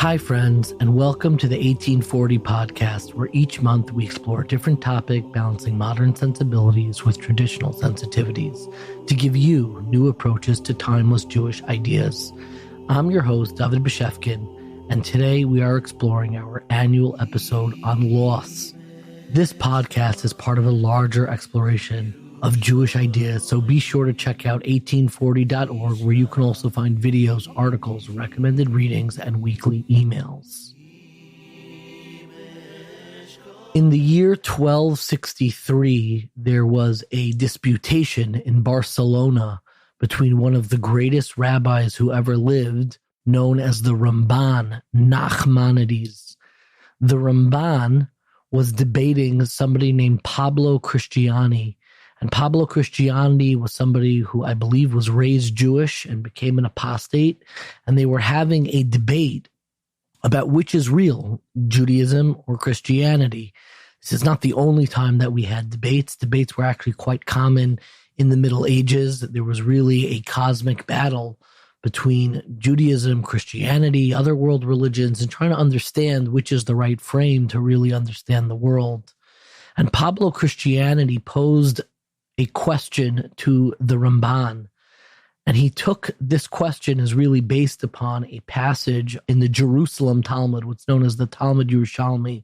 Hi, friends, and welcome to the 1840 podcast, where each month we explore a different topic, balancing modern sensibilities with traditional sensitivities to give you new approaches to timeless Jewish ideas. I'm your host, David Beshefkin, and today we are exploring our annual episode on loss. This podcast is part of a larger exploration of Jewish ideas, so be sure to check out 1840.org, where you can also find videos, articles, recommended readings, and weekly emails. In the year 1263, there was a disputation in Barcelona between one of the greatest rabbis who ever lived, known as the Ramban, Nachmanides. The Ramban was debating somebody named Pablo Cristiani. And Pablo Cristiani was somebody who I believe was raised Jewish and became an apostate. And they were having a debate about which is real, Judaism or Christianity. This is not the only time that we had debates. Debates were actually quite common in the Middle Ages. There was really a cosmic battle between Judaism, Christianity, other world religions, and trying to understand which is the right frame to really understand the world. And Pablo Cristiani posed a question to the Ramban, and he took this question as really based upon a passage in the Jerusalem Talmud, what's known as the Talmud Yerushalmi.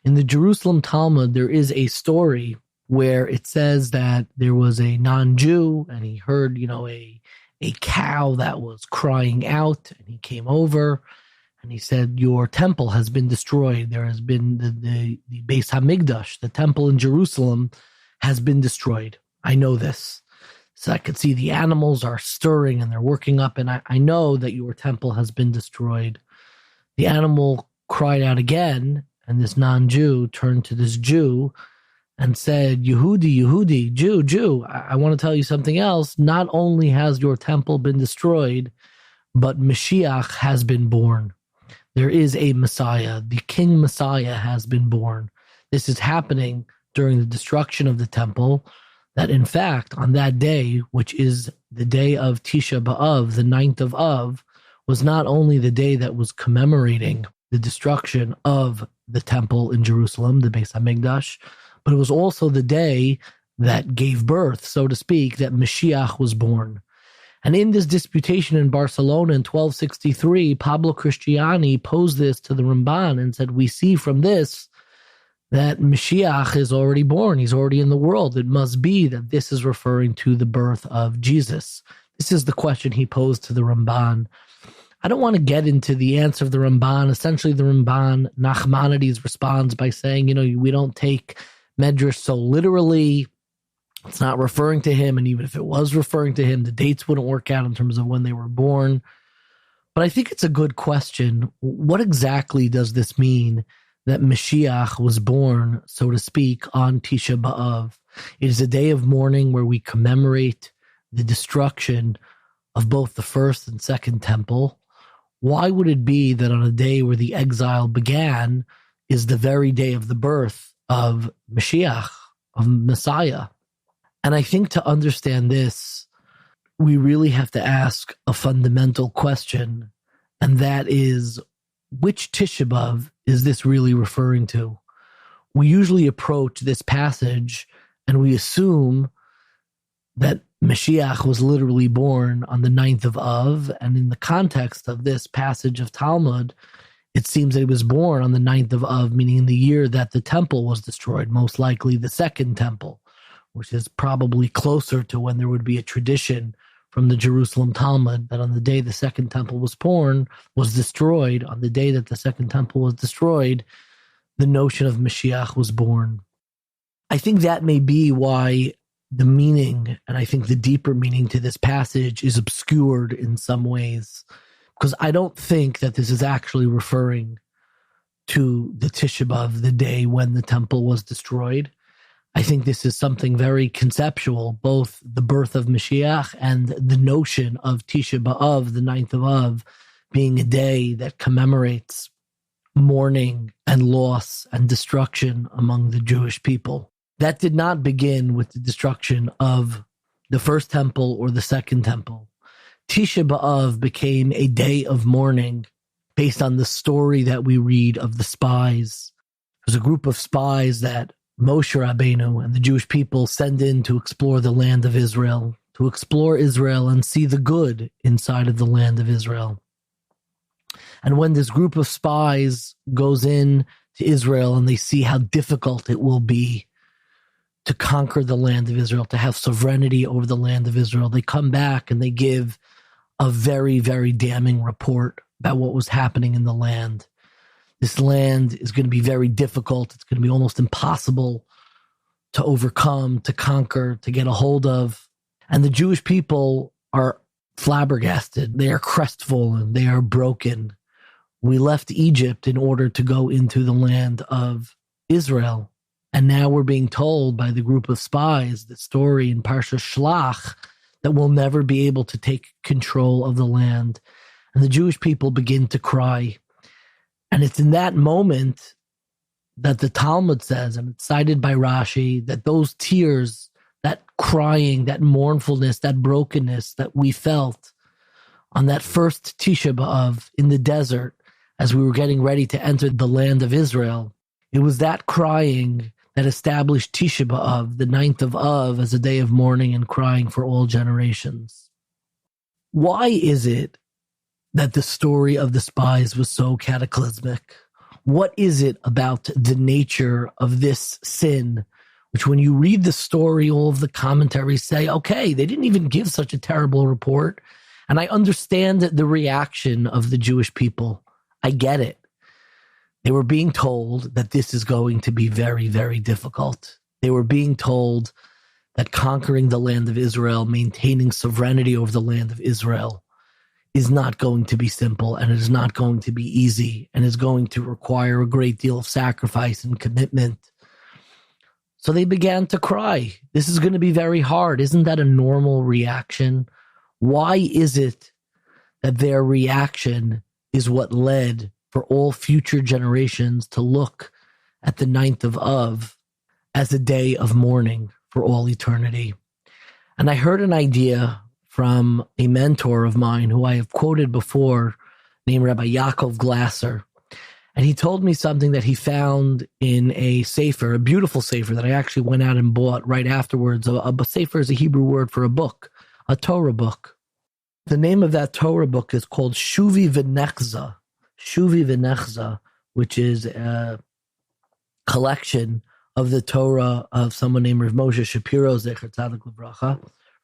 In the Jerusalem Talmud, there is a story where it says that there was a non-Jew, and he heard, a cow that was crying out, and he came over, and he said, "Your temple has been destroyed. There has been the Beis Hamikdash, the temple in Jerusalem, has been destroyed. I know this. So I could see the animals are stirring and they're working up, and I know that your temple has been destroyed." The animal cried out again, and this non-Jew turned to this Jew and said, Yehudi, Jew, I want to tell you something else. Not only has your temple been destroyed, but Mashiach has been born. There is a Messiah. The King Messiah has been born. This is happening during the destruction of the temple, that in fact, on that day, which is the day of Tisha B'Av, the 9th of Av, was not only the day that was commemorating the destruction of the temple in Jerusalem, the Beis Hamikdash, but it was also the day that gave birth, so to speak, that Mashiach was born. And in this disputation in Barcelona in 1263, Pablo Cristiani posed this to the Ramban and said, we see from this that Mashiach is already born. He's already in the world. It must be that this is referring to the birth of Jesus. This is the question he posed to the Ramban. I don't want to get into the answer of the Ramban. Essentially, the Ramban, Nachmanides, responds by saying, we don't take Medrash so literally. It's not referring to him. And even if it was referring to him, the dates wouldn't work out in terms of when they were born. But I think it's a good question. What exactly does this mean that Mashiach was born, so to speak, on Tisha B'Av? It is a day of mourning where we commemorate the destruction of both the first and second temple. Why would it be that on a day where the exile began is the very day of the birth of Mashiach, of Messiah? And I think to understand this, we really have to ask a fundamental question, and that is, which Tisha B'Av is this really referring to? We usually approach this passage and we assume that Mashiach was literally born on the 9th of Av, and in the context of this passage of Talmud, it seems that he was born on the 9th of Av, meaning in the year that the temple was destroyed, most likely the second temple, which is probably closer to when there would be a tradition from the Jerusalem Talmud that on the day the second temple was destroyed, on the day that the second temple was destroyed, the notion of Mashiach was born. I think that may be why the meaning, and I think the deeper meaning to this passage, is obscured in some ways, because I don't think that this is actually referring to the Tisha B'Av, the day when the temple was destroyed. I think this is something very conceptual, both the birth of Mashiach and the notion of Tisha B'Av, the 9th of Av, being a day that commemorates mourning and loss and destruction among the Jewish people. That did not begin with the destruction of the first temple or the second temple. Tisha B'Av became a day of mourning based on the story that we read of the spies. There's a group of spies that Moshe Rabbeinu and the Jewish people send in to explore the land of Israel, to explore Israel and see the good inside of the land of Israel. And when this group of spies goes in to Israel and they see how difficult it will be to conquer the land of Israel, to have sovereignty over the land of Israel, they come back and they give a very, very damning report about what was happening in the land. This land is going to be very difficult. It's going to be almost impossible to overcome, to conquer, to get a hold of. And the Jewish people are flabbergasted. They are crestfallen. They are broken. We left Egypt in order to go into the land of Israel. And now we're being told by the group of spies, the story in Parsha Shlach, that we'll never be able to take control of the land. And the Jewish people begin to cry. And it's in that moment that the Talmud says, and it's cited by Rashi, that those tears, that crying, that mournfulness, that brokenness that we felt on that first Tisha B'Av in the desert as we were getting ready to enter the land of Israel, it was that crying that established Tisha B'Av, the 9th of Av, as a day of mourning and crying for all generations. Why is it that the story of the spies was so cataclysmic? What is it about the nature of this sin, which when you read the story, all of the commentaries say, okay, they didn't even give such a terrible report. And I understand the reaction of the Jewish people. I get it. They were being told that this is going to be very, very difficult. They were being told that conquering the land of Israel, maintaining sovereignty over the land of Israel, is not going to be simple, and it is not going to be easy, and is going to require a great deal of sacrifice and commitment. So they began to cry. This is going to be very hard. Isn't that a normal reaction? Why is it that their reaction is what led for all future generations to look at the 9th of Av as a day of mourning for all eternity? And I heard an idea from a mentor of mine who I have quoted before, named Rabbi Yaakov Glasser. And he told me something that he found in a sefer, a beautiful sefer that I actually went out and bought right afterwards. A sefer is a Hebrew word for a book, a Torah book. The name of that Torah book is called Shuvi V'Nechza. Shuvi V'Nechza, which is a collection of the Torah of someone named Rav Moshe Shapiro, Zecher Tzadik Livracha.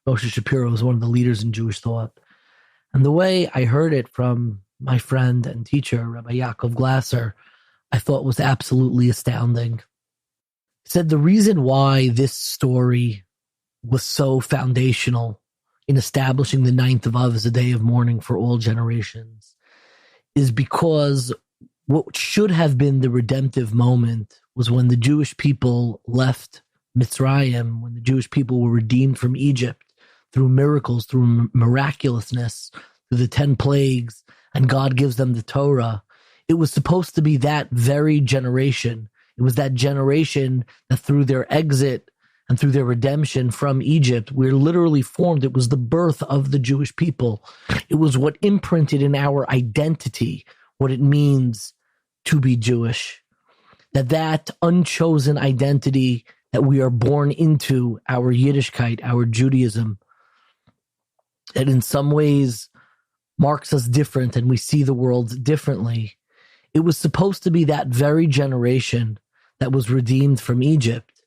Moshe Shapiro was one of the leaders in Jewish thought. And the way I heard it from my friend and teacher, Rabbi Yaakov Glasser, I thought was absolutely astounding. He said the reason why this story was so foundational in establishing the 9th of Av as a day of mourning for all generations is because what should have been the redemptive moment was when the Jewish people left Mitzrayim, when the Jewish people were redeemed from Egypt through miracles, through miraculousness, through the 10 plagues, and God gives them the Torah. It was supposed to be that very generation. It was that generation that through their exit and through their redemption from Egypt, we're literally formed. It was the birth of the Jewish people. It was what imprinted in our identity what it means to be Jewish. That unchosen identity that we are born into, our Yiddishkeit, our Judaism, that in some ways marks us different and we see the world differently. It was supposed to be that very generation that was redeemed from Egypt.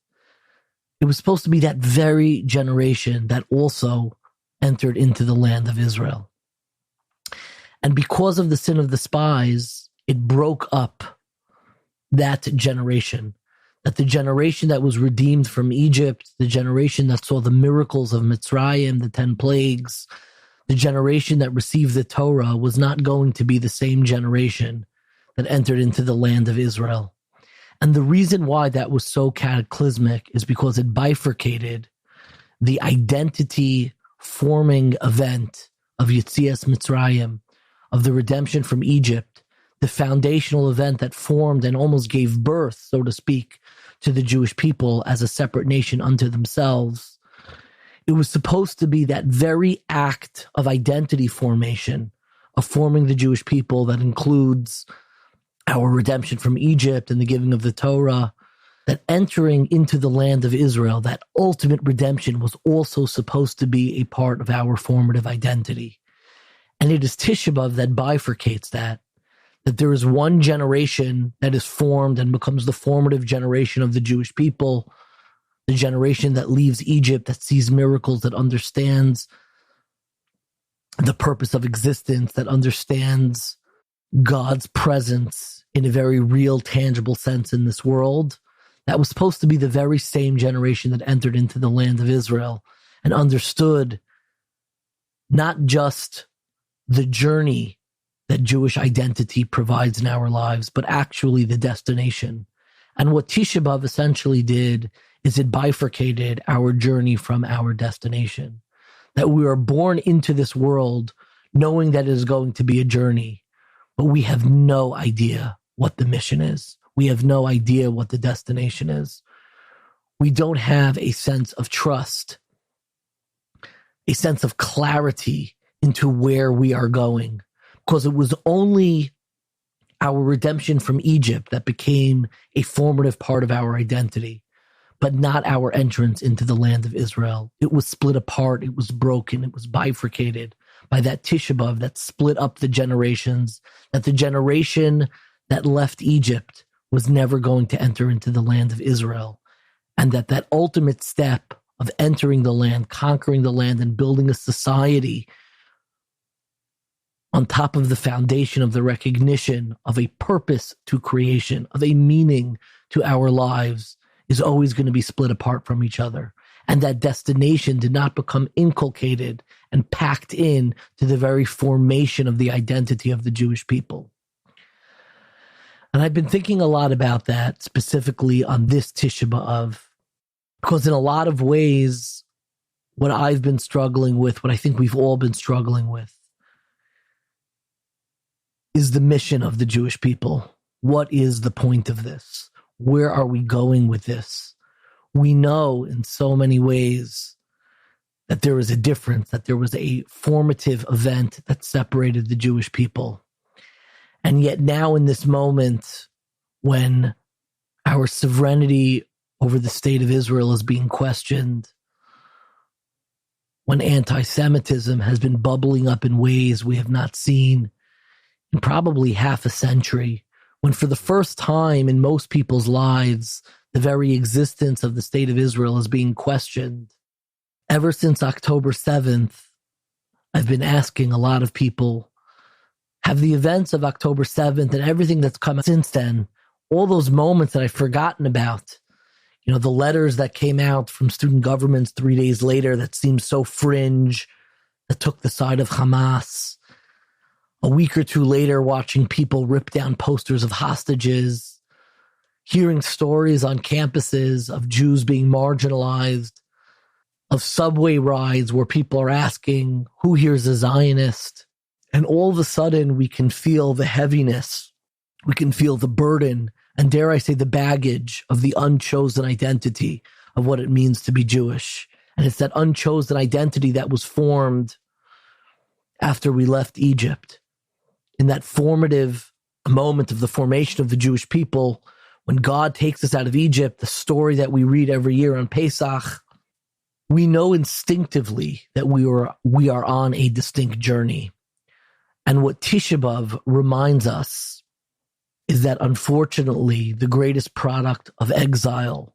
It was supposed to be that very generation that also entered into the land of Israel. And because of the sin of the spies, it broke up that generation. That the generation that was redeemed from Egypt, the generation that saw the miracles of Mitzrayim, the 10 plagues, the generation that received the Torah was not going to be the same generation that entered into the land of Israel. And the reason why that was so cataclysmic is because it bifurcated the identity-forming event of Yetzias Mitzrayim, of the redemption from Egypt, the foundational event that formed and almost gave birth, so to speak, to the Jewish people as a separate nation unto themselves. It was supposed to be that very act of identity formation, of forming the Jewish people that includes our redemption from Egypt and the giving of the Torah, that entering into the land of Israel, that ultimate redemption was also supposed to be a part of our formative identity. And it is Tisha B'Av that bifurcates that there is one generation that is formed and becomes the formative generation of the Jewish people, the generation that leaves Egypt, that sees miracles, that understands the purpose of existence, that understands God's presence in a very real, tangible sense in this world. That was supposed to be the very same generation that entered into the land of Israel and understood not just the journey that Jewish identity provides in our lives, but actually the destination. And what Tisha B'Av essentially did is it bifurcated our journey from our destination. That we are born into this world knowing that it is going to be a journey, but we have no idea what the mission is. We have no idea what the destination is. We don't have a sense of trust, a sense of clarity into where we are going, because it was only our redemption from Egypt that became a formative part of our identity, but not our entrance into the land of Israel. It was split apart. It was broken. It was bifurcated by that Tisha B'Av that split up the generations, that the generation that left Egypt was never going to enter into the land of Israel, and that ultimate step of entering the land, conquering the land, and building a society on top of the foundation of the recognition of a purpose to creation, of a meaning to our lives, is always going to be split apart from each other. And that destination did not become inculcated and packed in to the very formation of the identity of the Jewish people. And I've been thinking a lot about that, specifically on this Tisha B'Av, because in a lot of ways, what I've been struggling with, what I think we've all been struggling with, is the mission of the Jewish people. What is the point of this? Where are we going with this? We know in so many ways that there is a difference, that there was a formative event that separated the Jewish people. And yet now in this moment, when our sovereignty over the state of Israel is being questioned, when anti-Semitism has been bubbling up in ways we have not seen in probably half a century, when for the first time in most people's lives, the very existence of the state of Israel is being questioned. Ever since October 7th, I've been asking a lot of people, have the events of October 7th and everything that's come since then, all those moments that I've forgotten about, the letters that came out from student governments 3 days later that seemed so fringe, that took the side of Hamas, a week or two later, watching people rip down posters of hostages, hearing stories on campuses of Jews being marginalized, of subway rides where people are asking, who here's a Zionist? And all of a sudden, we can feel the heaviness, we can feel the burden, and dare I say the baggage of the unchosen identity of what it means to be Jewish. And it's that unchosen identity that was formed after we left Egypt. In that formative moment of the formation of the Jewish people, when God takes us out of Egypt, the story that we read every year on Pesach, we know instinctively that we are on a distinct journey. And what Tisha B'Av reminds us is that unfortunately, the greatest product of exile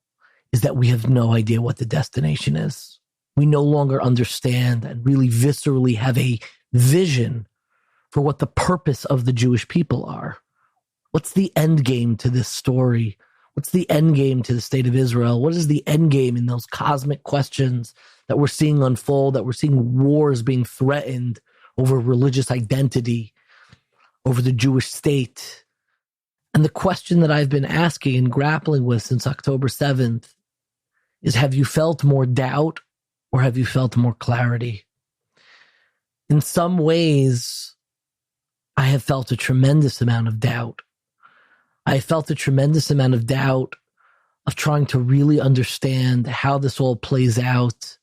is that we have no idea what the destination is. We no longer understand and really viscerally have a vision for what the purpose of the Jewish people are. What's the end game to this story? What's the end game to the state of Israel? What is the end game in those cosmic questions that we're seeing unfold, that we're seeing wars being threatened over religious identity, over the Jewish state? And the question that I've been asking and grappling with since October 7th is, have you felt more doubt or have you felt more clarity? In some ways, I have felt a tremendous amount of doubt. I felt a tremendous amount of doubt of trying to really understand how this all plays out,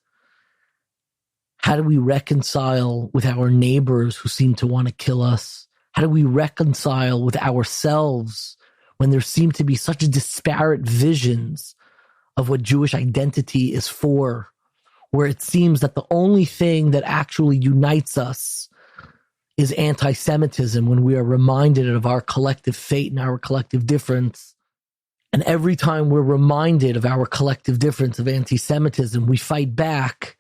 How do we reconcile with our neighbors who seem to want to kill us? How do we reconcile with ourselves when there seem to be such disparate visions of what Jewish identity is for, where it seems that the only thing that actually unites us is anti-Semitism, when we are reminded of our collective fate and our collective difference? And every time we're reminded of our collective difference of anti-Semitism, we fight back,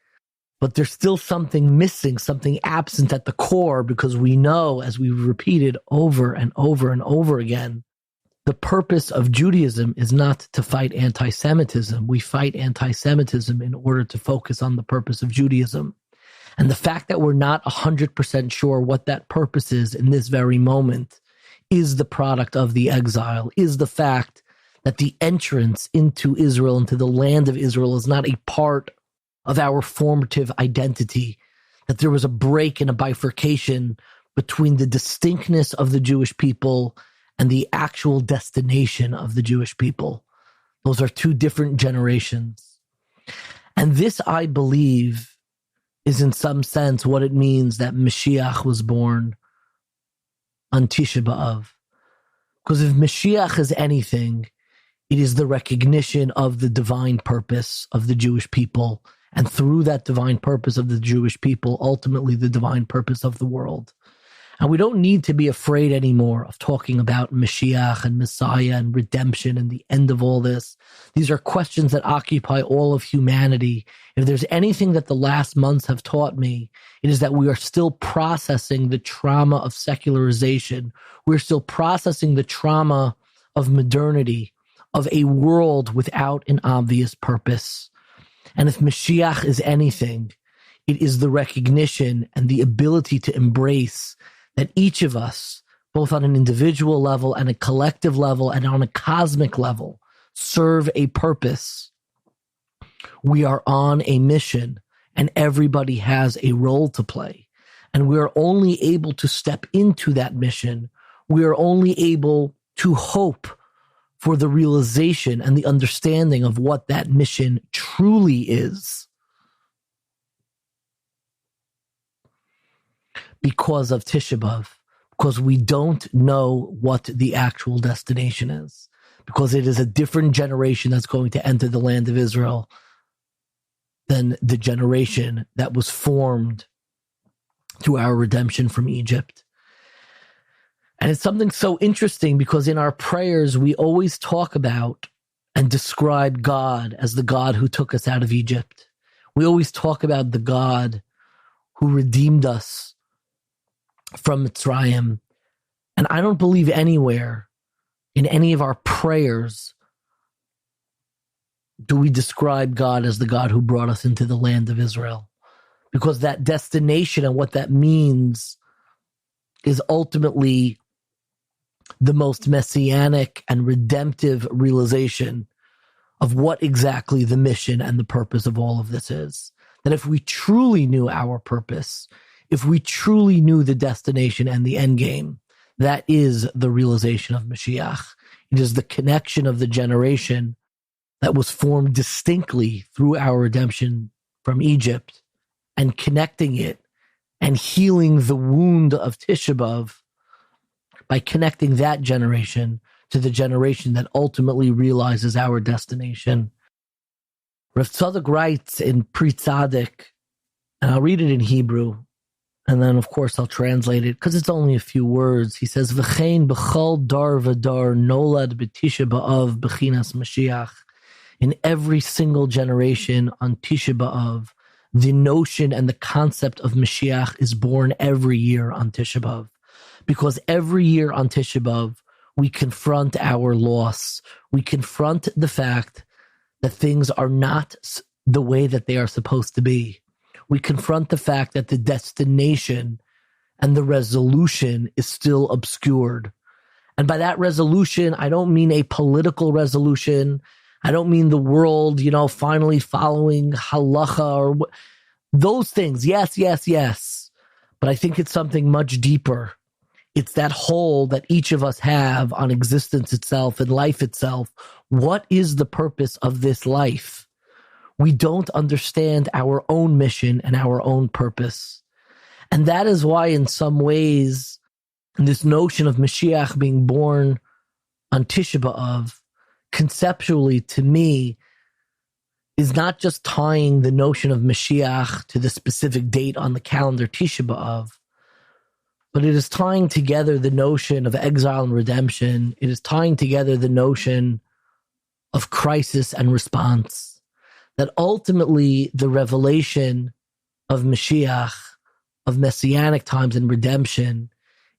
but there's still something missing, something absent at the core, because we know, as we've repeated over and over and over again, the purpose of Judaism is not to fight anti-Semitism. We fight anti-Semitism in order to focus on the purpose of Judaism. And the fact that we're not 100% sure what that purpose is in this very moment is the product of the exile, is the fact that the entrance into Israel, into the land of Israel, is not a part of our formative identity, that there was a break and a bifurcation between the distinctness of the Jewish people and the actual destination of the Jewish people. Those are two different generations. And this, I believe, is in some sense what it means that Mashiach was born on Tisha B'Av. Because if Mashiach is anything, it is the recognition of the divine purpose of the Jewish people, and through that divine purpose of the Jewish people, ultimately the divine purpose of the world. And we don't need to be afraid anymore of talking about Mashiach and Messiah and redemption and the end of all this. These are questions that occupy all of humanity. If there's anything that the last months have taught me, it is that we are still processing the trauma of secularization. We're still processing the trauma of modernity, of a world without an obvious purpose. And if Mashiach is anything, it is the recognition and the ability to embrace that each of us, both on an individual level and a collective level and on a cosmic level, serve a purpose. We are on a mission, and everybody has a role to play. And we are only able to step into that mission. We are only able to hope for the realization and the understanding of what that mission truly is, because of Tisha B'Av, because we don't know what the actual destination is, because it is a different generation that's going to enter the land of Israel than the generation that was formed through our redemption from Egypt. And it's something so interesting, because in our prayers, we always talk about and describe God as the God who took us out of Egypt. We always talk about the God who redeemed us from Mitzrayim. And I don't believe anywhere in any of our prayers do we describe God as the God who brought us into the land of Israel, because that destination and what that means is ultimately the most messianic and redemptive realization of what exactly the mission and the purpose of all of this is. That if we truly knew our purpose, if we truly knew the destination and the end game, that is the realization of Mashiach. It is the connection of the generation that was formed distinctly through our redemption from Egypt, and connecting it and healing the wound of Tisha B'Av by connecting that generation to the generation that ultimately realizes our destination. Rav Tzadok writes in Pri Tzaddik, and I'll read it in Hebrew, and then of course I'll translate it because it's only a few words. He says, V'chein b'chol dar v'dar nolad b'tisha b'av b'chinas Mashiach. In every single generation on Tisha B'Av, the notion and the concept of Mashiach is born every year on Tisha B'Av. Because every year on Tisha B'Av, we confront our loss. We confront the fact that things are not the way that they are supposed to be. We confront the fact that the destination and the resolution is still obscured. And by that resolution, I don't mean a political resolution. I don't mean the world, finally following halacha or those things. Yes, yes, yes. But I think it's something much deeper. It's that hole that each of us have on existence itself and life itself. What is the purpose of this life? we don't understand our own mission and our own purpose. And that is why, in some ways, this notion of Mashiach being born on Tisha B'Av, conceptually, to me, is not just tying the notion of Mashiach to the specific date on the calendar, Tisha B'Av, but it is tying together the notion of exile and redemption. It is tying together the notion of crisis and response. That ultimately the revelation of Mashiach, of messianic times and redemption,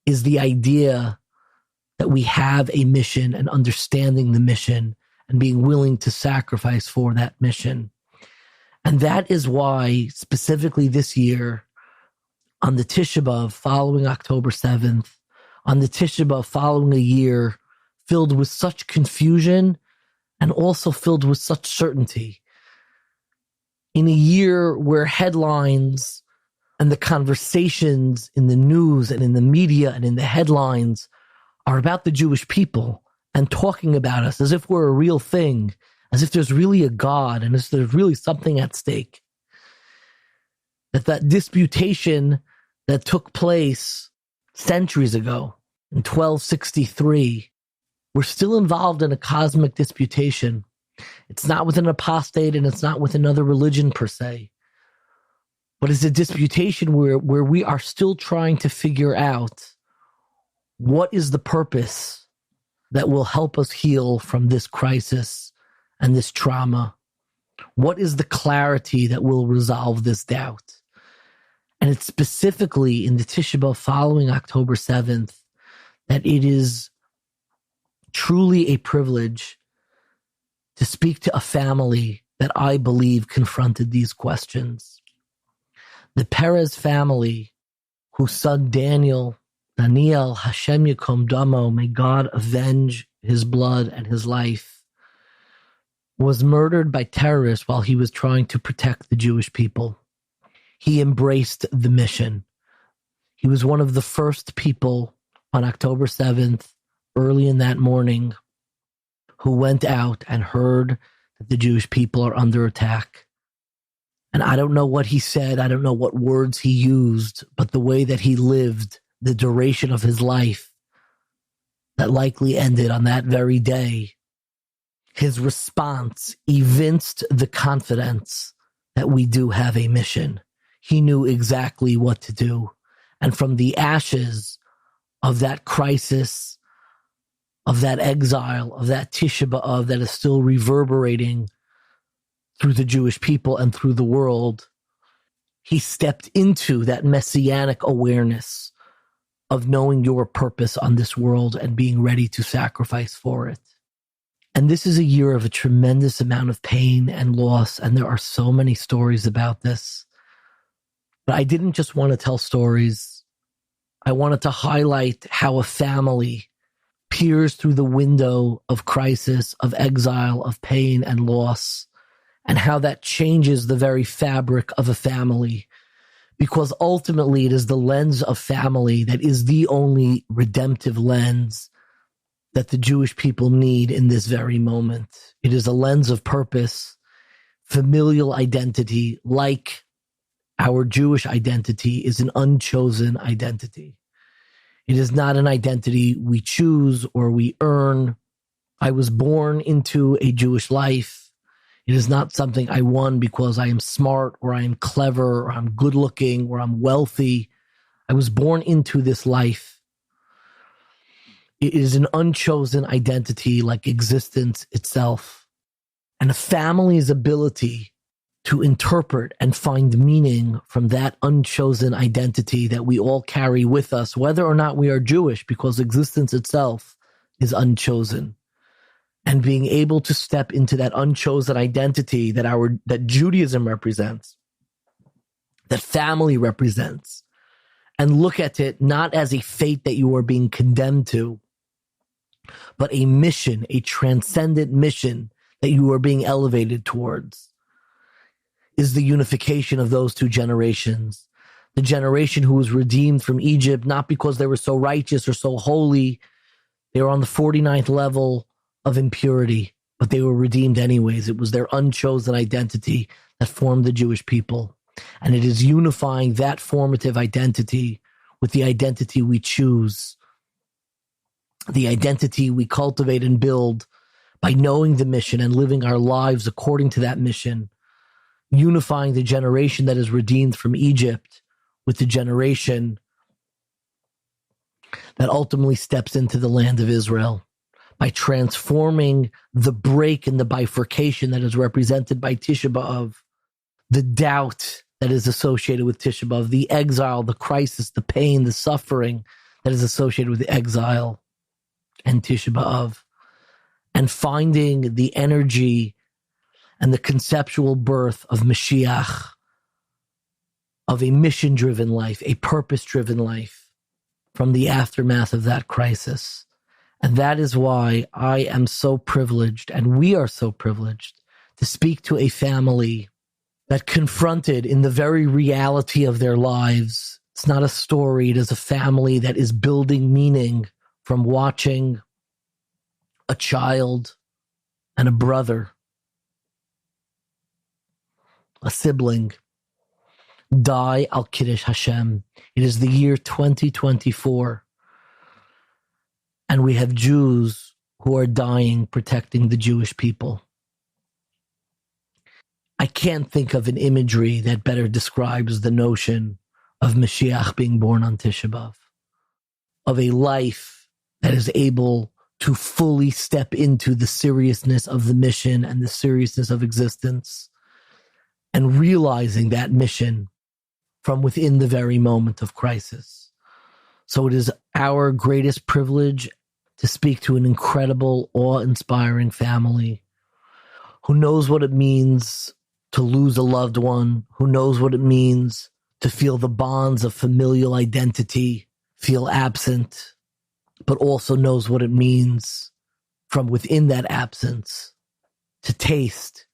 is the idea that we have a mission and understanding the mission and being willing to sacrifice for that mission. And that is why, specifically this year, on the Tisha B'Av following October 7th, on the Tisha B'Av following a year filled with such confusion and also filled with such certainty, in a year where headlines and the conversations in the news and in the media and in the headlines are about the Jewish people and talking about us as if we're a real thing, as if there's really a God and as if there's really something at stake. That disputation that took place centuries ago in 1263, we're still involved in a cosmic disputation. It's not with an apostate and it's not with another religion per se, but it's a disputation where we are still trying to figure out what is the purpose that will help us heal from this crisis and this trauma. What is the clarity that will resolve this doubt? And it's specifically in the Tisha B'Av following October 7th that it is truly a privilege to speak to a family that I believe confronted these questions. The Perez family, whose son Daniel, Hashem yikkom damo, may God avenge his blood and his life, was murdered by terrorists while he was trying to protect the Jewish people. He embraced the mission. He was one of the first people on October 7th, early in that morning, who went out and heard that the Jewish people are under attack. And I don't know what he said, I don't know what words he used, but the way that he lived, the duration of his life, that likely ended on that very day, his response evinced the confidence that we do have a mission. He knew exactly what to do. And from the ashes of that crisis, of that exile, of that Tisha B'Av that is still reverberating through the Jewish people and through the world, he stepped into that messianic awareness of knowing your purpose on this world and being ready to sacrifice for it. And this is a year of a tremendous amount of pain and loss, and there are so many stories about this. But I didn't just want to tell stories. I wanted to highlight how a family peers through the window of crisis, of exile, of pain and loss, and how that changes the very fabric of a family. Because ultimately it is the lens of family that is the only redemptive lens that the Jewish people need in this very moment. It is a lens of purpose, familial identity, like our Jewish identity is an unchosen identity. It is not an identity we choose or we earn. I was born into a Jewish life. It is not something I won because I am smart or I am clever or I'm good looking or I'm wealthy. I was born into this life. It is an unchosen identity like existence itself. And a family's ability to interpret and find meaning from that unchosen identity that we all carry with us, whether or not we are Jewish, because existence itself is unchosen. And being able to step into that unchosen identity that Judaism represents, that family represents, and look at it not as a fate that you are being condemned to, but a mission, a transcendent mission that you are being elevated towards, is the unification of those two generations. The generation who was redeemed from Egypt, not because they were so righteous or so holy, they were on the 49th level of impurity. but they were redeemed anyways. It was their unchosen identity that formed the Jewish people. And it is unifying that formative identity with the identity we choose, the identity we cultivate and build by knowing the mission and living our lives according to that mission, unifying the generation that is redeemed from Egypt with the generation that ultimately steps into the land of Israel, by transforming the break and the bifurcation that is represented by Tisha B'Av, the doubt that is associated with Tisha B'Av, the exile, the crisis, the pain, the suffering that is associated with the exile and Tisha B'Av, and finding the energy and the conceptual birth of Mashiach, of a mission-driven life, a purpose-driven life from the aftermath of that crisis. And that is why I am so privileged, and we are so privileged, to speak to a family that confronted in the very reality of their lives. It's not a story. It is a family that is building meaning from watching a child and a brother, a sibling, die al Kiddush Hashem. It is the year 2024. And we have Jews who are dying protecting the Jewish people. I can't think of an imagery that better describes the notion of Mashiach being born on Tisha B'Av, of a life that is able to fully step into the seriousness of the mission and the seriousness of existence, and realizing that mission from within the very moment of crisis. So it is our greatest privilege to speak to an incredible, awe-inspiring family who knows what it means to lose a loved one, who knows what it means to feel the bonds of familial identity feel absent, but also knows what it means from within that absence to taste,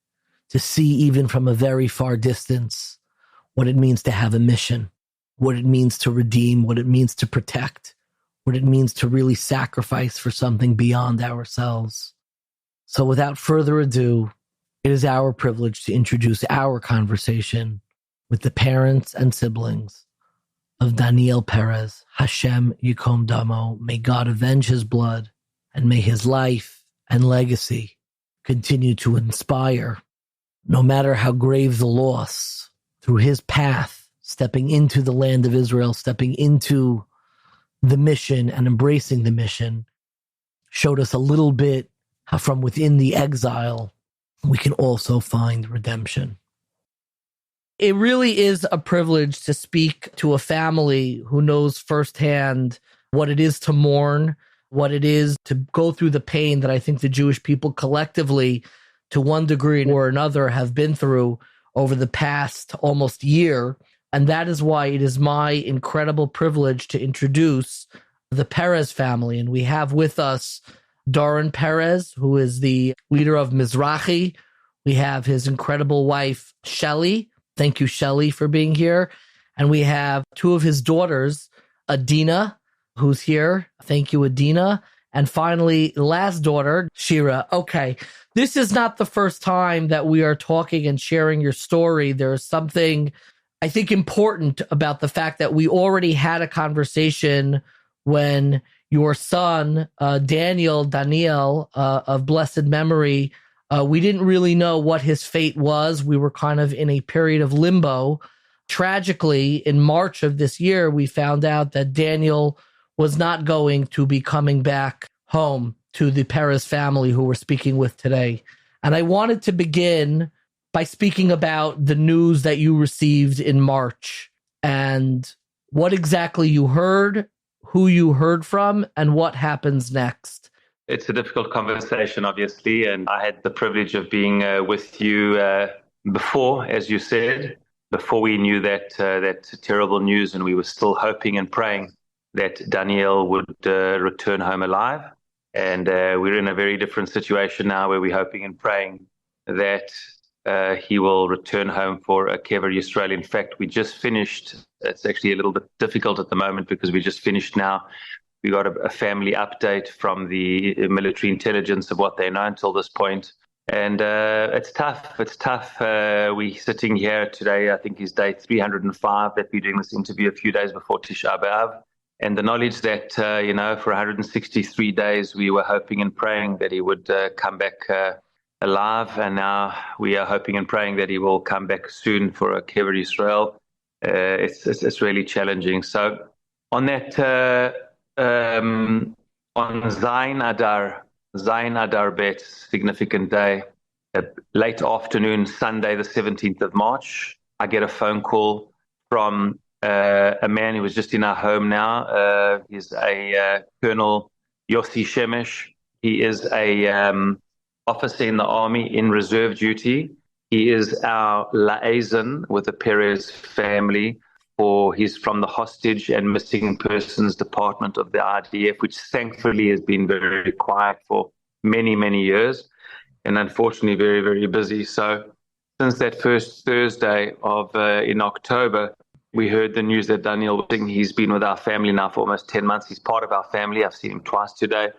to see even from a very far distance what it means to have a mission, what it means to redeem, what it means to protect, what it means to really sacrifice for something beyond ourselves. So without further ado, it is our privilege to introduce our conversation with the parents and siblings of Daniel Perez. Hashem yikkom damo. May God avenge his blood, and may his life and legacy continue to inspire, no matter how grave the loss, through his path, stepping into the land of Israel, stepping into the mission and embracing the mission, showed us a little bit how from within the exile, we can also find redemption. It really is a privilege to speak to a family who knows firsthand what it is to mourn, what it is to go through the pain that I think the Jewish people collectively, to one degree or another, have been through over the past almost year. And that is why it is my incredible privilege to introduce the Perez family. And we have with us Doron Perez, who is the leader of Mizrahi. We have his incredible wife, Shelley. Thank you, Shelley, for being here. And we have two of his daughters, Adina, who's here. Thank you, Adina. And finally, the last daughter, Shira. Okay, this is not the first time that we are talking and sharing your story. There is something, I think, important about the fact that we already had a conversation when your son, Daniel, of blessed memory, we didn't really know what his fate was. We were kind of in a period of limbo. Tragically, in March of this year, we found out that Daniel was not going to be coming back home to the Perez family who we're speaking with today. And I wanted to begin by speaking about the news that you received in March and what exactly you heard, who you heard from, and what happens next. It's a difficult conversation, obviously, and I had the privilege of being with you before, as you said, before we knew that terrible news, and we were still hoping and praying that Daniel would return home alive. And we're in a very different situation now where we're hoping and praying that he will return home for a Kever Yisrael. In fact, we just finished, it's actually a little bit difficult at the moment because we just finished now We got a family update from the military intelligence of what they know until this point. And it's tough. It's tough. We're sitting here today, I think it's day 305 that we're doing this interview a few days before Tisha B'Av. And the knowledge that, for 163 days, we were hoping and praying that he would come back alive. And now we are hoping and praying that he will come back soon for a Kever Yisrael. It's really challenging. So on that, on Zayin Adar Bet, significant day, late afternoon, Sunday, the 17th of March, I get a phone call from a man who was just in our home now. He's a Colonel Yossi Shemesh. He is a officer in the army in reserve duty. He is our liaison with the Perez family. He's from the hostage and missing persons department of the IDF, which thankfully has been very quiet for many, many years, and unfortunately very, very busy. So since that first Thursday of in October, we heard the news that Daniel, he's been with our family now for almost 10 months. He's part of our family. I've seen him twice today.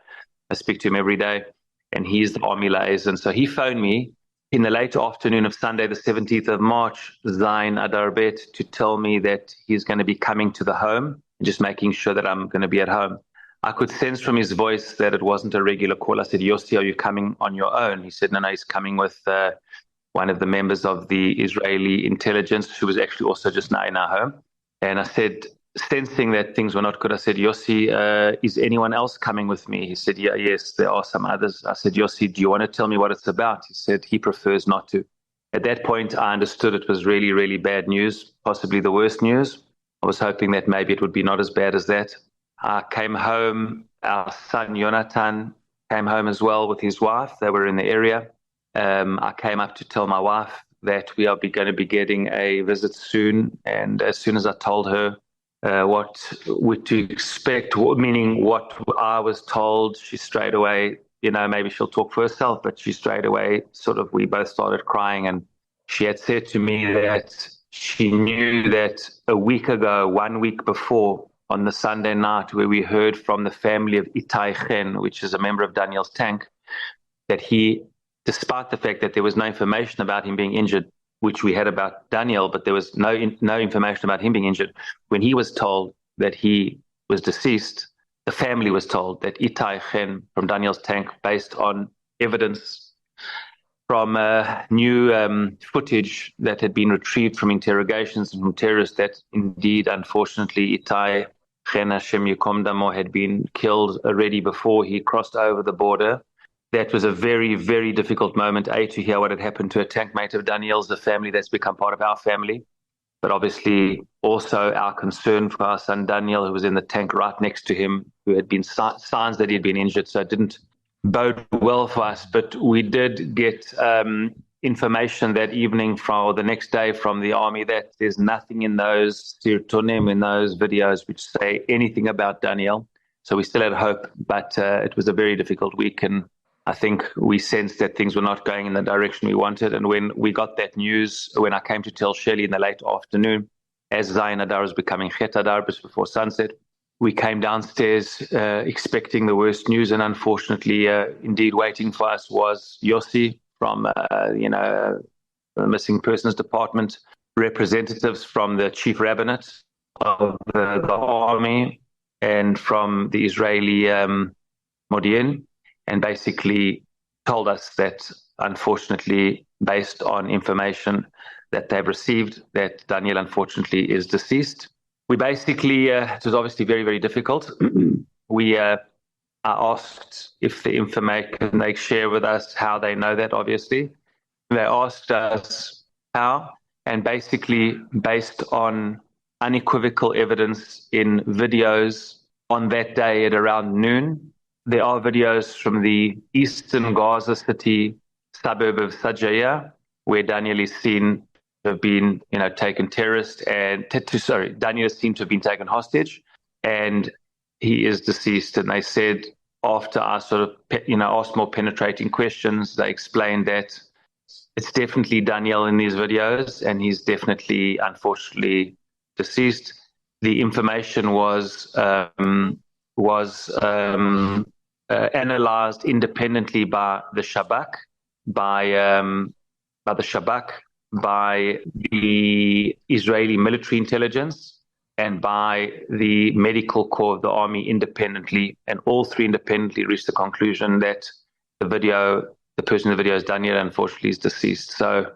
I speak to him every day, and he's the army liaison. So he phoned me in the late afternoon of Sunday, the 17th of March, Zayin Adar Bet, to tell me that he's going to be coming to the home and just making sure that I'm going to be at home. I could sense from his voice that it wasn't a regular call. I said, Yossi, are you coming on your own? He said, no, he's coming with one of the members of the Israeli intelligence, who was actually also just now in our home. And I said, sensing that things were not good, I said, Yossi, is anyone else coming with me? He said, yes, there are some others. I said, Yossi, do you want to tell me what it's about? He said he prefers not to. At that point, I understood it was really, really bad news, possibly the worst news. I was hoping that maybe it would be not as bad as that. I came home. Our son, Yonatan, came home as well with his wife. They were in the area. I came up to tell my wife that we are going to be getting a visit soon. And as soon as I told her what to expect, meaning what I was told, she straight away, maybe she'll talk for herself, but she straight away we both started crying. And she had said to me that she knew that a week ago, 1 week before, on the Sunday night, where we heard from the family of Itai Chen, which is a member of Daniel's tank, that he, despite the fact that there was no information about him being injured, which we had about Daniel, but there was no information about him being injured. When he was told that he was deceased, the family was told that Itai Chen from Daniel's tank, based on evidence from new footage that had been retrieved from interrogations and from terrorists, that indeed, unfortunately, Itai Chen, Hashem, yikkom, damo, had been killed already before he crossed over the border. That was a very, very difficult moment, to hear what had happened to a tank mate of Daniel's, the family that's become part of our family, but obviously also our concern for our son Daniel, who was in the tank right next to him, who had been signs that he had been injured, so it didn't bode well for us. But we did get information that evening the next day from the army that there's nothing in those sirtonim, in those videos, which say anything about Daniel. So we still had hope, but it was a very difficult week, and I think we sensed that things were not going in the direction we wanted. And when we got that news, when I came to tell Shelley in the late afternoon, as Zayin Adar was becoming Chet Adar, just before sunset, we came downstairs expecting the worst news. And unfortunately, indeed, waiting for us was Yossi from, the Missing Persons Department, representatives from the Chief Rabbinate of the army, and from the Israeli Modi'in, and basically told us that, unfortunately, based on information that they've received, that Daniel, unfortunately, is deceased. We basically, it was obviously very, very difficult. I asked if the information they share with us, how they know that, obviously. They asked us how, and basically, based on unequivocal evidence in videos on that day at around noon, there are videos from the eastern Gaza City suburb of Sajaya, where Daniel is seen to have been, taken Daniel is seen to have been taken hostage, and he is deceased. And they said, after I asked more penetrating questions, they explained that it's definitely Daniel in these videos, and he's definitely, unfortunately, deceased. The information was was analyzed independently by the Shabak, by the Israeli military intelligence, and by the medical corps of the army independently, and all three independently reached the conclusion that the person in the video is Daniel, unfortunately is deceased. So,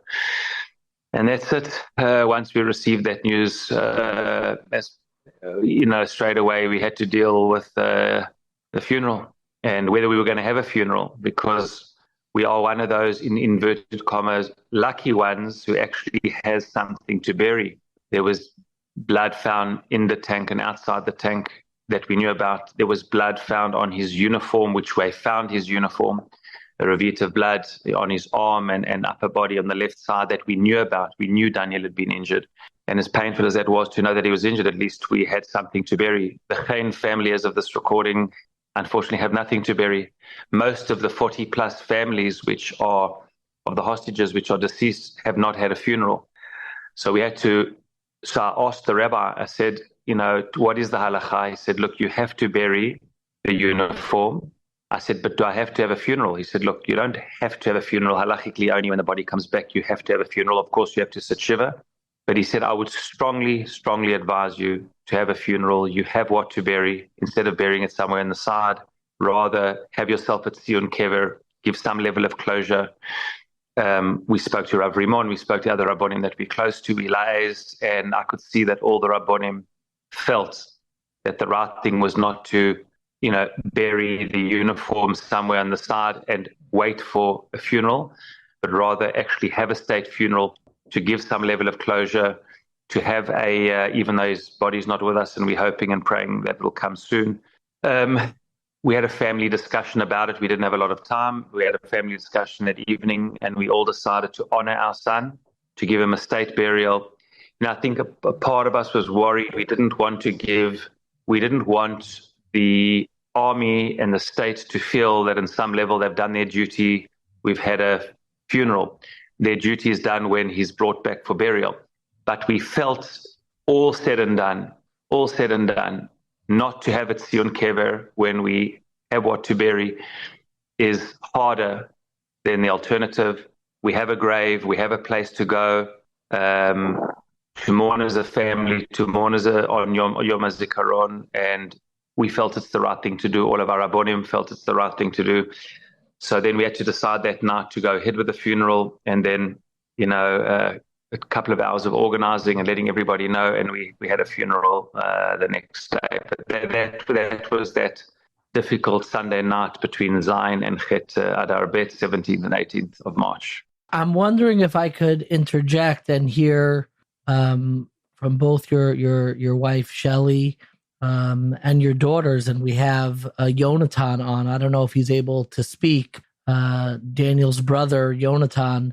and that's it. Once we received that news, straight away we had to deal with the funeral and whether we were going to have a funeral, because we are one of those, in inverted commas, lucky ones who actually has something to bury. There was blood found in the tank and outside the tank that we knew about. There was blood found on his uniform, which we found his uniform, a ravit of blood on his arm and upper body on the left side that we knew about. We knew Daniel had been injured. And as painful as that was to know that he was injured, at least we had something to bury. The Chain family, as of this recording, unfortunately have nothing to bury. Most of the 40 plus families of the hostages which are deceased have not had a funeral. So I asked the rabbi, I said, what is the halakha? He said, look, you have to bury the uniform. I said, but do I have to have a funeral? He said, look, you don't have to have a funeral. Halachically, only when the body comes back, you have to have a funeral. Of course, you have to sit shiva. But he said, I would strongly, strongly advise you to have a funeral. You have what to bury. Instead of burying it somewhere in the side, rather have yourself at Sion Kever, give some level of closure. We spoke to Rav Rimon, we spoke to other Rabbonim that we're close to, we liaised, and I could see that all the Rabbonim felt that the right thing was not to, bury the uniform somewhere on the side and wait for a funeral, but rather actually have a state funeral to give some level of closure, to have even though his body's not with us and we're hoping and praying that it'll come soon. We had a family discussion about it. We didn't have a lot of time. We had a family discussion that evening, and we all decided to honor our son, to give him a state burial. And I think a part of us was worried. We didn't want the army and the state to feel that in some level they've done their duty. We've had a funeral. Their duty is done when he's brought back for burial. But we felt all said and done, not to have it Sion Kever when we have what to bury is harder than the alternative. We have a grave, we have a place to go, to mourn as a family, to mourn on Yom HaZikaron, and we felt it's the right thing to do. All of our Rabbonim felt it's the right thing to do. So then we had to decide that night to go ahead with the funeral, and then, a couple of hours of organizing and letting everybody know, and we had a funeral the next day. But that was that difficult Sunday night between Zion and Chet Adar Bet, 17th and 18th of March. I'm wondering if I could interject and hear from both your wife Shelley and your daughters, and we have Yonatan on. I don't know if he's able to speak. Daniel's brother Yonatan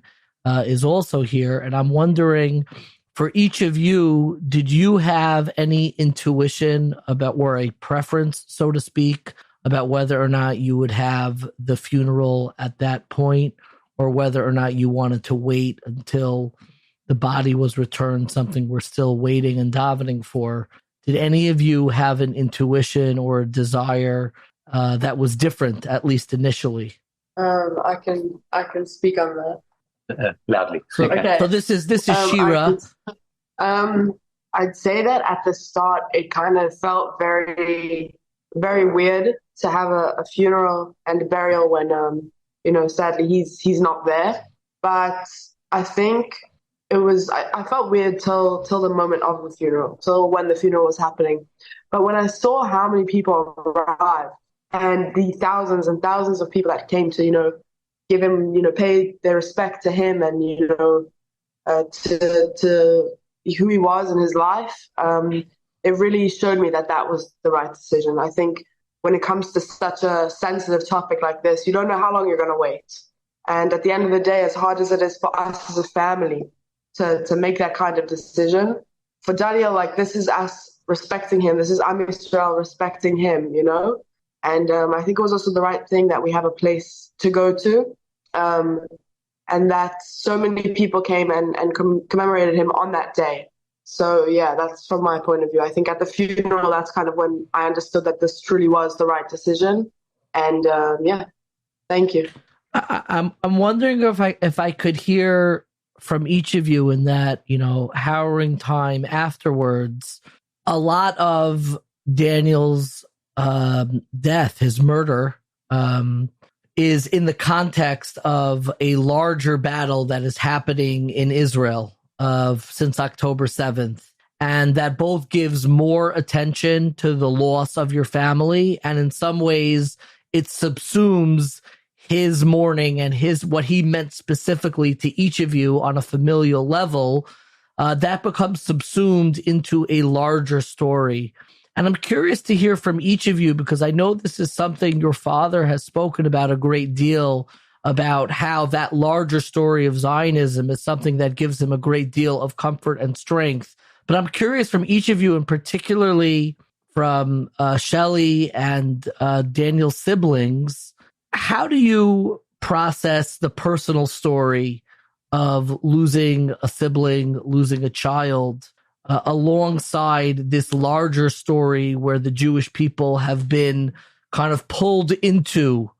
is also here, and I'm wondering, for each of you, did you have any intuition about, or a preference, so to speak, about whether or not you would have the funeral at that point, or whether or not you wanted to wait until the body was returned, something we're still waiting and davening for? Did any of you have an intuition or a desire that was different, at least initially? I can speak on that. Loudly. Okay. So this is Shira. I'd say that at the start, it kind of felt very, very weird to have a funeral and a burial when, sadly he's not there. But I think it was, I felt weird till the moment of the funeral, till when the funeral was happening. But when I saw how many people arrived and the thousands and thousands of people that came to, give him, pay their respect to him and, to who he was in his life, it really showed me that was the right decision. I think when it comes to such a sensitive topic like this, you don't know how long you're going to wait. And at the end of the day, as hard as it is for us as a family to make that kind of decision, for Daniel, this is us respecting him. This is Am Yisrael respecting him, And I think it was also the right thing that we have a place to go to, and that so many people came and commemorated him on that day. So yeah, that's from my point of view. I think at the funeral, that's kind of when I understood that this truly was the right decision. And yeah, thank you. I'm wondering if I could hear from each of you in that, harrowing time afterwards. A lot of Daniel's death, his murder, is in the context of a larger battle that is happening in Israel since October 7th. And that both gives more attention to the loss of your family, and in some ways it subsumes his mourning and what he meant specifically to each of you on a familial level. That becomes subsumed into a larger story. And I'm curious to hear from each of you, because I know this is something your father has spoken about a great deal, about how that larger story of Zionism is something that gives him a great deal of comfort and strength. But I'm curious from each of you, and particularly from Shelley and Daniel's siblings, how do you process the personal story of losing a sibling, losing a child, alongside this larger story where the Jewish people have been kind of pulled into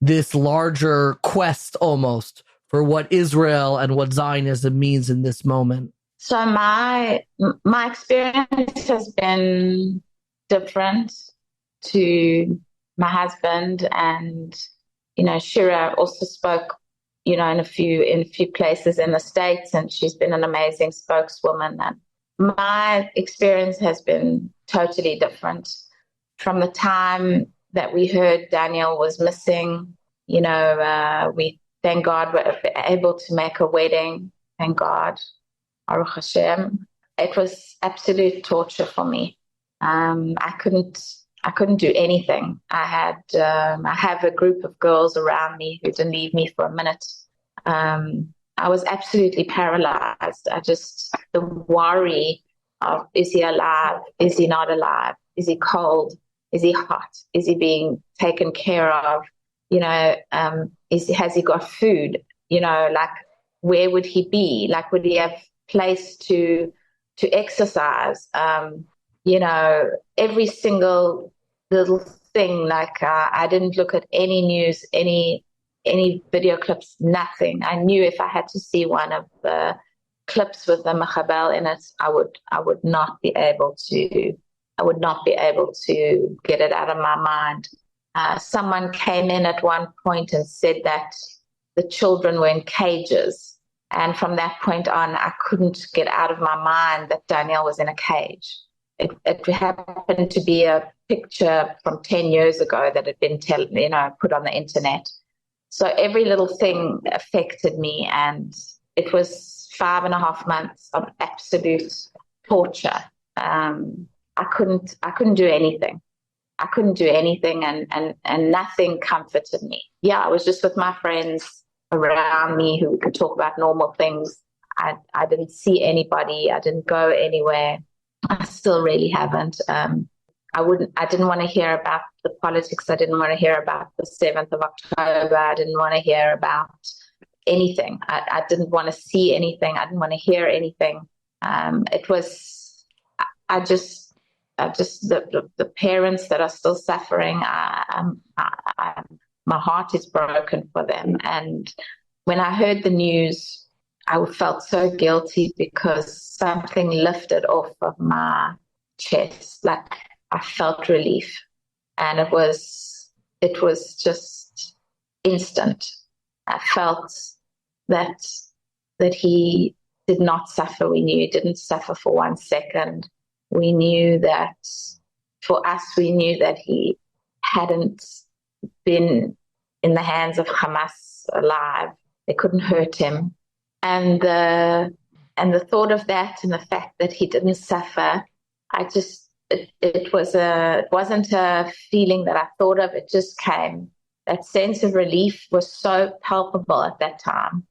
this larger quest almost for what Israel and what Zionism means in this moment? So my experience has been different to my husband, and Shira also spoke in a few places in the States, and she's been an amazing spokeswoman. And my experience has been totally different. From the time that we heard Daniel was missing, we, thank God, were able to make a wedding. Thank God, Baruch Hashem. It was absolute torture for me. I couldn't do anything. I have a group of girls around me who didn't leave me for a minute. I was absolutely paralyzed. The worry of, is he alive? Is he not alive? Is he cold? Is he hot? Is he being taken care of? Has he got food? Where would he be? Would he have place to exercise? Every single little thing. I didn't look at any news, any video clips, nothing. I knew if I had to see one of the clips with the Machabel in it, I would not be able to get it out of my mind. Someone came in at one point and said that the children were in cages. And from that point on, I couldn't get out of my mind that Daniel was in a cage. It happened to be a picture from 10 years ago that had been put on the internet. So every little thing affected me, and it was 5.5 months of absolute torture. I couldn't do anything. I couldn't do anything, and nothing comforted me. Yeah, I was just with my friends around me who could talk about normal things. I didn't see anybody. I didn't go anywhere. I still really haven't. I didn't want to hear about the politics. I didn't want to hear about the 7th of October. I didn't want to hear about anything. I didn't want to see anything. I didn't want to hear anything. The parents that are still suffering, my heart is broken for them. And when I heard the news, I felt so guilty because something lifted off of my chest. I felt relief, and it was just instant. I felt that he did not suffer. We knew he didn't suffer for 1 second. We knew that for us, we knew that he hadn't been in the hands of Hamas alive. They couldn't hurt him. And the thought of that and the fact that he didn't suffer, it wasn't a feeling that I thought of. It just came. That sense of relief was so palpable at that time.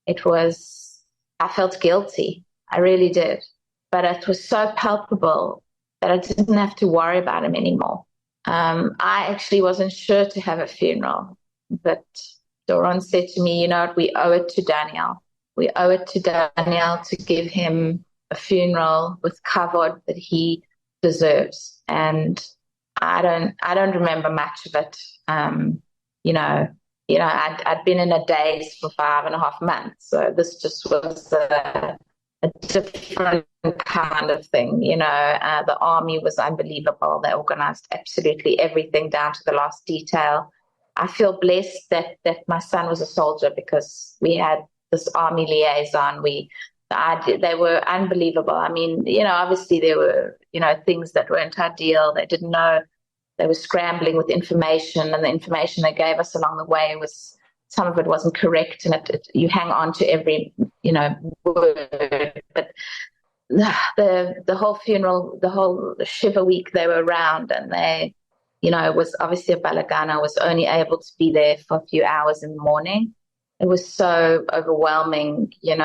I felt guilty. I really did. But it was so palpable that I didn't have to worry about him anymore. I actually wasn't sure to have a funeral, but Doron said to me, we owe it to Daniel. We owe it to Daniel to give him a a funeral with kavod that he deserves. And I don't remember much of it. I'd been in a daze for 5.5 months. So this just was a different kind of thing. The army was unbelievable. They organized absolutely everything down to the last detail. I feel blessed that my son was a soldier, because we had this army liaison. They were unbelievable. I mean, obviously there were, things that weren't ideal. They didn't know. They were scrambling with information, and the information they gave us along the way some of it wasn't correct, and you hang on to every, word. But the whole funeral, the whole Shiva week, they were around, and they, it was obviously a balagan. I was only able to be there for a few hours in the morning. It was so overwhelming, and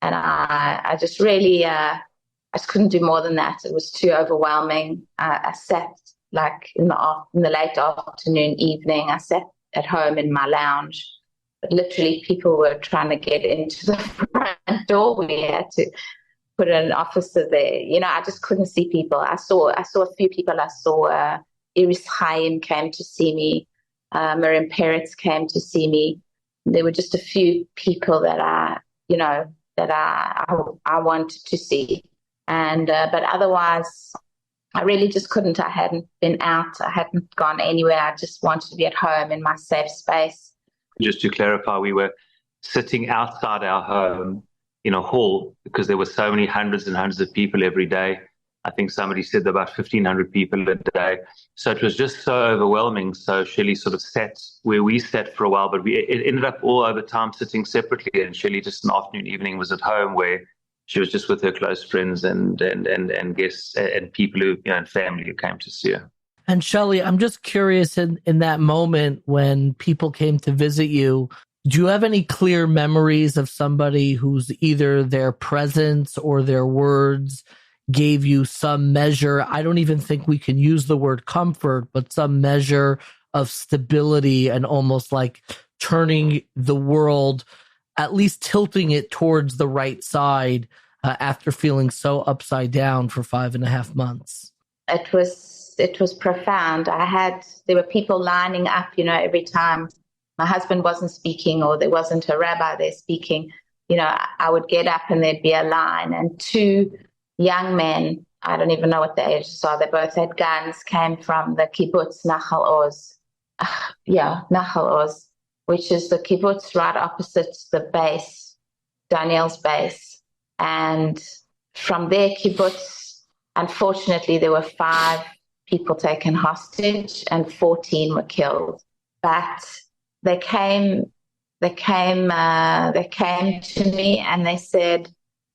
I just really, I just couldn't do more than that. It was too overwhelming. I sat in the late afternoon, evening. I sat at home in my lounge, but literally people were trying to get into the front door. We had to put an officer there. I just couldn't see people. I saw a few people. I saw Iris Chaim came to see me. Miriam Perez came to see me. There were just a few people that I wanted to see. And but otherwise, I really just couldn't. I hadn't been out. I hadn't gone anywhere. I just wanted to be at home in my safe space. Just to clarify, we were sitting outside our home in a hall, because there were so many hundreds and hundreds of people every day. I think somebody said about 1,500 people a day. So it was just so overwhelming. So Shelley sort of sat where we sat for a while, but it ended up all over time sitting separately. And Shelley just an afternoon, evening was at home, where she was just with her close friends and guests and people who, and family who came to see her. And Shelley, I'm just curious, in that moment when people came to visit you, do you have any clear memories of somebody who's either their presence or their words gave you some measure? I don't even think we can use the word comfort, but some measure of stability, and almost like turning the world, at least tilting it towards the right side after feeling so upside down for 5.5 months. It was profound. There were people lining up, every time my husband wasn't speaking or there wasn't a rabbi there speaking, I would get up and there'd be a line, and 2 young men, I don't even know what their ages are, they both had guns, came from the kibbutz Nachal Oz. Nachal Oz, which is the kibbutz right opposite the base, Daniel's base. And from their kibbutz, unfortunately, there were 5 people taken hostage and 14 were killed. But they came to me and they said,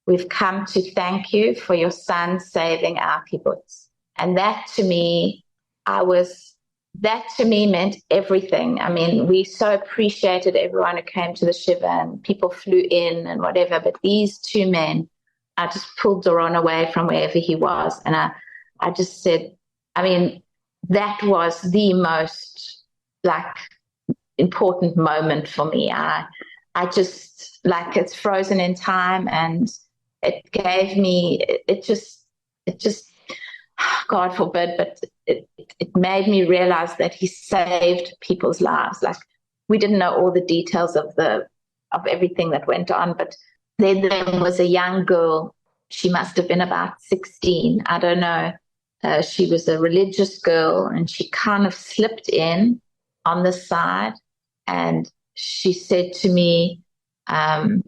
"We've come to thank you for your son saving our kibbutz." And that to me meant everything. I mean, we so appreciated everyone who came to the Shiva, and people flew in and whatever. But these 2 men, I just pulled Doron away from wherever he was. And I just said, I mean, that was the most important moment for me. I just it's frozen in time, and it gave me, it just, God forbid, but it made me realize that he saved people's lives. We didn't know all the details of everything that went on, but there was a young girl. She must have been about 16. I don't know. She was a religious girl, and she kind of slipped in on the side, and she said to me, I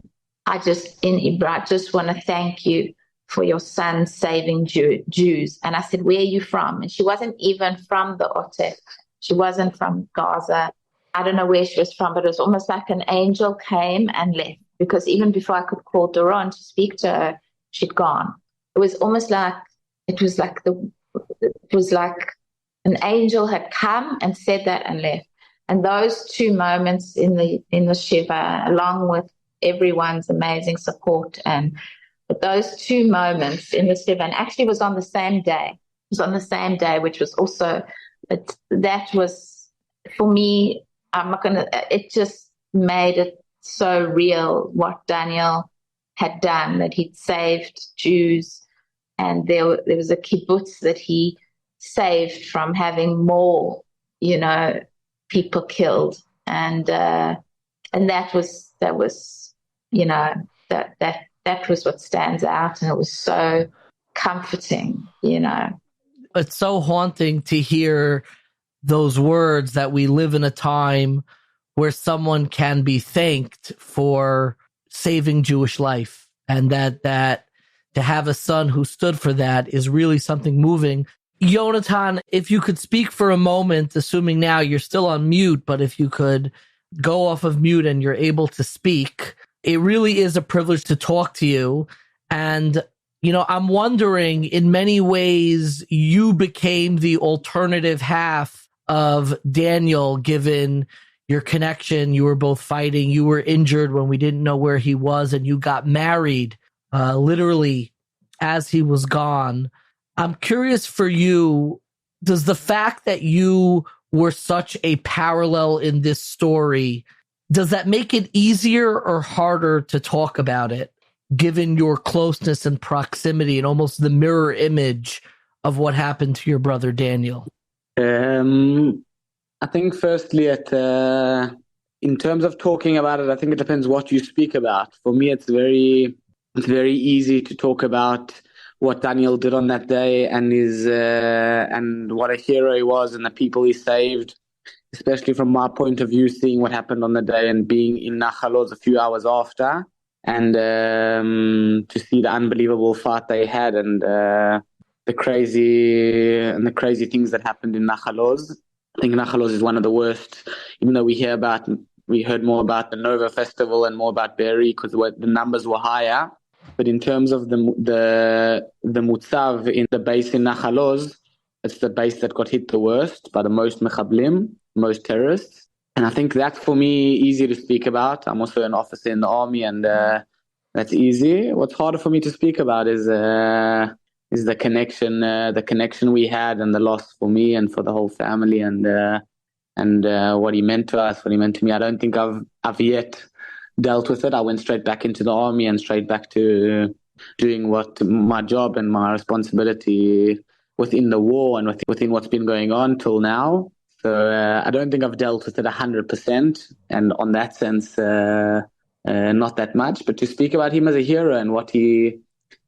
just want to thank you for your son saving Jews. And I said, "Where are you from?" And she wasn't even from the Otek. She wasn't from Gaza. I don't know where she was from, but it was almost like an angel came and left, because even before I could call Doron to speak to her, she'd gone. It was almost like an angel had come and said that and left. And those 2 moments in the Shiva, along with everyone's amazing support, but those 2 moments in the Shiva, and actually was on the same day. It was on the same day, which was also, that was, for me, it just made it so real what Daniel had done, that he'd saved Jews, and there was a kibbutz that he saved from having more, people killed, and that was that was what stands out, and it was so comforting. It's so haunting to hear those words, that we live in a time where someone can be thanked for saving Jewish life, and that to have a son who stood for that is really something moving. Yonatan, if you could speak for a moment, assuming now you're still on mute, but if you could go off of mute and you're able to speak, it really is a privilege to talk to you. And, I'm wondering, in many ways, you became the alternative half of Daniel, given your connection. You were both fighting. You were injured when we didn't know where he was, and you got married literally as he was gone. I'm curious for you, does the fact that you were such a parallel in this story, does that make it easier or harder to talk about it, given your closeness and proximity and almost the mirror image of what happened to your brother Daniel? I think firstly, in terms of talking about it, I think it depends what you speak about. For me, it's very easy to talk about what Daniel did on that day, and and what a hero he was, and the people he saved, especially from my point of view, seeing what happened on the day and being in Nachal Oz a few hours after, and to see the unbelievable fight they had, and the crazy things that happened in Nachal Oz. I think Nachal Oz is one of the worst, even though we heard more about the Nova Festival and more about Be'eri because the numbers were higher. But in terms of the Mutzav in the base in Nachal Oz, it's the base that got hit the worst by the most mechablim, most terrorists. And I think that's, for me, easy to speak about. I'm also an officer in the army, and that's easy. What's harder for me to speak about is the connection we had, and the loss for me and for the whole family, and what he meant to us, what he meant to me. I don't think I've yet dealt with it. I went straight back into the army and straight back to doing my job and my responsibility within the war and within what's been going on till now. So I don't think I've dealt with it 100%, and on that sense, not that much. But to speak about him as a hero and what he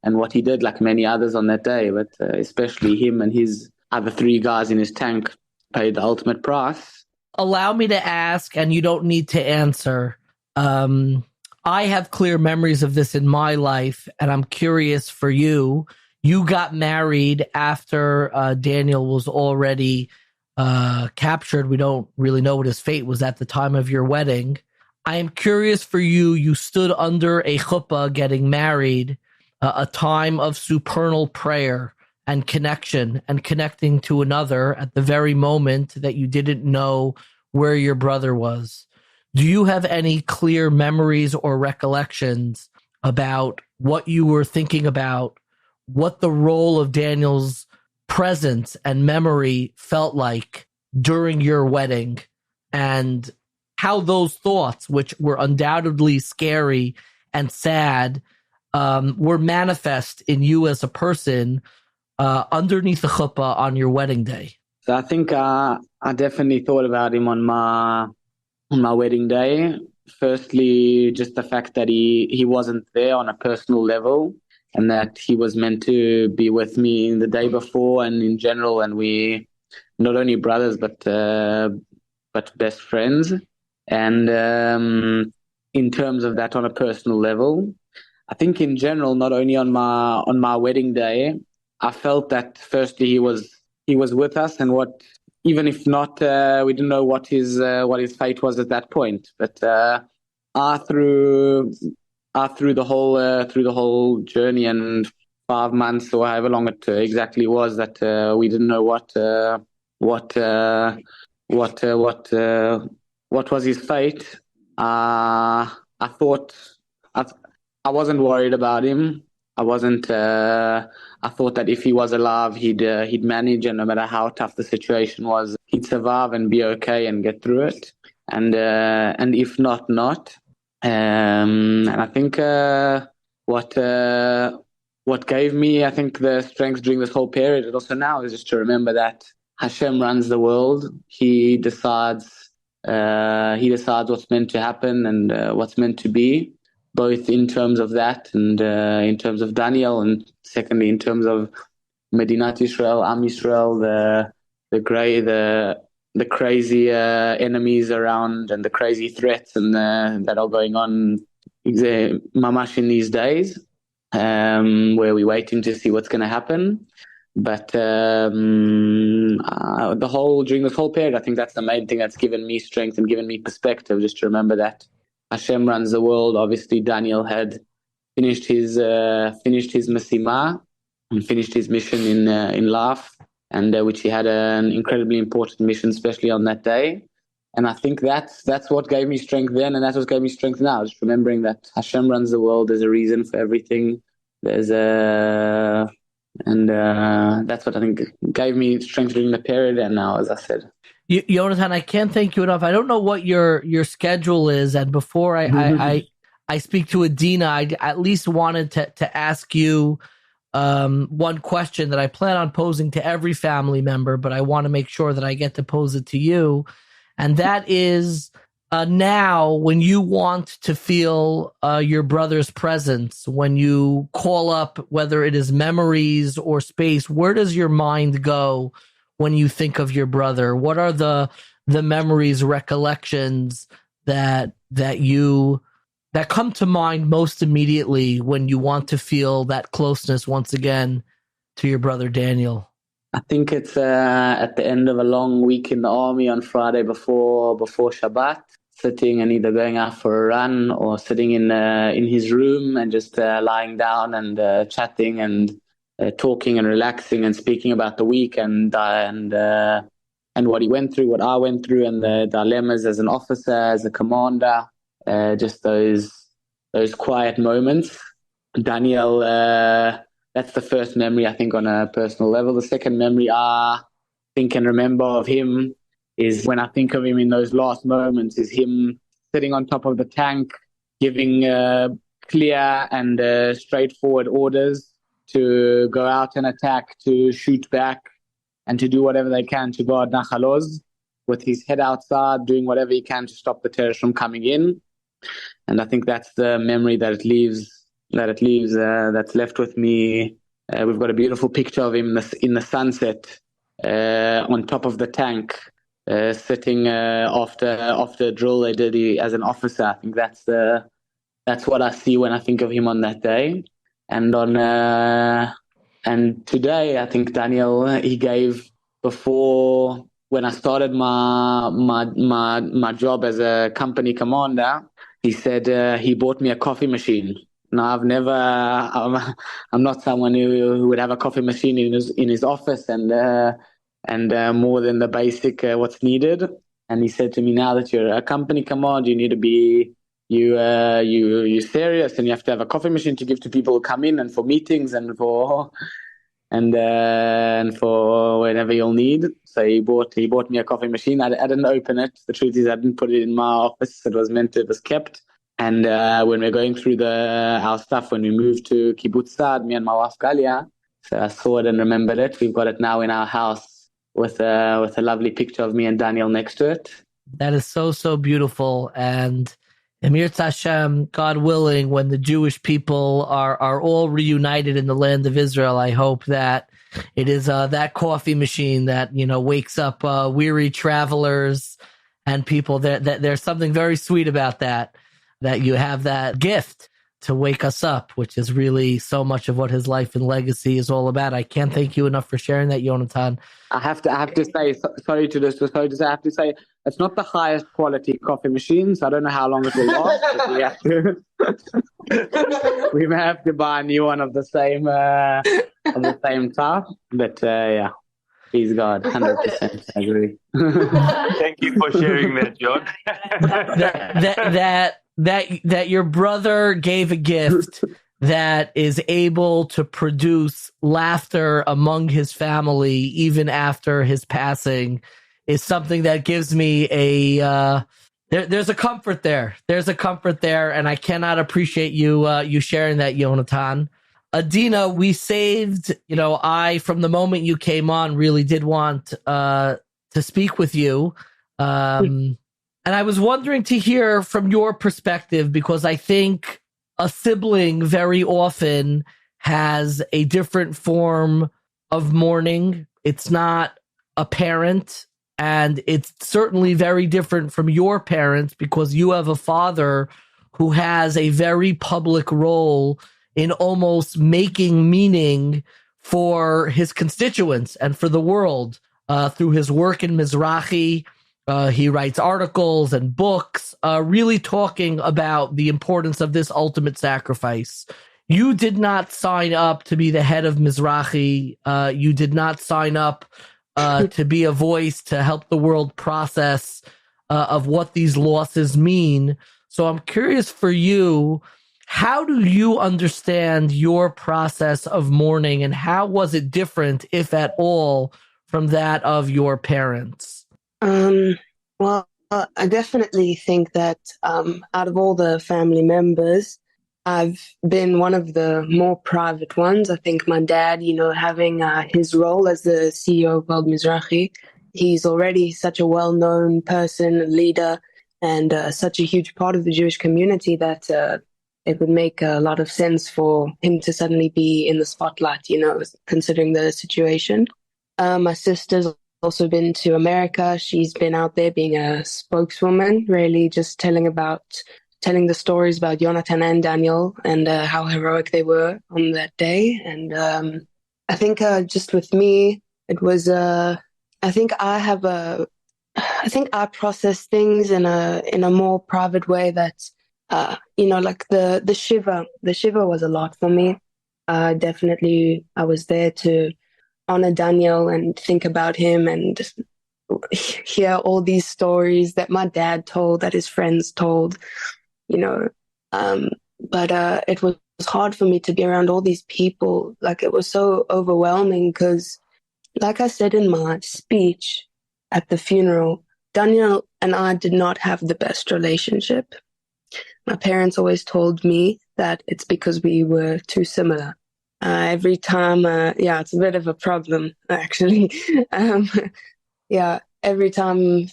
did, like many others on that day, but especially him and his other 3 guys in his tank, paid the ultimate price. Allow me to ask, and you don't need to answer. I have clear memories of this in my life, and I'm curious for you. You got married after Daniel was already captured. We don't really know what his fate was at the time of your wedding. I am curious for you. You stood under a chuppah getting married, a time of supernal prayer and connection, and connecting to another at the very moment that you didn't know where your brother was. Do you have any clear memories or recollections about what you were thinking about, what the role of Daniel's presence and memory felt like during your wedding, and how those thoughts, which were undoubtedly scary and sad, were manifest in you as a person underneath the chuppah on your wedding day? So I think I definitely thought about him on my wedding day. Firstly, just the fact that he wasn't there on a personal level, and that he was meant to be with me the day before and in general, and we not only brothers but best friends. And in terms of that on a personal level, I think in general, not only on my wedding day, I felt that firstly he was with us, and even if not, we didn't know what his fate was at that point. But through the whole journey and 5 months or however long it exactly was, that we didn't know what was his fate. I thought I wasn't worried about him. I wasn't. I thought that if he was alive, he'd manage, and no matter how tough the situation was, he'd survive and be okay and get through it. And if not. And I think what gave me, I think, the strength during this whole period, and also now, is just to remember that Hashem runs the world. He decides what's meant to happen and what's meant to be, both in terms of that and in terms of Daniel, and secondly in terms of Medinat Yisrael, Am Yisrael, the crazy enemies around and the crazy threats and that are going on mamash in these days, where we're waiting to see what's going to happen. But during this whole period, I think that's the main thing that's given me strength and given me perspective, just to remember that Hashem runs the world. Obviously, Daniel had finished his Masima and finished his mission in life, and which he had an incredibly important mission, especially on that day. And I think that's what gave me strength then, and that's what gave me strength now. Just remembering that Hashem runs the world. There's a reason for everything. That's what I think gave me strength during the period, and now, as I said. Yonatan, I can't thank you enough. I don't know what your schedule is, and before I speak to Adina, I at least wanted to ask you one question that I plan on posing to every family member, but I want to make sure that I get to pose it to you, and that is, now when you want to feel your brother's presence, when you call up, whether it is memories or space, where does your mind go when you think of your brother? What are the memories, recollections that come to mind most immediately when you want to feel that closeness once again to your brother Daniel? I think it's at the end of a long week in the army on Friday before Shabbat, sitting and either going out for a run or sitting in his room and just lying down and chatting and talking and relaxing and speaking about the week and what he went through, what I went through, and the dilemmas as an officer, as a commander. Just those quiet moments. Daniel, that's the first memory, I think, on a personal level. The second memory I think and remember of him is when I think of him in those last moments, is him sitting on top of the tank, giving clear and straightforward orders to go out and attack, to shoot back, and to do whatever they can to guard Nachal Oz, with his head outside, doing whatever he can to stop the terrorists from coming in. And I think that's the memory that's left with me. We've got a beautiful picture of him in the sunset on top of the tank, sitting after a drill they did as an officer. I think that's what I see when I think of him on that day. And and today, I think Daniel, he gave, before, when I started my job as a company commander, he said he bought me a coffee machine. Now, I'm not someone who would have a coffee machine in his office and more than the basic what's needed. And he said to me, now that you're a company commander, you need to be you serious, and you have to have a coffee machine to give to people who come in, and for meetings and for whenever you'll need. So he bought me a coffee machine. I didn't open it. The truth is, I didn't put it in my office. It was kept. And when we're going through our stuff, when we moved to Kibbutz Saad, me and my wife Galia, so I saw it and remembered it. We've got it now in our house with a lovely picture of me and Daniel next to it. That is so, so beautiful. And Emir Hashem, God willing, when the Jewish people are all reunited in the land of Israel, I hope that it is that coffee machine that, wakes up weary travelers and people. That there's something very sweet about that you have that gift to wake us up, which is really so much of what his life and legacy is all about. I can't thank you enough for sharing that, Yonatan. I have to say, it's not the highest quality coffee machine, so I don't know how long it will last. But we may have to buy a new one of the same type. But yeah, please God, 100% I agree. Thank you for sharing that, John. that your brother gave a gift that is able to produce laughter among his family even after his passing is something that gives me There's a comfort there. There's a comfort there, and I cannot appreciate you sharing that, Yonatan. Adina, we saved, I, from the moment you came on, really did want to speak with you. And I was wondering to hear from your perspective, because I think a sibling very often has a different form of mourning. It's not a parent, and it's certainly very different from your parents, because you have a father who has a very public role in almost making meaning for his constituents and for the world through his work in Mizrahi. He writes articles and books, really talking about the importance of this ultimate sacrifice. You did not sign up to be the head of Mizrahi. You did not sign up to be a voice to help the world process of what these losses mean. So I'm curious for you, how do you understand your process of mourning, and how was it different, if at all, from that of your parents? Well, I definitely think that out of all the family members, I've been one of the more private ones. I think my dad, having his role as the CEO of World Mizrahi, he's already such a well-known person, leader, and such a huge part of the Jewish community that it would make a lot of sense for him to suddenly be in the spotlight, considering the situation. My sister's also been to America. She's been out there being a spokeswoman, really just telling the stories about Yonatan and Daniel and how heroic they were on that day. And I think just with me, it was, I think I process things in a more private way that, like the Shiva was a lot for me. Definitely I was there to honor Daniel and think about him and hear all these stories that my dad told, that his friends told, but it was hard for me to be around all these people. Like, it was so overwhelming because, like I said in my speech at the funeral, Daniel and I did not have the best relationship. My parents always told me that it's because we were too similar. Every time, it's a bit of a problem, actually. Every time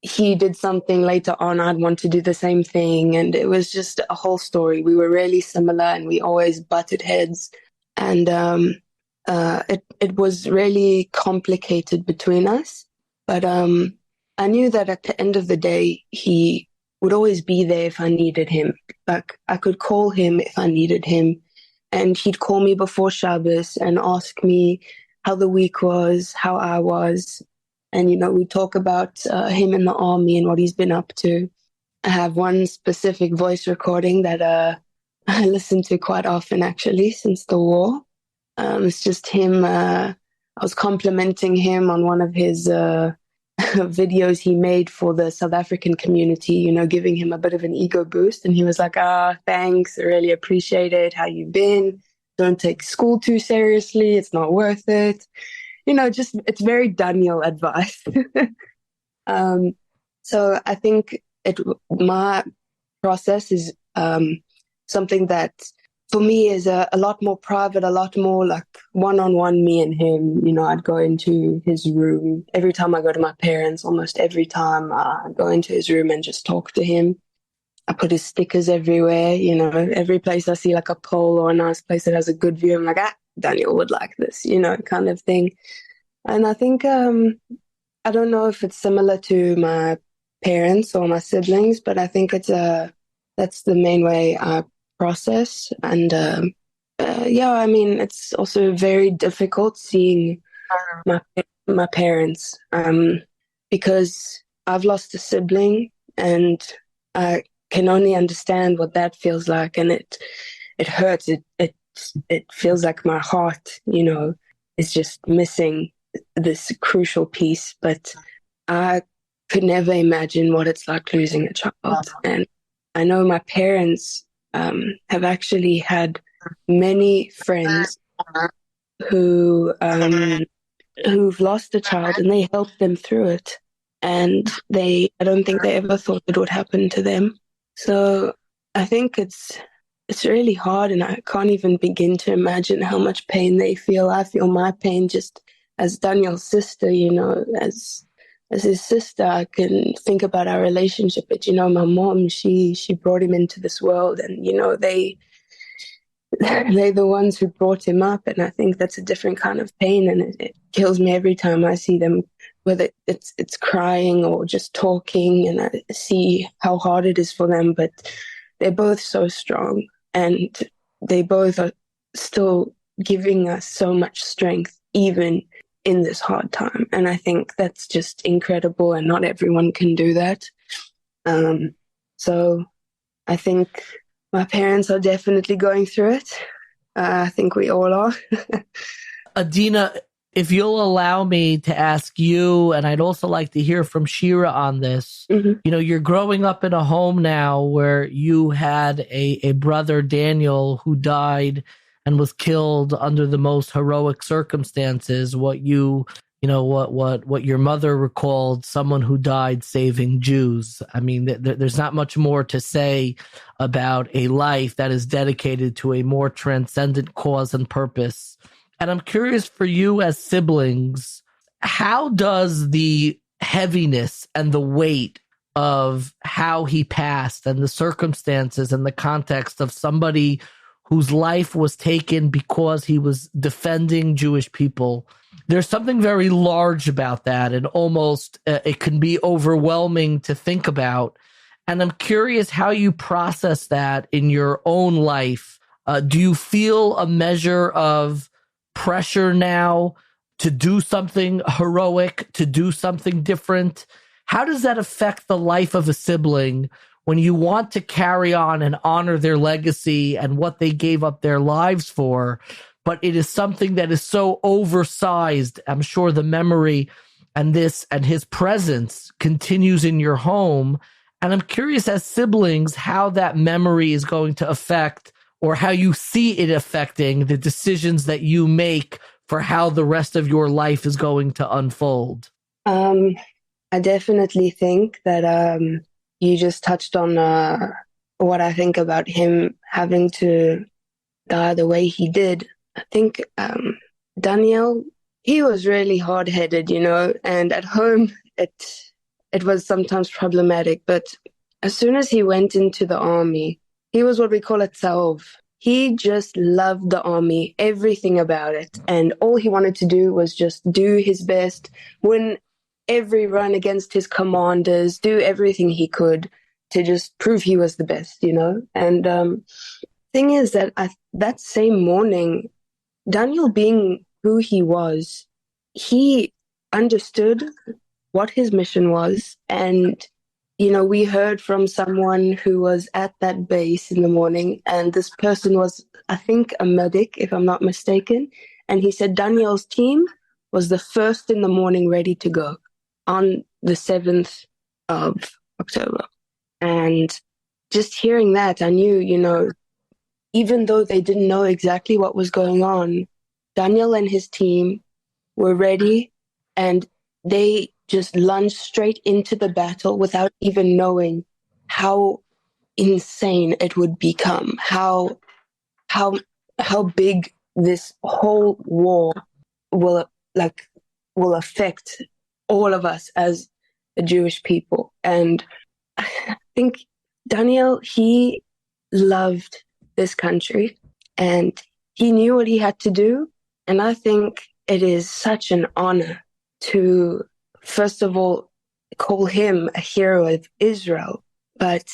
he did something later on, I'd want to do the same thing. And it was just a whole story. We were really similar and we always butted heads. And it was really complicated between us. But I knew that at the end of the day, he would always be there if I needed him. Like, I could call him if I needed him. And he'd call me before Shabbos and ask me how the week was, how I was. And, we talk about him in the army and what he's been up to. I have one specific voice recording that I listen to quite often, actually, since the war. It's just him. I was complimenting him on one of his videos he made for the South African community, giving him a bit of an ego boost. And he was like, thanks, I really appreciate it. How you been? Don't take school too seriously. It's not worth it. Just, it's very Daniel advice. So I think my process is something that for me is a lot more private, a lot more like one-on-one, me and him. I'd go into his room. Every time I go to my parents, almost every time I go into his room and just talk to him. I put his stickers everywhere, every place I see like a pole or a nice place that has a good view, I'm like, Daniel would like this, kind of thing. And I think, I don't know if it's similar to my parents or my siblings, but I think it's that's the main way I process. And it's also very difficult seeing my parents because I've lost a sibling and I can only understand what that feels like, and it hurts. It feels like my heart, is just missing this crucial piece. But I could never imagine what it's like losing a child. And I know my parents have actually had many friends who've lost a child, and they helped them through it. and I don't think they ever thought it would happen to them. So I think it's really hard, and I can't even begin to imagine how much pain they feel. I feel my pain just as Daniel's sister, as his sister. I can think about our relationship, but my mom, she brought him into this world, and they're the ones who brought him up, and I think that's a different kind of pain, and it kills me every time I see them, whether it's crying or just talking, and I see how hard it is for them, but they're both so strong, and they both are still giving us so much strength, even in this hard time, and I think that's just incredible, and not everyone can do that. So I think my parents are definitely going through it. I think we all are. Adina, if you'll allow me to ask you, and I'd also like to hear from Shira on this, you're growing up in a home now where you had a brother, Daniel, who died and was killed under the most heroic circumstances. What your mother recalled, someone who died saving Jews. I mean, there's not much more to say about a life that is dedicated to a more transcendent cause and purpose. And I'm curious for you as siblings, how does the heaviness and the weight of how he passed and the circumstances and the context of somebody whose life was taken because he was defending Jewish people, there's something very large about that, and almost it can be overwhelming to think about. And I'm curious how you process that in your own life. Do you feel a measure of pressure now to do something heroic, to do something different? How does that affect the life of a sibling when you want to carry on and honor their legacy and what they gave up their lives for, but it is something that is so oversized? I'm sure the memory and his presence continues in your home. And I'm curious, as siblings, how that memory is going to affect, or how you see it affecting, the decisions that you make for how the rest of your life is going to unfold. I definitely think that you just touched on what I think about him having to die the way he did. I think Daniel, he was really hard-headed, and at home it was sometimes problematic. But as soon as he went into the army, he was what we call a tzahov. He just loved the army, everything about it. And all he wanted to do was just do his best, win every run against his commanders, do everything he could to just prove he was the best, And thing is that that same morning, Daniel, being who he was, he understood what his mission was. And, we heard from someone who was at that base in the morning, and this person was, I think, a medic, if I'm not mistaken. And he said Daniel's team was the first in the morning ready to go on the 7th of October. And just hearing that, I knew, even though they didn't know exactly what was going on, Daniel and his team were ready, and they just lunged straight into the battle without even knowing how insane it would become, how big this whole war will affect all of us as a Jewish people. And I think Daniel, he loved this country, and he knew what he had to do. And I think it is such an honor to, first of all, call him a hero of Israel, but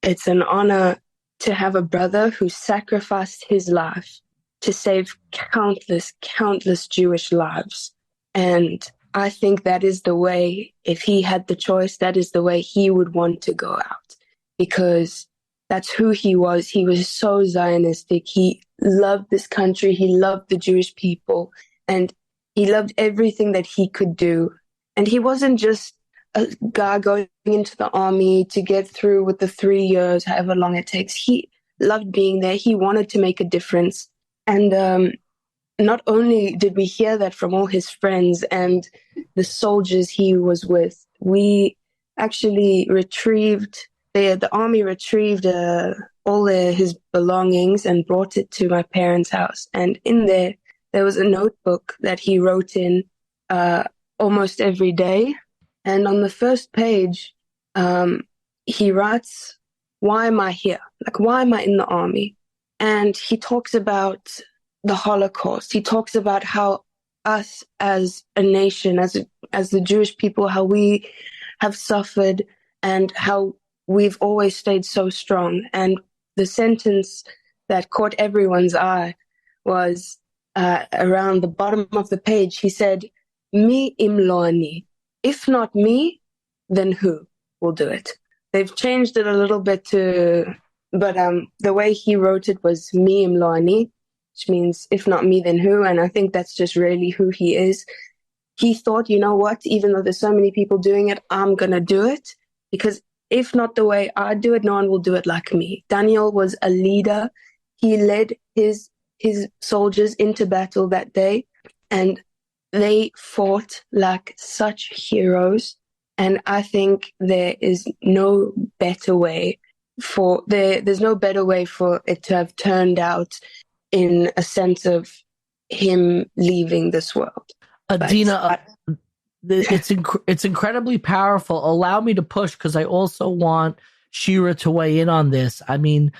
it's an honor to have a brother who sacrificed his life to save countless Jewish lives. And I think that is the way, if he had the choice, that is the way he would want to go out, because that's who he was. He was so Zionistic. He loved this country. He loved the Jewish people, and he loved everything that he could do. And he wasn't just a guy going into the army to get through with the 3 years, however long it takes. He loved being there. He wanted to make a difference. And not only did we hear that from all his friends and the soldiers he was with, we actually the army retrieved all his belongings and brought it to my parents' house. And in there was a notebook that he wrote in almost every day. And on the first page, he writes, why am I here? Like, why am I in the army? And he talks about the Holocaust. He talks about how us as a nation, as the Jewish people, how we have suffered and how we've always stayed so strong. And the sentence that caught everyone's eye was around the bottom of the page. He said, "Mi im lo ani." If not me, then who will do it? They've changed it a little bit but the way he wrote it was "Mi im lo ani," which means if not me, then who? And I think that's just really who he is. He thought, you know what, even though there's so many people doing it, I'm going to do it, because if not the way I do it, no one will do it like me. Daniel was a leader. He led his soldiers into battle that day, and they fought like such heroes. And I think there is no better way there's no better way for it to have turned out in a sense of him leaving this world. Adina, it's incredibly powerful. Allow me to push, because I also want Shira to weigh in on this. I mean,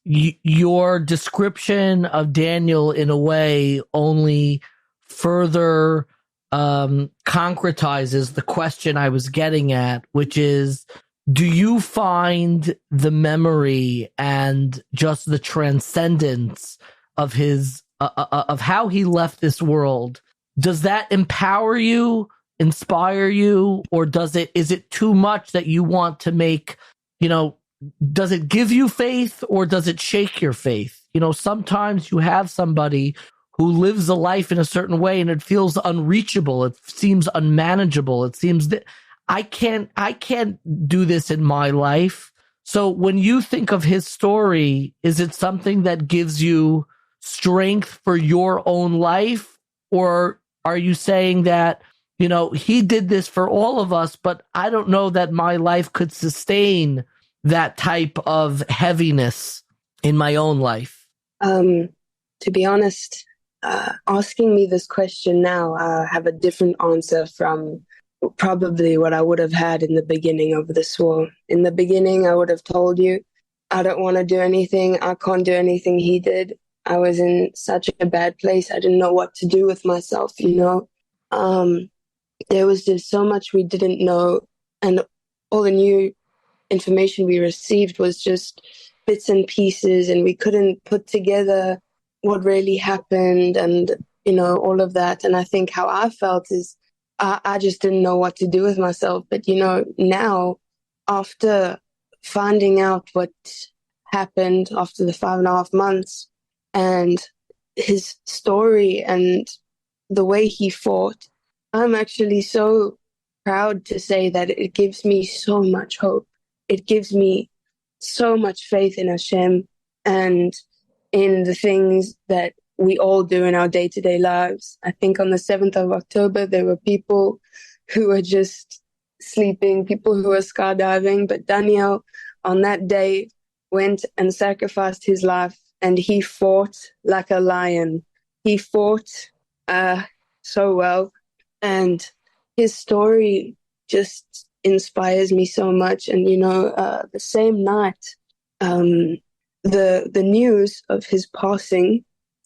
your description of Daniel in a way only further concretizes the question I was getting at, which is, do you find the memory and just the transcendence of his of how he left this world, does that empower you, inspire you, or is it too much that you want to make, does it give you faith or does it shake your faith? Sometimes you have somebody who lives a life in a certain way and it feels unreachable. It seems unmanageable. It seems that I can't do this in my life. So when you think of his story, is it something that gives you strength for your own life? Or are you saying that, he did this for all of us, but I don't know that my life could sustain that type of heaviness in my own life? To be honest, asking me this question now, I have a different answer from probably what I would have had in the beginning of this war. In the beginning, I would have told you, I don't want to do anything. I can't do anything he did. I was in such a bad place. I didn't know what to do with myself, There was just so much we didn't know. And all the new information we received was just bits and pieces, and we couldn't put together what really happened and, all of that. And I think how I felt is I just didn't know what to do with myself. But, now, after finding out what happened after the 5.5 months and his story and the way he fought, I'm actually so proud to say that it gives me so much hope. It gives me so much faith in Hashem and in the things that we all do in our day-to-day lives. I think on the 7th of October, there were people who were just sleeping, people who were skydiving, but Daniel on that day went and sacrificed his life, and he fought like a lion. He fought so well, and his story just inspires me so much. And, the same night, the news of his passing,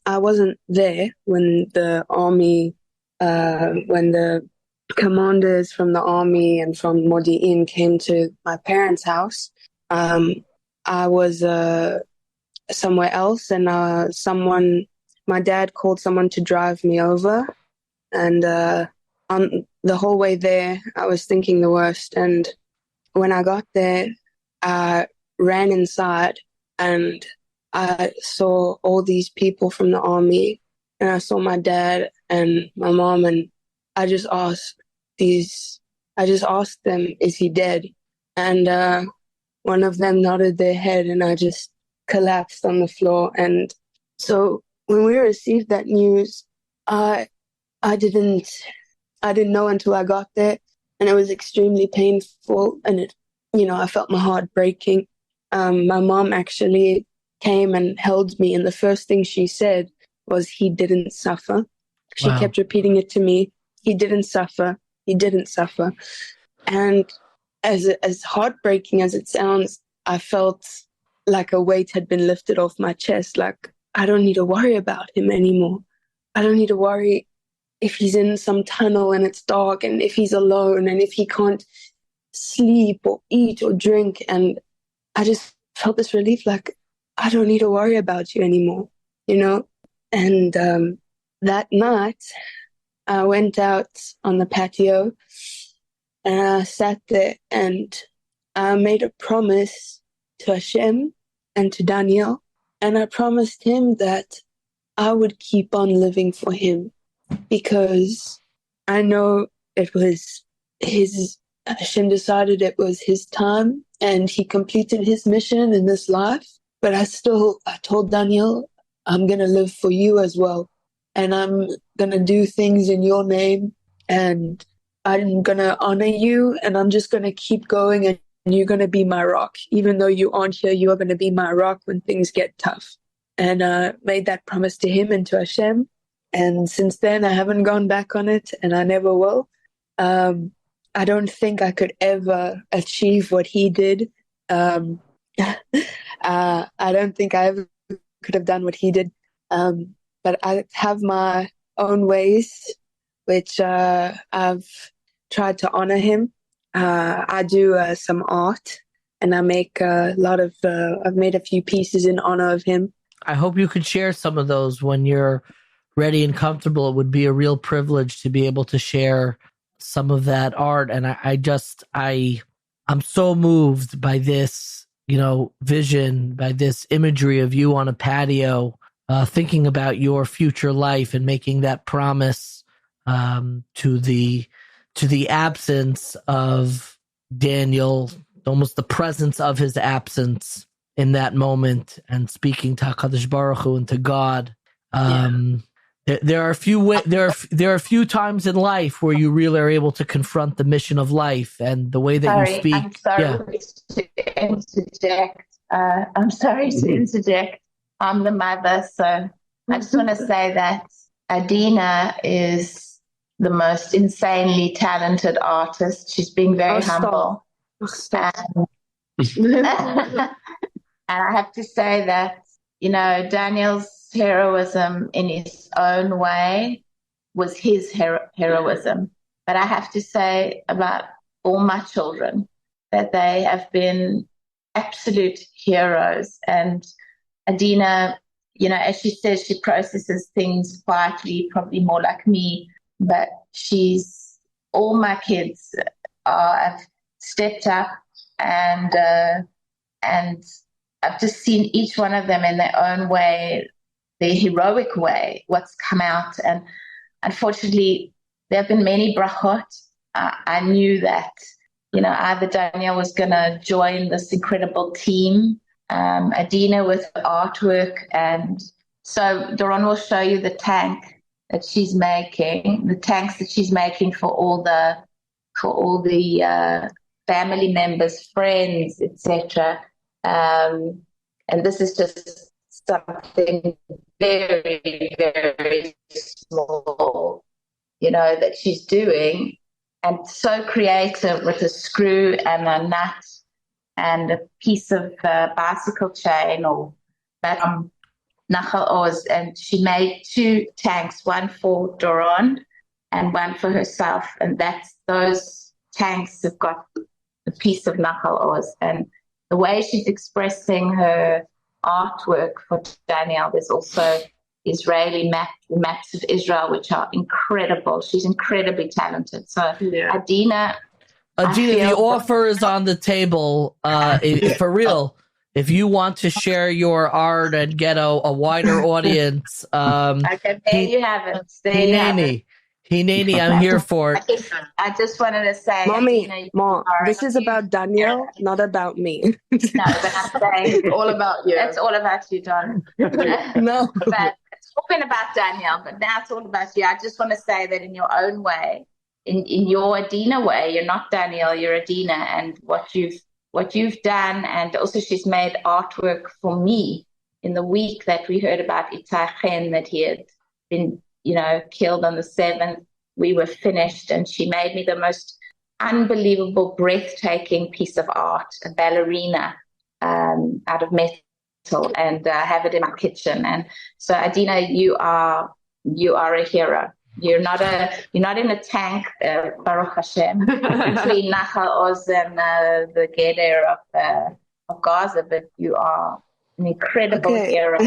I wasn't there when the army, when the commanders from the army and from Modi'in came to my parents' house. I was somewhere else, and my dad called someone to drive me over. And on the whole way there, I was thinking the worst. And when I got there, I ran inside and I saw all these people from the army, and I saw my dad and my mom, and I just asked them, is he dead? And one of them nodded their head, and I just collapsed on the floor. And so when we received that news, I didn't know until I got there and it was extremely painful, and it, I felt my heart breaking. My mom actually came and held me, and the first thing she said was, "He didn't suffer." She Wow. kept repeating it to me. "He didn't suffer. He didn't suffer." And as heartbreaking as it sounds, I felt like a weight had been lifted off my chest. Like, I don't need to worry about him anymore. I don't need to worry if he's in some tunnel and it's dark, and if he's alone, and if he can't sleep or eat or drink. And I just felt this relief, like, I don't need to worry about you anymore, And that night, I went out on the patio and I sat there and I made a promise to Hashem and to Daniel. And I promised him that I would keep on living for him, because I know it was Hashem decided it was his time and he completed his mission in this life. But I told Daniel, I'm going to live for you as well. And I'm going to do things in your name, and I'm going to honor you, and I'm just going to keep going, and you're going to be my rock. Even though you aren't here, you are going to be my rock when things get tough. And I made that promise to him and to Hashem. And since then, I haven't gone back on it, and I never will. I don't think I could ever achieve what he did. I don't think I ever could have done what he did. But I have my own ways, which I've tried to honor him. I do some art, and I make I've made a few pieces in honor of him. I hope you could share some of those when you're ready and comfortable. It would be a real privilege to be able to share some of that art. And I'm so moved by this, vision, by this imagery of you on a patio, thinking about your future life and making that promise to the absence of Daniel, almost the presence of his absence in that moment, and speaking to HaKadosh Baruch Hu and to God. There are a few times in life where you really are able to confront the mission of life, and the way that you speak. I'm sorry to interject. I'm sorry to interject. I'm the mother, so I just want to say that Adina is the most insanely talented artist. She's being very humble. And I have to say that, Daniel's heroism in his own way was his heroism. But I have to say about all my children that they have been absolute heroes. And Adina, as she says, she processes things quietly, probably more like me, but all my kids have stepped up, and I've just seen each one of them in their own way, their heroic way, what's come out. And unfortunately, there have been many Berakhot. I knew that, either Daniel was going to join this incredible team, Adina with artwork. And so Doron will show you the tank that she's making, the tanks that she's making for all the family members, friends, etc. And this is just something very, very small, that she's doing, and so creative, with a screw and a nut and a piece of bicycle chain or that Nachal Oz. And she made 2 tanks, one for Doron and one for herself. And those tanks have got a piece of Nachal Oz. And the way she's expressing her artwork for Daniel, there's also Israeli maps of Israel, which are incredible. She's incredibly talented. So Adina, the offer is on the table. For real, if you want to share your art and get a wider audience, okay, there you have it. Hineni, I'm here for it. I just wanted to say, Mommy, Mom, this is about Daniel, not about me. No, but I'm saying It's all about you. it's all about you, Don. No. But it's all been about Daniel, but now it's all about you. I just want to say that in your own way, in your Adina way. You're not Daniel, you're Adina, and what you've done. And also she's made artwork for me in the week that we heard about Itai Chen, that he had been, killed on the 7th. We were finished, and she made me the most unbelievable, breathtaking piece of art, a ballerina out of metal, and I have it in my kitchen. And so, Adina, you are a hero. You're not in a tank, Baruch Hashem, between Nahal Oz and the Geder of Gaza, but you are an incredible hero.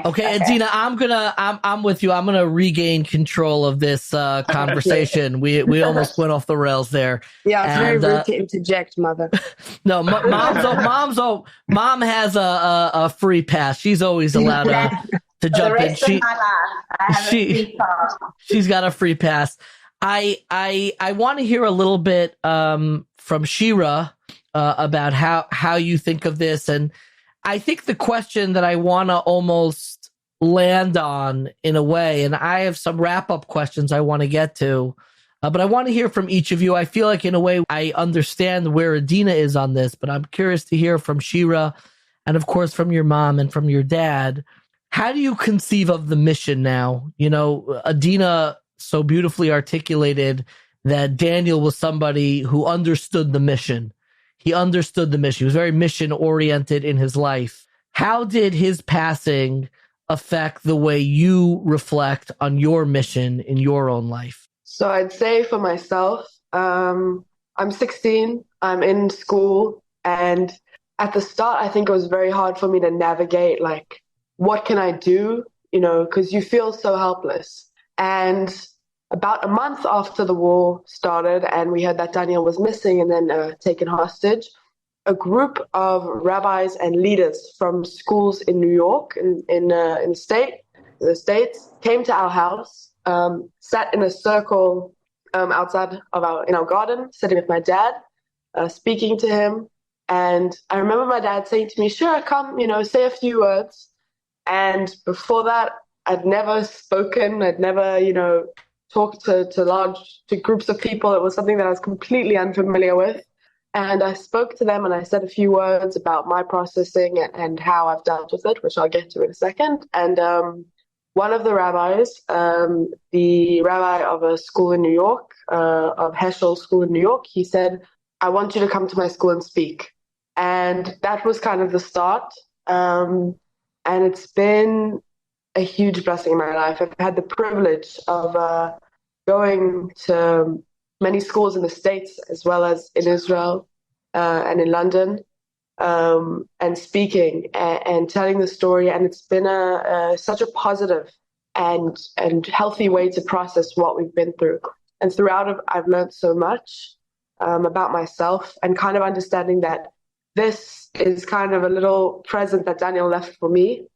Okay, Adina, I'm with you. I'm gonna regain control of this conversation. We almost went off the rails there. Yeah, it's very rude to interject, mother. No, mom has a free pass. She's always allowed to jump in. She's got a free pass. I want to hear a little bit from Shira about how you think of this. And I think the question that I want to almost land on in a way, and I have some wrap-up questions I want to get to, but I want to hear from each of you. I feel like in a way I understand where Adina is on this, but I'm curious to hear from Shira and of course from your mom and from your dad. How do you conceive of the mission now? Adina so beautifully articulated that Daniel was somebody who understood the mission. He understood the mission. He was very mission-oriented in his life. How did his passing affect the way you reflect on your mission in your own life? So I'd say for myself, I'm 16, I'm in school, and at the start, I think it was very hard for me to navigate, like, what can I do? Because you feel so helpless. And about a month after the war started and we heard that Daniel was missing and then taken hostage, a group of rabbis and leaders from schools in New York, in the States, came to our house, sat in a circle outside in our garden, sitting with my dad, speaking to him. And I remember my dad saying to me, "Shira, come, say a few words." And before that, I'd never spoken. I'd never, talked to groups of people. It was something that I was completely unfamiliar with. And I spoke to them and I said a few words about my processing and how I've dealt with it, which I'll get to in a second. And one of the rabbis, the rabbi of a school in New York, of Heschel School in New York, he said, "I want you to come to my school and speak." And that was kind of the start. And it's been a huge blessing in my life. I've had the privilege of going to many schools in the States as well as in Israel and in London, and speaking and telling the story. And it's been such a positive and healthy way to process what we've been through. And throughout it, I've learned so much about myself and kind of understanding that this is kind of a little present that Daniel left for me.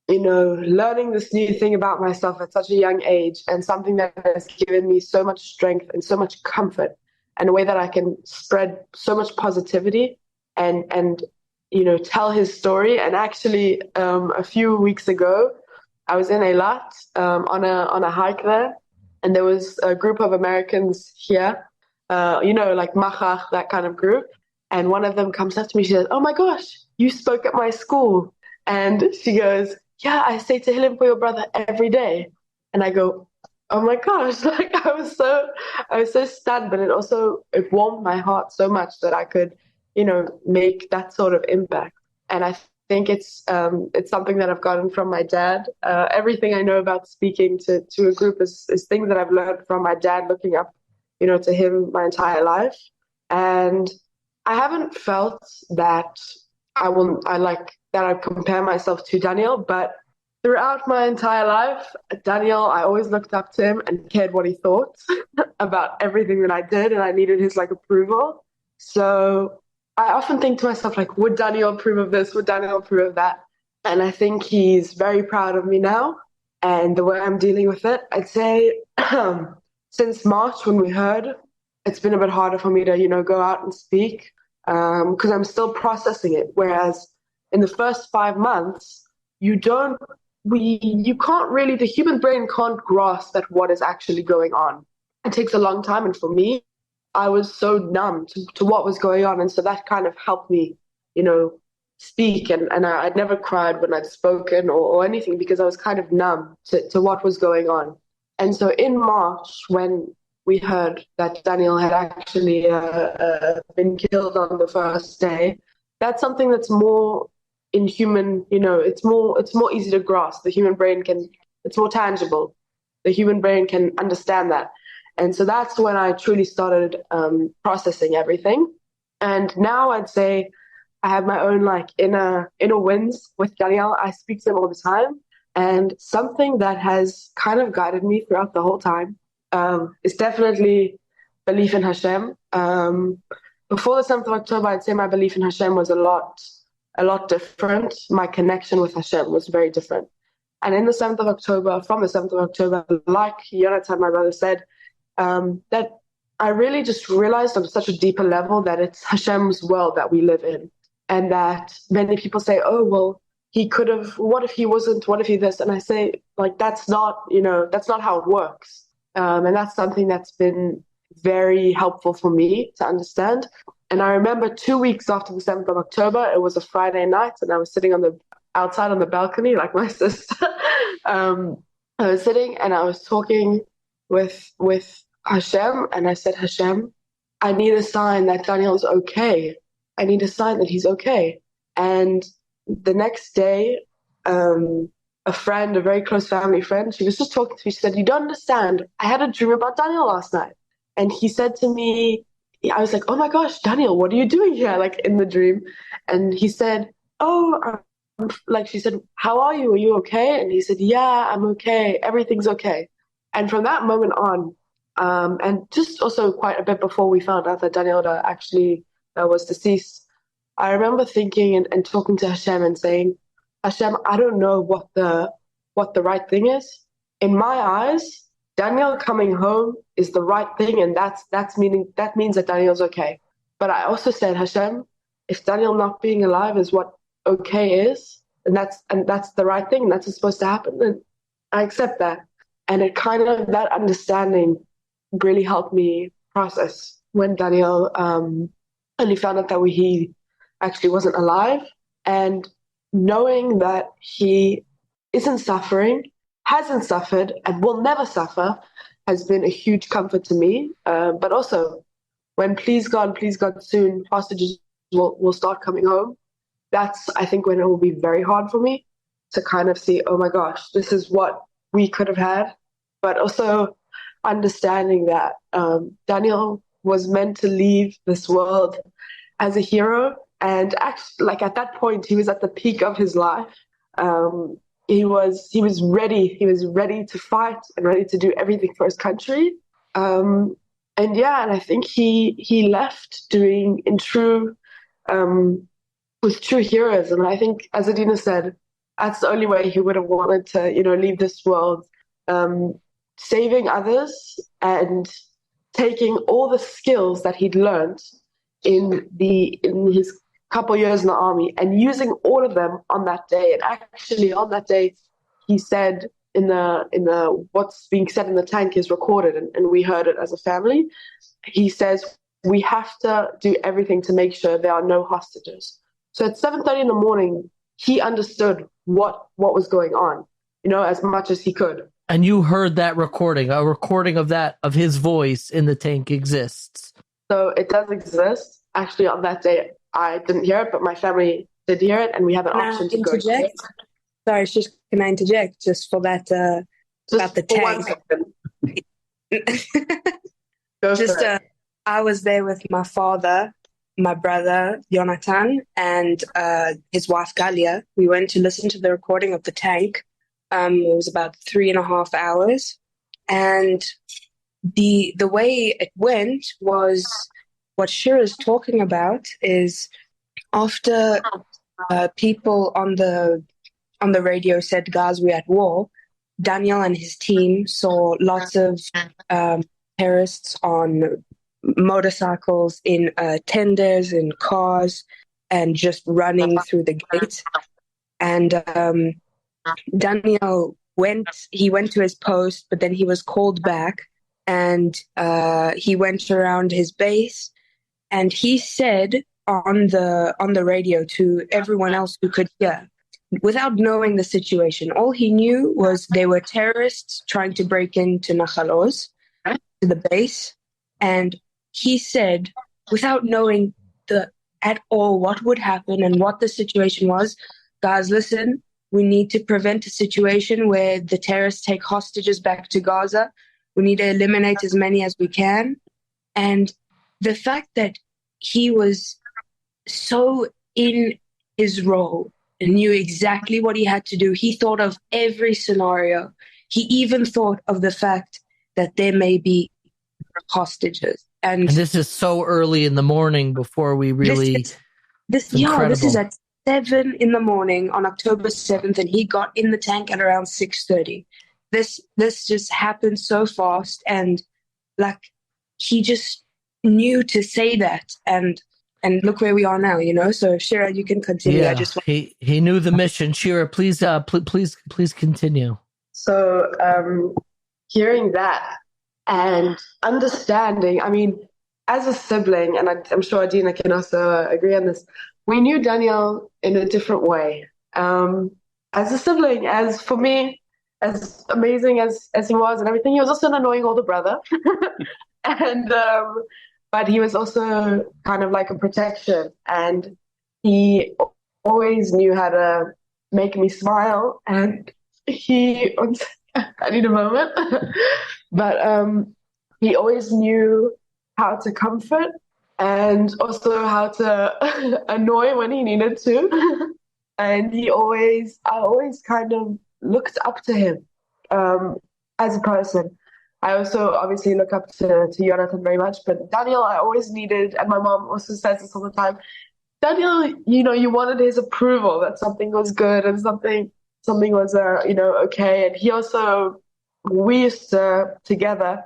Learning this new thing about myself at such a young age, and something that has given me so much strength and so much comfort, and a way that I can spread so much positivity and tell his story. And actually, a few weeks ago, I was in Eilat on a hike there, and there was a group of Americans here, like Machach, that kind of group. And one of them comes up to me, she says, "Oh my gosh, you spoke at my school." And she goes, "Yeah, I say Tehillim for your brother every day." And I go, "Oh my gosh!" Like I was so stunned, but it warmed my heart so much that I could, make that sort of impact. And I think it's something that I've gotten from my dad. Everything I know about speaking to a group is things that I've learned from my dad, looking up, to him my entire life. And I haven't felt that I compare myself to Daniel, but throughout my entire life, Daniel, I always looked up to him and cared what he thought about everything that I did, and I needed his approval. So I often think to myself, would Daniel approve of this? Would Daniel approve of that? And I think he's very proud of me now and the way I'm dealing with it. I'd say since March when we heard, it's been a bit harder for me to, go out and speak because I'm still processing it. Whereas in the first 5 months, you don't you can't really, the human brain can't grasp at what is actually going on. It takes a long time. And for me, I was so numb to what was going on. And so that kind of helped me, speak. And I'd never cried when I'd spoken or anything because I was kind of numb to what was going on. And so in March, when we heard that Daniel had actually been killed on the first day, that's something that's more inhuman, it's more easy to grasp. The human brain it's more tangible. The human brain can understand that. And so that's when I truly started processing everything. And now I'd say I have my own inner wins with Daniel. I speak to him all the time. And something that has kind of guided me throughout the whole time is definitely belief in Hashem. Before the 7th of October, I'd say my belief in Hashem was a lot different. My connection with Hashem was very different. And in the 7th of October, from the 7th of October, like Yonatan, my brother, said, that I really just realized on such a deeper level that it's Hashem's world that we live in. And that many people say, oh, well, he could have, what if he wasn't, what if he this? And I say, that's not how it works. And that's something that's been very helpful for me to understand. And I remember 2 weeks after the 7th of October, it was a Friday night, and I was sitting outside on the balcony, like my sister. I was sitting and I was talking with Hashem, and I said, Hashem, I need a sign that Daniel's okay. I need a sign that he's okay. And the next day, a friend, a very close family friend, she was just talking to me. She said, you don't understand. I had a dream about Daniel last night. And he said to me, I was like, oh my gosh, Daniel, what are you doing here? In the dream. And he said, she said, how are you? Are you okay? And he said, yeah, I'm okay. Everything's okay. And from that moment on, and just also quite a bit before we found out that Daniel actually was deceased, I remember thinking and talking to Hashem and saying, Hashem, I don't know what the right thing is. In my eyes, Daniel coming home is the right thing, and that means that Daniel's okay. But I also said, Hashem, if Daniel not being alive is what okay is, and that's the right thing, and that's what's supposed to happen, then I accept that. And it kind of, that understanding really helped me process when Daniel only found out that he actually wasn't alive, and knowing that he isn't suffering, hasn't suffered, and will never suffer has been a huge comfort to me. But also, when please God soon, hostages will start coming home, that's, I think, when it will be very hard for me to kind of see, oh my gosh, this is what we could have had. But also understanding that Daniel was meant to leave this world as a hero. And actually, at that point, he was at the peak of his life. He was ready. He was ready to fight and ready to do everything for his country. And I think he left doing with true heroes. And I think, as Adina said, that's the only way he would have wanted to, leave this world, saving others and taking all the skills that he'd learned in his couple years in the army and using all of them on that day. And actually on that day, he said in the what's being said in the tank is recorded, and we heard it as a family. He says, we have to do everything to make sure there are no hostages. So at 7:30 in the morning, he understood what was going on, as much as he could. And you heard that recording, a recording of his voice in the tank exists. So it does exist. Actually, on that day, I didn't hear it, but my family did hear it, and we have an option to go to it. Sorry, can I interject just for that, about the tank? I was there with my father, my brother, Yonatan, and his wife, Galia. We went to listen to the recording of the tank. It was about 3.5 hours. And the way it went was what Shira is talking about is after people on the radio said, guys, we're at war, Daniel and his team saw lots of terrorists on motorcycles, in tenders, in cars, and just running through the gate. And Daniel went to his post, but then he was called back, and he went around his base, and he said on the radio to everyone else who could hear, without knowing the situation, all he knew was they were terrorists trying to break into Nahal Oz, to the base, and he said, without knowing at all what would happen and what the situation was, guys, listen, we need to prevent a situation where the terrorists take hostages back to Gaza. We need to eliminate as many as we can. And the fact that he was so in his role and knew exactly what he had to do, he thought of every scenario. He even thought of the fact that there may be hostages. And this is so early in the morning before we really... This is at 7 in the morning on October 7th, and he got in the tank at around 6:30. This just happened so fast, and like he just knew to say that, and look where we are now, So Shira, you can continue. Yeah, he knew the mission. Shira, please continue. So hearing that and understanding, I mean, as a sibling, and I'm sure Adina can also agree on this, we knew Daniel in a different way. As a sibling, as for me, as amazing as he was and everything, he was also an annoying older brother. And but he was also kind of like a protection, and he always knew how to make me smile. And I need a moment. But he always knew how to comfort and also how to annoy when he needed to. And I always kind of looked up to him as a person. I also obviously look up to Yonatan very much, but Daniel, I always needed, and my mom also says this all the time, Daniel, you wanted his approval that something was good and something was, okay. And he also, we used to together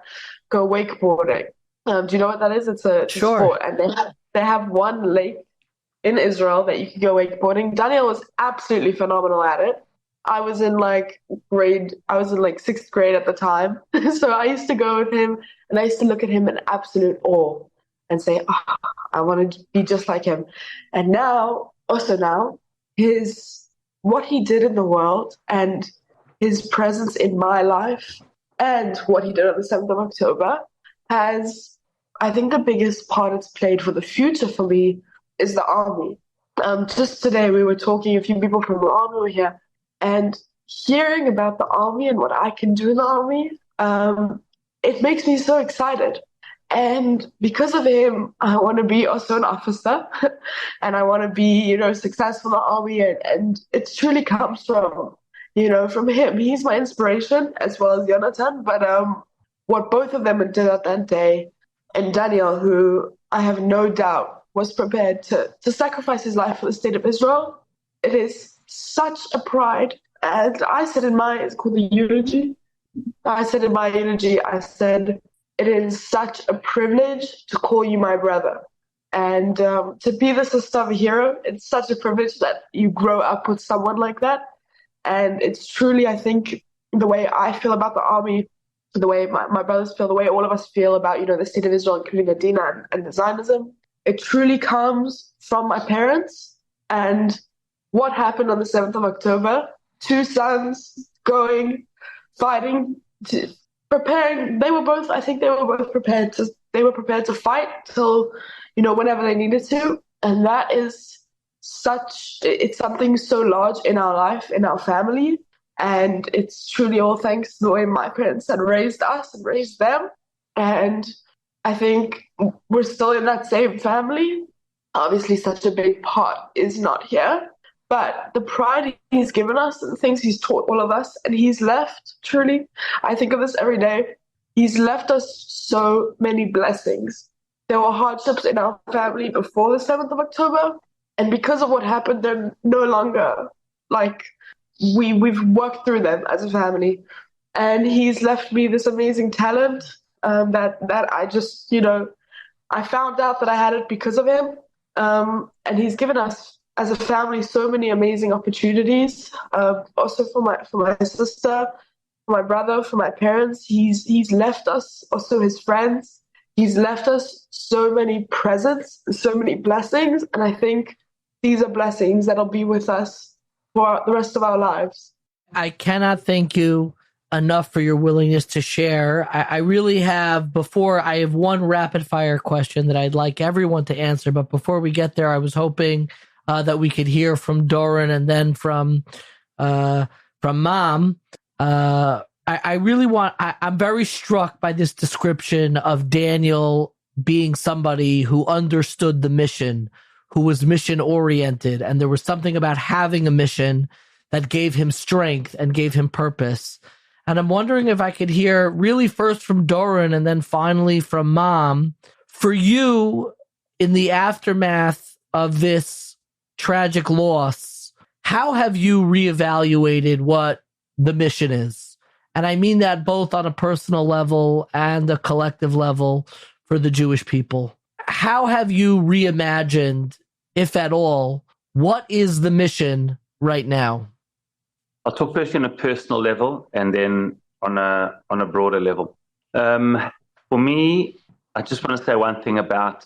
go wakeboarding. Do you know what that is? It's a sport, and they have one lake in Israel that you can go wakeboarding. Daniel was absolutely phenomenal at it. I was in sixth grade at the time. So I used to go with him, and I used to look at him in absolute awe and say, I want to be just like him. And now, what he did in the world and his presence in my life and what he did on the 7th of October has, I think the biggest part it's played for the future for me is the army. Just today we were talking, a few people from the army were here, and hearing about the army and what I can do in the army, it makes me so excited. And because of him, I want to be also an officer, and I want to be, successful in the army. And it truly comes from him. He's my inspiration as well as Yonatan. But what both of them did at that day, and Daniel, who I have no doubt was prepared to sacrifice his life for the state of Israel, it is such a pride. And I said it's called the eulogy. I said in my eulogy, it is such a privilege to call you my brother. And to be the sister of a hero, it's such a privilege that you grow up with someone like that. And it's truly, I think, the way I feel about the army, the way my brothers feel, the way all of us feel about, the state of Israel, including Adina and the Zionism. It truly comes from my parents. And what happened on the 7th of October, 2 sons going, fighting, preparing. They were both prepared to fight till, whenever they needed to. And that is it's something so large in our life, in our family. And it's truly all thanks to the way my parents had raised us and raised them. And I think we're still in that same family. Obviously, such a big part is not here. But the pride he's given us and the things he's taught all of us, and he's left, truly, I think of this every day, he's left us so many blessings. There were hardships in our family before the 7th of October, and because of what happened, they're no longer, we've worked through them as a family. And he's left me this amazing talent that I just, I found out that I had it because of him. And he's given us as a family so many amazing opportunities. Also for my sister, for my brother, for my parents. He's left us, also his friends. He's left us so many presents, so many blessings, and I think these are blessings that'll be with us for the rest of our lives. I cannot thank you enough for your willingness to share. I really have, I have one rapid fire question that I'd like everyone to answer. But before we get there, I was hoping that we could hear from Doron and then from Mom. I'm very struck by this description of Daniel being somebody who understood the mission, who was mission oriented. And there was something about having a mission that gave him strength and gave him purpose. And I'm wondering if I could hear really first from Doron and then finally from Mom. For you, in the aftermath of this tragic loss, how have you reevaluated what the mission is? And I mean that both on a personal level and a collective level for the Jewish people. How have you reimagined, if at all, what is the mission right now? I'll talk first on a personal level and then on a broader level. For me, I just want to say one thing about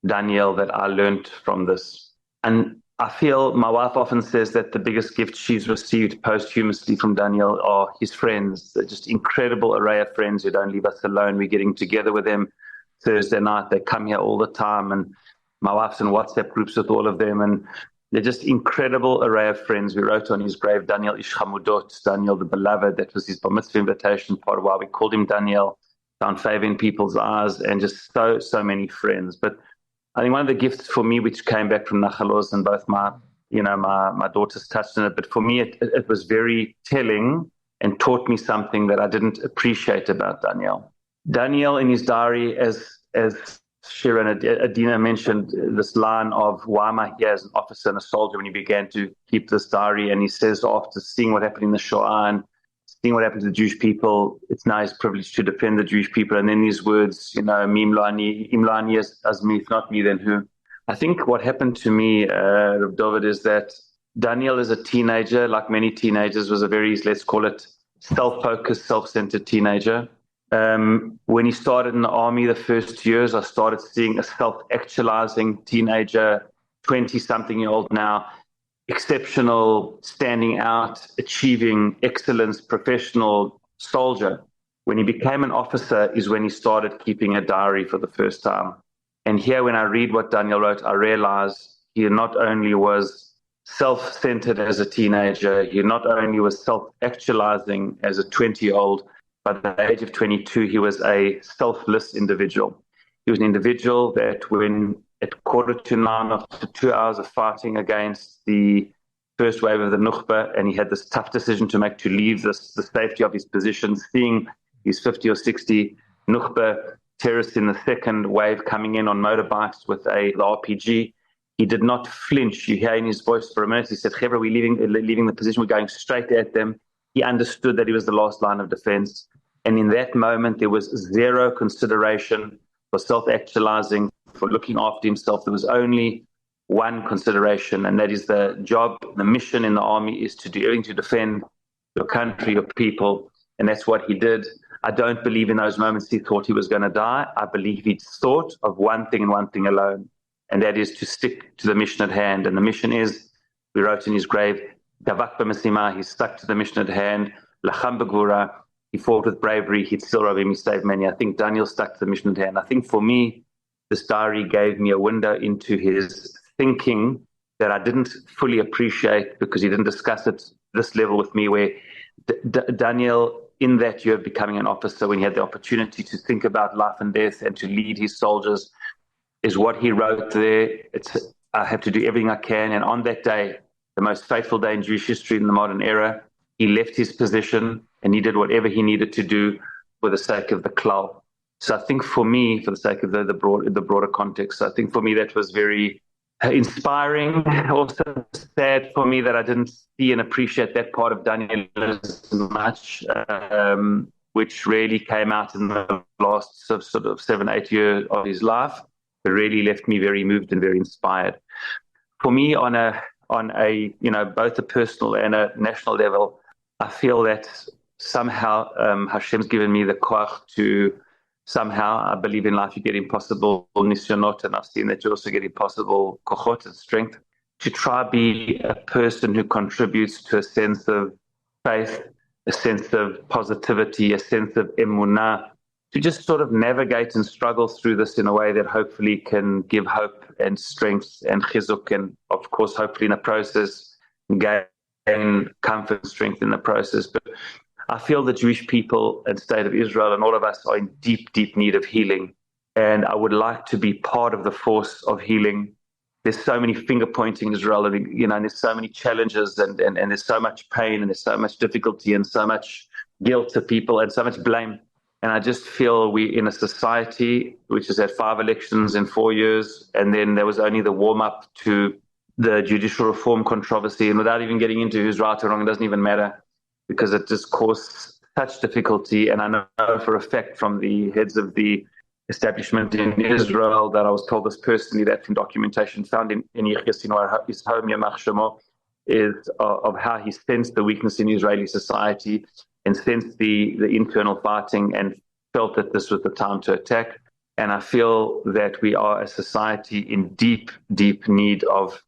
Daniel that I learned from this. And I feel my wife often says that the biggest gift she's received posthumously from Daniel are his friends. They're just incredible array of friends who don't leave us alone. We're getting together with them Thursday night. They come here all the time. And my wife's in WhatsApp groups with all of them. And they're just incredible array of friends. We wrote on his grave, Daniel Ish Hamudot, Daniel the beloved. That was his bar mitzvah invitation, part of why we called him Daniel. Found favor in people's eyes, and just so many friends. But I think one of the gifts for me, which came back from Nachalos, and both my daughters touched on it, but for me, it was very telling and taught me something that I didn't appreciate about Daniel. Daniel, in his diary, as Shira and Adina mentioned, this line of why am I here as an officer and a soldier, when he began to keep this diary, and he says after seeing what happened in the Shoah and seeing what happened to the Jewish people, it's now his privilege to defend the Jewish people. And then these words, Imlani as me, if not me, then who? I think what happened to me, Rav David, is that Daniel as a teenager, like many teenagers, was a very, let's call it, self-focused, self-centered teenager. When he started in the army the first years, I started seeing a self-actualizing teenager, 20-something-year-old now, exceptional, standing out, achieving excellence, professional soldier. When he became an officer is when he started keeping a diary for the first time. And here, when I read what Daniel wrote, I realize he not only was self-centered as a teenager, he not only was self-actualizing as a 20-year-old, by the age of 22, he was a selfless individual. He was an individual that when at 8:45, after 2 hours of fighting against the first wave of the Nukhba, and he had this tough decision to make to leave the safety of his position, seeing his 50 or 60 Nukhba terrorists in the second wave coming in on motorbikes with the RPG, he did not flinch. You hear in his voice for a minute, he said, Chevra, we're leaving the position, we're going straight at them. He understood that he was the last line of defense. And in that moment, there was zero consideration for self-actualizing, for looking after himself. There was only one consideration, and that is the job, the mission in the army is to do everything to defend your country, your people. And that's what he did. I don't believe in those moments he thought he was going to die. I believe he thought of one thing and one thing alone, and that is to stick to the mission at hand. And the mission is, we wrote in his grave, Davak b'Masima, he stuck to the mission at hand. Lacham b'Gvura, he fought with bravery. He'd still Rabbi, he saved many. I think Daniel stuck to the mission at hand. I think for me, this diary gave me a window into his thinking that I didn't fully appreciate because he didn't discuss it this level with me, where Daniel, in that year of becoming an officer, when he had the opportunity to think about life and death and to lead his soldiers, is what he wrote there. I have to do everything I can. And on that day, the most faithful day in Jewish history in the modern era, he left his position and he did whatever he needed to do for the sake of the klal. So I think for me, for the sake of the broader context, I think for me that was very inspiring. Also sad for me that I didn't see and appreciate that part of Daniel as much, which really came out in the last sort of 7-8 years of his life. It really left me very moved and very inspired. for me, on a both a personal and a national level, I feel that somehow Hashem's given me the koach to somehow, I believe in life you get impossible nisyonot, and I've seen that you also get impossible kochot and strength, to try be a person who contributes to a sense of faith, a sense of positivity, a sense of emunah, to just sort of navigate and struggle through this in a way that hopefully can give hope and strength and chizuk, and of course, hopefully in the process, gain comfort and strength in the process. But I feel the Jewish people and state of Israel and all of us are in deep, deep need of healing. And I would like to be part of the force of healing. There's so many finger pointing Israel, and there's so many challenges, and there's so much pain, and there's so much difficulty, and so much guilt to people, and so much blame. And I just feel we're in a society which has had 5 elections in 4 years, and then there was only the warm-up to the judicial reform controversy. And without even getting into who's right or wrong, it doesn't even matter, because it just caused such difficulty. And I know for a fact from the heads of the establishment in Israel that I was told this personally, that from documentation found in Yechesinu, his home, Yamach Shemo, is of how he sensed the weakness in Israeli society and sensed the internal fighting, and felt that this was the time to attack. And I feel that we are a society in deep, deep need of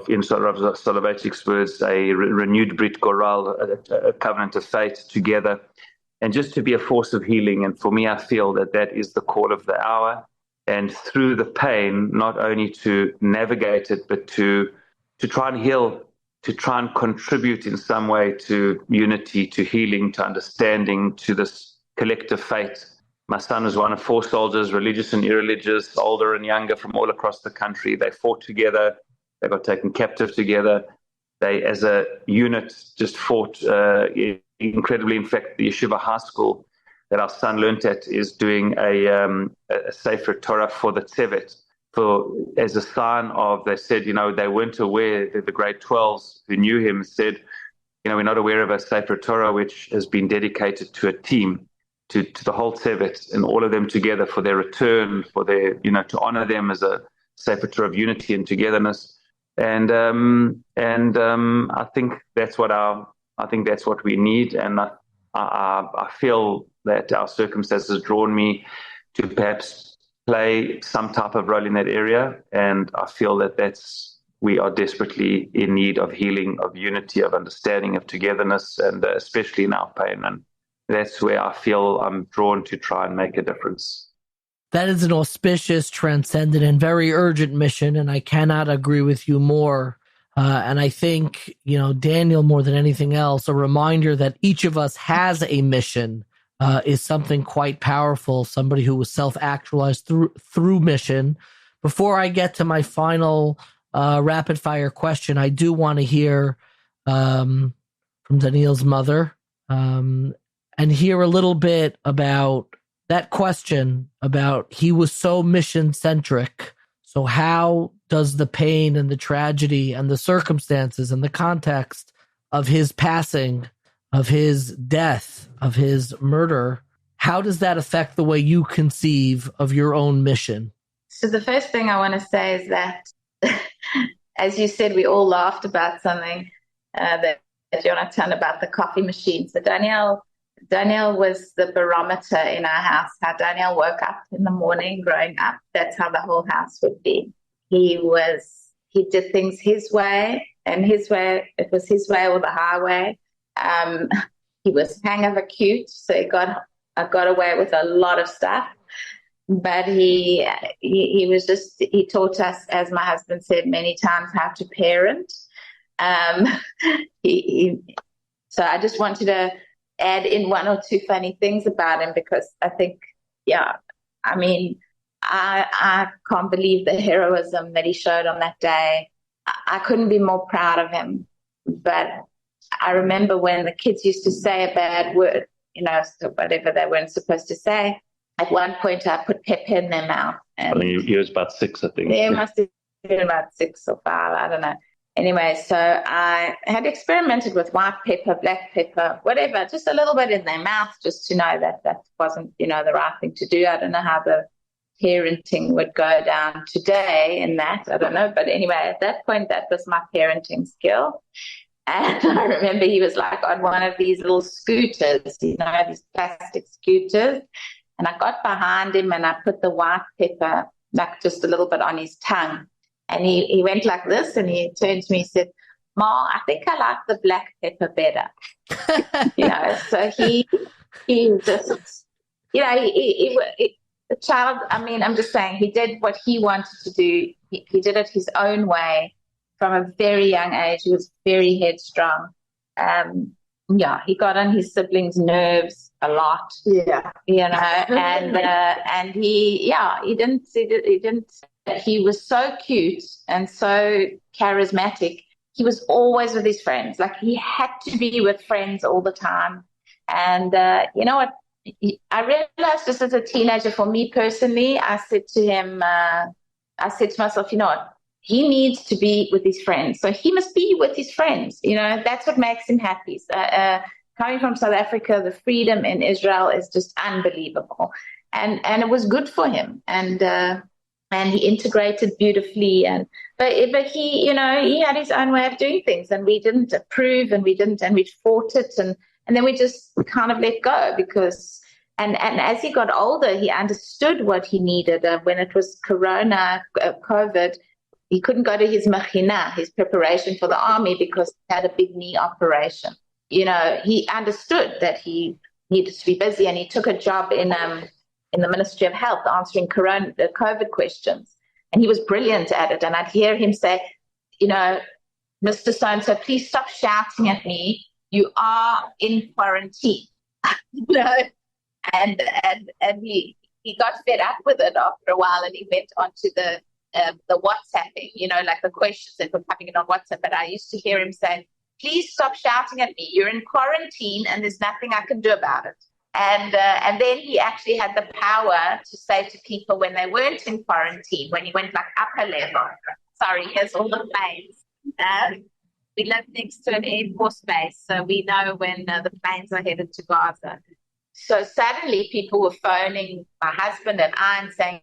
in Soloveitchik's words, a renewed Brit Goral, a covenant of fate together, and just to be a force of healing. And for me, I feel that is the call of the hour. And through the pain, not only to navigate it, but to try and heal, to try and contribute in some way to unity, to healing, to understanding, to this collective fate. My son was one of 4 soldiers, religious and irreligious, older and younger, from all across the country. They fought together. They got taken captive together. They, as a unit, just fought incredibly. In fact, the yeshiva high school that our son learned at is doing a Sefer Torah for the Tzevet, as a sign of, they said, they weren't aware, that the grade 12s who knew him said, we're not aware of a Sefer Torah which has been dedicated to a team, to the whole Tzevet, and all of them together for their return, for their, to honor them as a Sefer Torah of unity and togetherness. And I think that's what we need. And I feel that our circumstances have drawn me to perhaps play some type of role in that area. And I feel that we are desperately in need of healing, of unity, of understanding, of togetherness, and especially in our pain. And that's where I feel I'm drawn to try and make a difference. That is an auspicious, transcendent, and very urgent mission, and I cannot agree with you more. And I think, Daniel, more than anything else, a reminder that each of us has a mission is something quite powerful, somebody who was self-actualized through mission. Before I get to my final rapid-fire question, I do want to hear from Daniel's mother and hear a little bit about that question about he was so mission-centric. So how does the pain and the tragedy and the circumstances and the context of his passing, of his death, of his murder, how does that affect the way you conceive of your own mission? So the first thing I want to say is that, as you said, we all laughed about something that Yonatan about the coffee machine. So Daniel was the barometer in our house. How Daniel woke up in the morning growing up, that's how the whole house would be. He did things his way, and it was his way or the highway. He was hangover cute, so I got away with a lot of stuff. But he taught us, as my husband said many times, how to parent. So I just wanted to add in 1 or 2 funny things about him, because I think, I can't believe the heroism that he showed on that day. I couldn't be more proud of him. But I remember when the kids used to say a bad word, so whatever they weren't supposed to say. At one point, I put pepper in their mouth. And he was about 6, I think. He must have been about 6 or 5, I don't know. Anyway, so I had experimented with white pepper, black pepper, whatever, just a little bit in their mouth, just to know that wasn't, the right thing to do. I don't know how the parenting would go down today in that. I don't know. But anyway, at that point, that was my parenting skill. And I remember he was like on one of these little scooters, these plastic scooters. And I got behind him and I put the white pepper, like just a little bit on his tongue. And he went like this and he turned to me and said, "Ma, I think I like the black pepper better." So he just, the child, I mean, I'm just saying he did what he wanted to do. He did it his own way from a very young age. He was very headstrong. He got on his siblings' nerves a lot. Yeah. And he didn't. He was so cute and so charismatic. He was always with his friends. Like, he had to be with friends all the time. And you know what? I realized just as a teenager, for me personally, I said to myself, you know what? He needs to be with his friends. So he must be with his friends. That's what makes him happy. Coming from South Africa, the freedom in Israel is just unbelievable. And it was good for him. And he integrated beautifully. But he, he had his own way of doing things, and we didn't approve, and we fought it. And then we just kind of let go because, and as he got older, he understood what he needed. When it was COVID, he couldn't go to his machina, his preparation for the army, because he had a big knee operation. He understood that he needed to be busy, and he took a job in the Ministry of Health answering COVID questions. And he was brilliant at it. And I'd hear him say, "Mr. So-and-so, please stop shouting at me. You are in quarantine." And he got fed up with it after a while, and he went on to the WhatsApping, like the questions that were coming in on WhatsApp. But I used to hear him say, "Please stop shouting at me. You're in quarantine and there's nothing I can do about it." And then he actually had the power to say to people when they weren't in quarantine, when he went like upper level, "Sorry, here's all the planes." We live next to an Air Force base, so we know when the planes are headed to Gaza. So suddenly people were phoning my husband and I and saying,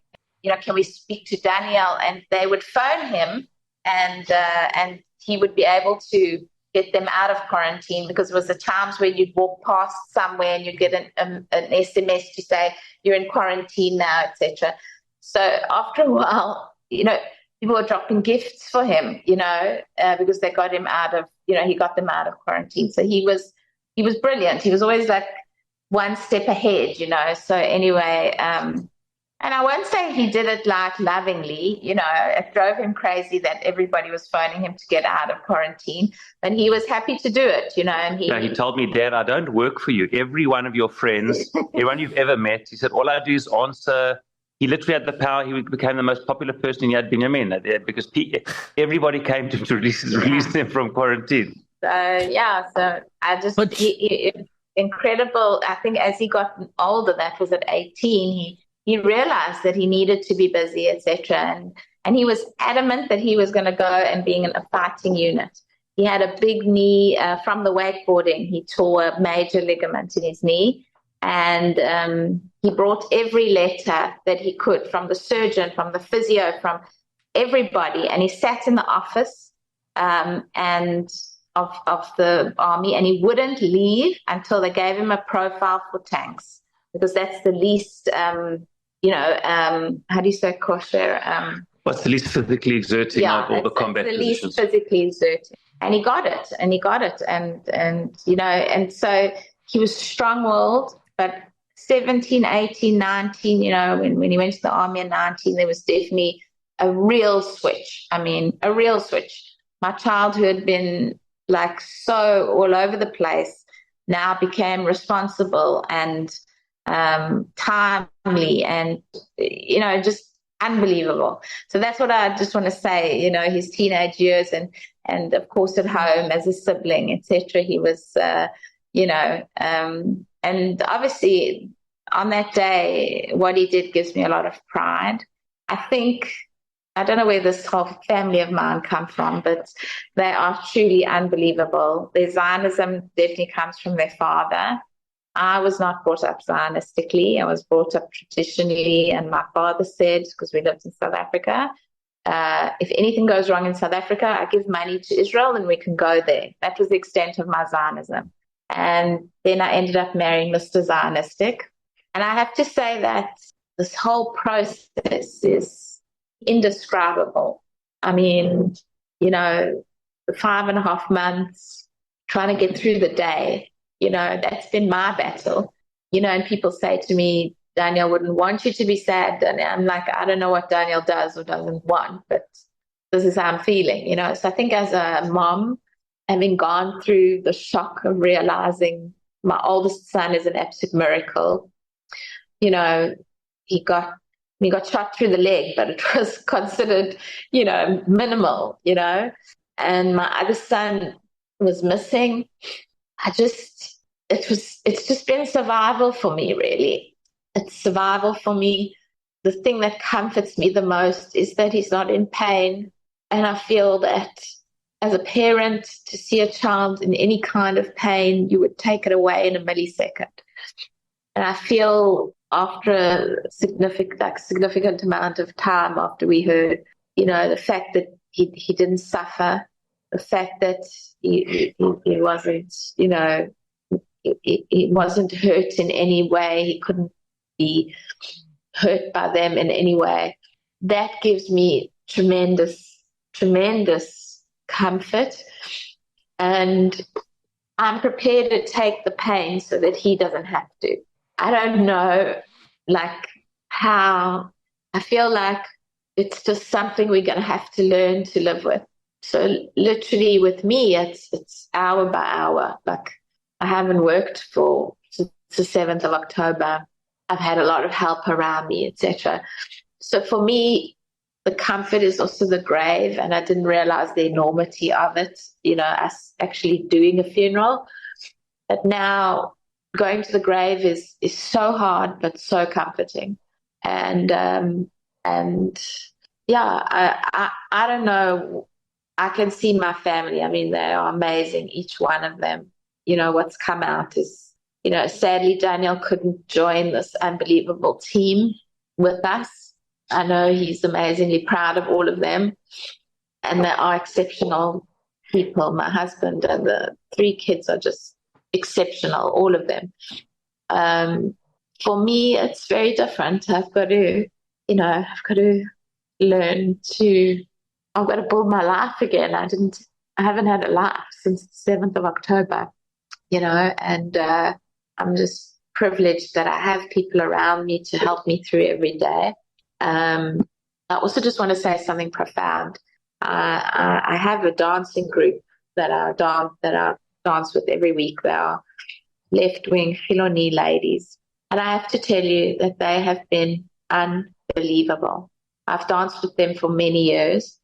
"Can we speak to Daniel?" And they would phone him, and he would be able to get them out of quarantine, because it was the times where you'd walk past somewhere and you'd get an SMS to say you're in quarantine now, etc. So after a while, people were dropping gifts for him, because they got him out of, he got them out of quarantine. So he was brilliant. He was always like one step ahead, So anyway, and I won't say he did it like lovingly, it drove him crazy that everybody was phoning him to get out of quarantine, but he was happy to do it, and he told me, "Dad, I don't work for you. Every one of your friends, everyone you've ever met," he said, "all I do is answer." He literally had the power. He became the most popular person in Yad Binyamin because everybody came to release them from quarantine. So I just, incredible. I think as he got older, that was at 18, he realized that he needed to be busy, etc. And he was adamant that he was going to go and be in a fighting unit. He had a big knee from the wakeboarding. He tore a major ligament in his knee. And he brought every letter that he could from the surgeon, from the physio, from everybody. And he sat in the office and of the army, and he wouldn't leave until they gave him a profile for tanks, because that's the least, how do you say kosher? What's the least physically exerting of all the combat positions? The least physically exerting. And he got it. And so he was strong-willed. But 17, 18, 19, when he went to the army at 19, there was definitely a real switch. A real switch. My childhood been like so all over the place, now became responsible and timely and, just unbelievable. So that's what I just want to say, his teenage years and of course at home as a sibling, etc. He was, and obviously on that day, what he did gives me a lot of pride. I don't know where this whole family of mine come from, but they are truly unbelievable. Their Zionism definitely comes from their father. I was not brought up Zionistically. I was brought up traditionally, and my father said, because we lived in South Africa, if anything goes wrong in South Africa, I give money to Israel and we can go there. That was the extent of my Zionism. And then I ended up marrying Mr. Zionistic. And I have to say that this whole process is indescribable. I mean, the 5.5 months trying to get through the day, that's been my battle. And people say to me, Daniel wouldn't want you to be sad. And I'm like, I don't know what Daniel does or doesn't want, but this is how I'm feeling, So I think as a mom, having gone through the shock of realizing my oldest son is an absolute miracle, he got shot through the leg, but it was considered, minimal, and my other son was missing. It's just been survival for me, really. It's survival for me. The thing that comforts me the most is that he's not in pain. And I feel that as a parent, to see a child in any kind of pain, you would take it away in a millisecond. And I feel after a significant amount of time after we heard, the fact that he didn't suffer, the fact that he wasn't, he wasn't hurt in any way, he couldn't be hurt by them in any way, that gives me tremendous comfort. And I'm prepared to take the pain so that he doesn't have to. I don't know, how. I feel like it's just something we're going to have to learn to live with. So literally with me, it's hour by hour. I haven't worked since the 7th of October. I've had a lot of help around me, etc. So for me, the comfort is also the grave, and I didn't realize the enormity of it, us actually doing a funeral. But now going to the grave is so hard, but so comforting. And yeah, I don't know. I can see my family. I mean, they are amazing, each one of them. What's come out is, sadly, Daniel couldn't join this unbelievable team with us. I know he's amazingly proud of all of them, and they are exceptional people. My husband and the 3 kids are just exceptional, all of them. For me, it's very different. I've got to learn I've got to build my life again. I haven't had a life since the 7th of October, and I'm just privileged that I have people around me to help me through every day. I also just want to say something profound. I have a dancing group that I dance with every week. They are left-wing Chiloni ladies. And I have to tell you that they have been unbelievable. I've danced with them for many years.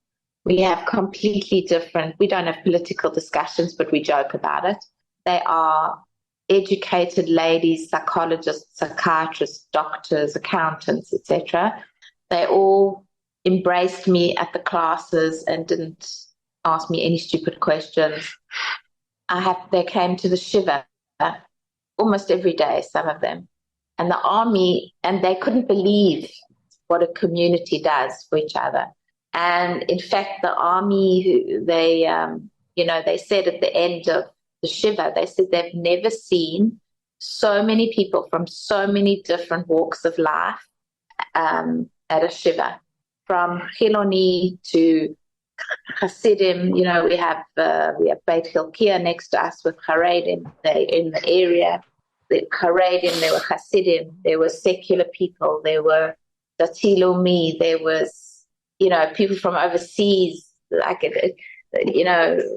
We have completely different, we don't have political discussions, but we joke about it. They are educated ladies, psychologists, psychiatrists, doctors, accountants, etc. They all embraced me at the classes and didn't ask me any stupid questions. They came to the Shiva almost every day, some of them. And the army, and they couldn't believe what a community does for each other. And in fact, the army, they said at the end of the Shiva, they said they've never seen so many people from so many different walks of life at a Shiva, from Chiloni to Hasidim. We have Beit Hilkiah next to us with Haredim in the area. The Haredim, there were Hasidim, there were secular people, there were Dati Lomi, there was people from overseas. We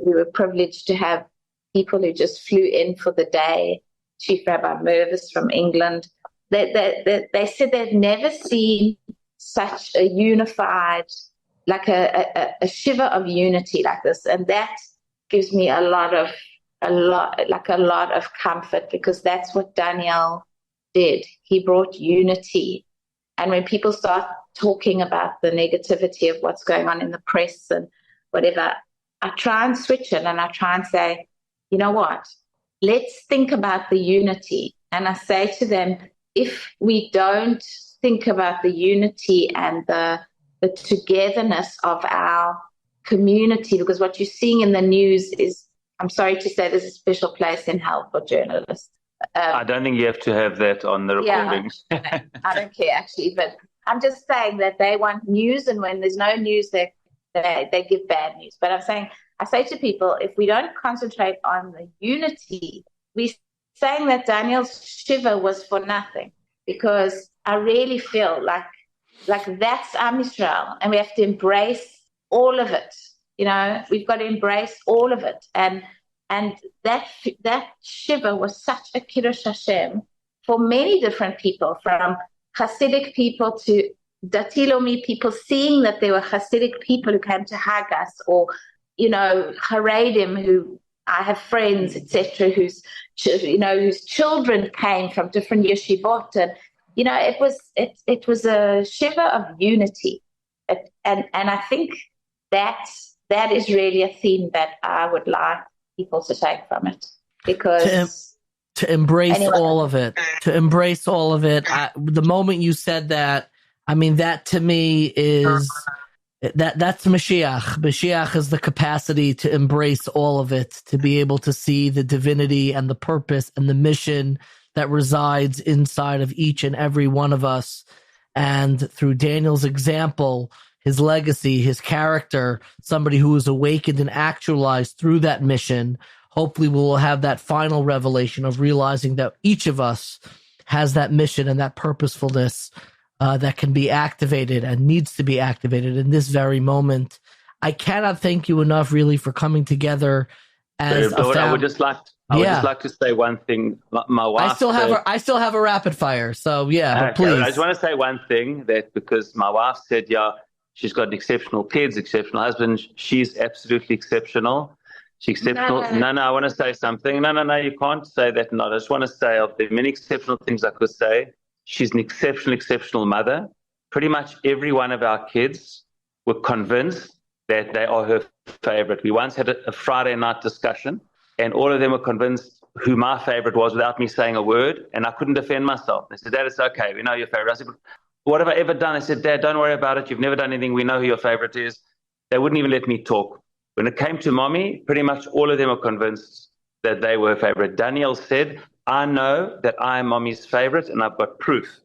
were privileged to have people who just flew in for the day. Chief Rabbi Mervis from England. They said they've never seen such a unified, like a shiver of unity like this, and that gives me a lot of comfort, because that's what Daniel did. He brought unity. And when people start talking about the negativity of what's going on in the press and whatever, I try and switch it and I try and say, you know what? Let's think about the unity And I say to them, if we don't think about the unity and the togetherness of our community, because what you're seeing in the news is, I'm sorry to say, there's a special place in hell for journalists. I don't think you have to have that on the recording. Yeah, I don't care, actually. But I'm just saying that they want news, and when there's no news, they give bad news. But I say to people, if we don't concentrate on the unity, we're saying that Daniel's shiva was for nothing, because I really feel like that's Am Yisrael, and we have to embrace all of it. We've got to embrace all of it. And that shiva was such a kiddush Hashem for many different people, from Hasidic people to Dati Lomi people, seeing that there were Hasidic people who came to hug us, or, Haredim, who I have friends, etc., whose children came from different yeshivot. And, it was a shiva of unity. And I think that is really a theme that I would like people to take from it, because to embrace all of it, the moment you said that, I mean, that to me is that's Mashiach. Mashiach is the capacity to embrace all of it, to be able to see the divinity and the purpose and the mission that resides inside of each and every one of us. And through Daniel's example, his legacy, his character, somebody who was awakened and actualized through that mission, hopefully we will have that final revelation of realizing that each of us has that mission and that purposefulness that can be activated and needs to be activated in this very moment. I cannot thank you enough, really, for coming together as a family. I would just like to say one thing. My wife. I still have a rapid fire. So but please. I just want to say one thing, that because my wife said, she's got exceptional kids, exceptional husband. She's absolutely exceptional. She's exceptional. No, I want to say something. No, you can't say that. No, I just want to say, of the many exceptional things I could say, she's an exceptional mother. Pretty much every one of our kids were convinced that they are her favorite. We once had a Friday night discussion, and all of them were convinced who my favorite was without me saying a word, and I couldn't defend myself. They said, Dad, it's okay. We know your favorite. I said, what have I ever done? I said, Dad, don't worry about it. You've never done anything. We know who your favorite is. They wouldn't even let me talk. When it came to Mommy, pretty much all of them were convinced that they were her favorite. Daniel said, I know that I am Mommy's favorite, and I've got proof.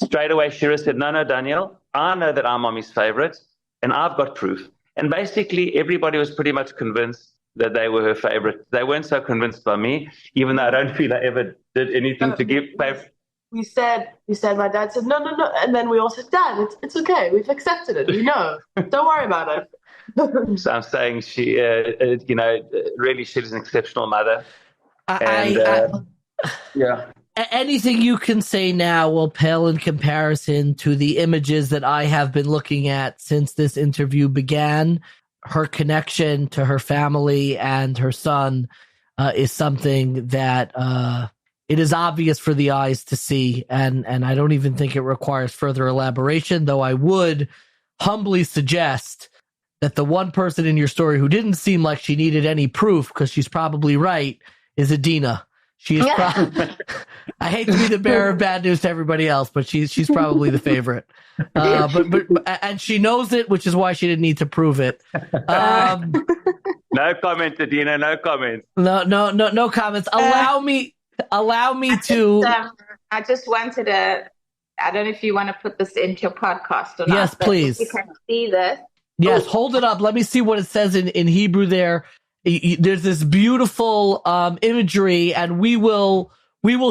Straight away, Shira said, no, Daniel, I know that I'm Mommy's favorite, and I've got proof. And basically, everybody was pretty much convinced that they were her favorite. They weren't so convinced by me, even though I don't feel I ever did anything to give favorite. We said, my dad said, no. And then we all said, Dad, it's okay. We've accepted it. We know. Don't worry about it. So I'm saying she, really, she's an exceptional mother. Yeah. Anything you can say now will pale in comparison to the images that I have been looking at since this interview began. Her connection to her family and her son is something that it is obvious for the eyes to see, and I don't even think it requires further elaboration, though I would humbly suggest that the one person in your story who didn't seem like she needed any proof, because she's probably right, is Adina. She is probably, I hate to be the bearer of bad news to everybody else, but she's probably the favorite. But and she knows it, which is why she didn't need to prove it. No comment, Adina. No comment. No comments. Allow me to. I just wanted to. I don't know if you want to put this into your podcast or not. Yes, please. You can see this. Yes, hold it up. Let me see what it says in Hebrew there. There's this beautiful imagery, and we will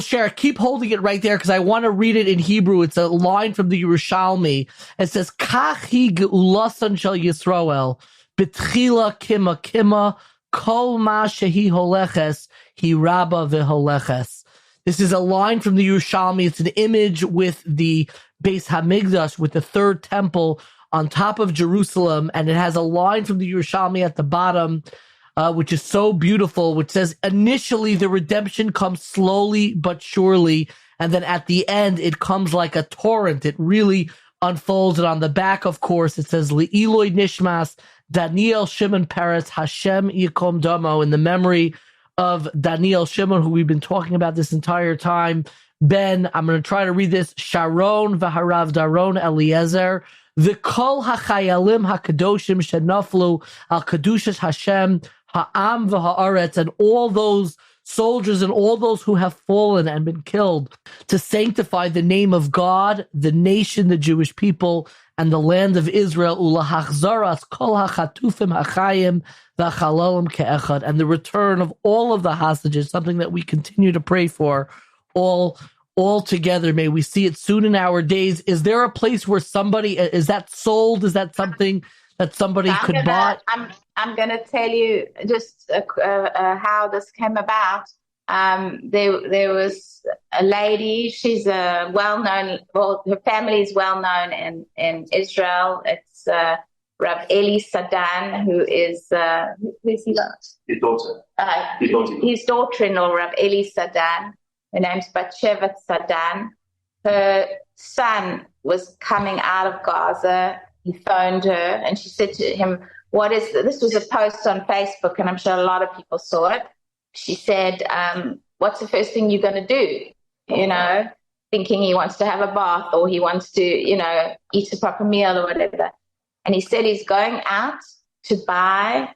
share. Keep holding it right there because I want to read it in Hebrew. It's a line from the Yerushalmi. It says, "Kach hi geulasan shel Yisrael b'tchila kima kol ma shehi holeches hi rabba v'holeches." This is a line from the Yerushalmi. It's an image with the Beis Hamikdash, with the third temple on top of Jerusalem, and it has a line from the Yerushalmi at the bottom. Which is so beautiful, which says, initially the redemption comes slowly but surely, and then at the end it comes like a torrent. It really unfolds. And on the back, of course, it says, Le'iloi Nishmas, Daniel Shimon Perez, Hashem yikkom damo, in the memory of Daniel Shimon, who we've been talking about this entire time. Ben, I'm going to try to read this. Sharon v'harav Doron Eliezer, v'kol hachayalim hakadoshim shenaflu al kadushas Hashem ha'am v'ha'aretz, and all those soldiers and all those who have fallen and been killed to sanctify the name of God, the nation, the Jewish people, and the land of Israel, ulahachzaras kol hachatufim hachayim v'chalalim ke'echad, and the return of all of the hostages, something that we continue to pray for, all together. May we see it soon in our days. Is there a place where somebody, is that sold? Is that something that somebody could buy? I'm going to tell you just how this came about. There was a lady, she's a well-known, well, her family is well-known in Israel. It's Rav Eli Sadan, who is, who's he? His daughter. His daughter-in-law, Rav Eli Sadan. Her name's Batshevat Sadan. Her son was coming out of Gaza. He phoned her and she said to him, what is this? Was a post on Facebook, and I'm sure a lot of people saw it. She said, what's the first thing you're going to do? You know, thinking he wants to have a bath or he wants to, you know, eat a proper meal or whatever. And he said he's going out to buy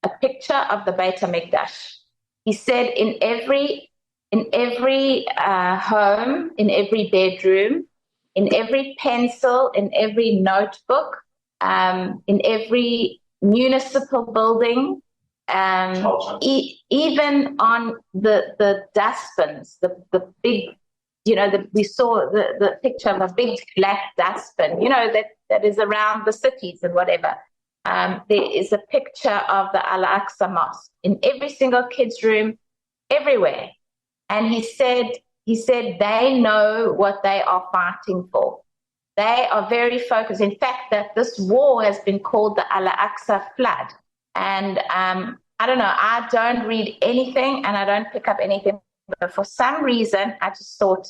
a picture of the Beit HaMikdash. He said in every home, in every bedroom, in every pencil, in every notebook, in every municipal building, even on the dustbins, the big, you know, we saw the picture of a big black dustbin, you know, that is around the cities and whatever. There is a picture of the Al-Aqsa Mosque in every single kid's room, everywhere. And he said they know what they are fighting for. They are very focused. In fact, that this war has been called the Al-Aqsa Flood. And I don't know, I don't read anything and I don't pick up anything. But for some reason, I just thought,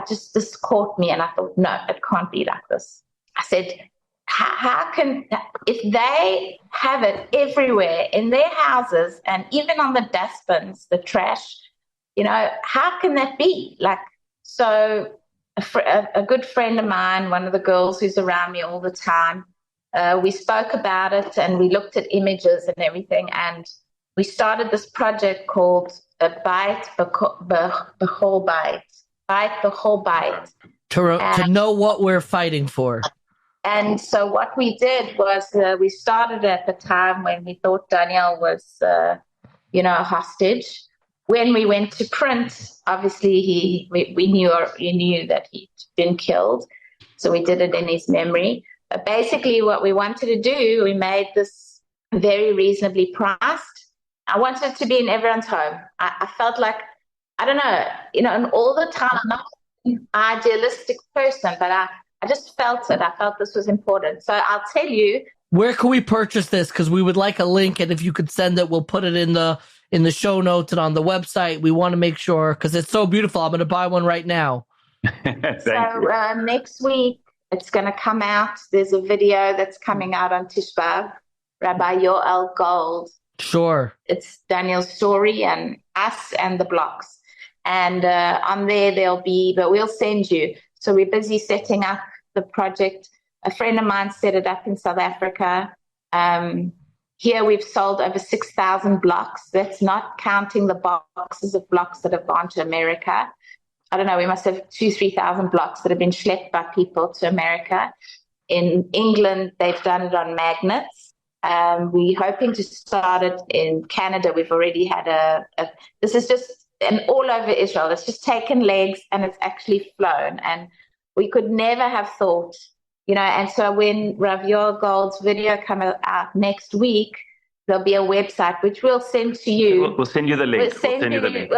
this caught me and I thought, no, it can't be like this. I said, how can, if they have it everywhere in their houses and even on the dustbins, the trash, you know, how can that be? Like, so a good friend of mine, one of the girls who's around me all the time, we spoke about it and we looked at images and everything, and we started this project called Beit Bechol Beit. Beit Bechol Beit. To know what we're fighting for. And so what we did was we started at the time when we thought Daniel was, a hostage. When we went to print, obviously we knew that he'd been killed, so we did it in his memory. But basically, what we wanted to do, we made this very reasonably priced. I wanted it to be in everyone's home. I felt like, I don't know, and all the time, I'm not an idealistic person, but I just felt it. I felt this was important. So I'll tell you. Where can we purchase this? Because we would like a link, and if you could send it, we'll put it in the show notes and on the website. We want to make sure, because it's so beautiful. I'm going to buy one right now. So next week, it's going to come out. There's a video that's coming out on Tisha B'Av, Rabbi Yoel Gold. Sure. It's Daniel's story and us and the blocks. And on there, there'll be, but we'll send you. So we're busy setting up the project. A friend of mine set it up in South Africa. Here we've sold over 6,000 blocks. That's not counting the boxes of blocks that have gone to America. I don't know, we must have 2,000-3,000 blocks that have been schlepped by people to America. In England, they've done it on magnets. We're hoping to start it in Canada. We've already had this is just all over Israel. It's just taken legs and it's actually flown. And we could never have thought, and so when Rav Yoel Gold's video comes out next week, there'll be a website, which we'll send to you. We'll send you the link. We'll send you the link.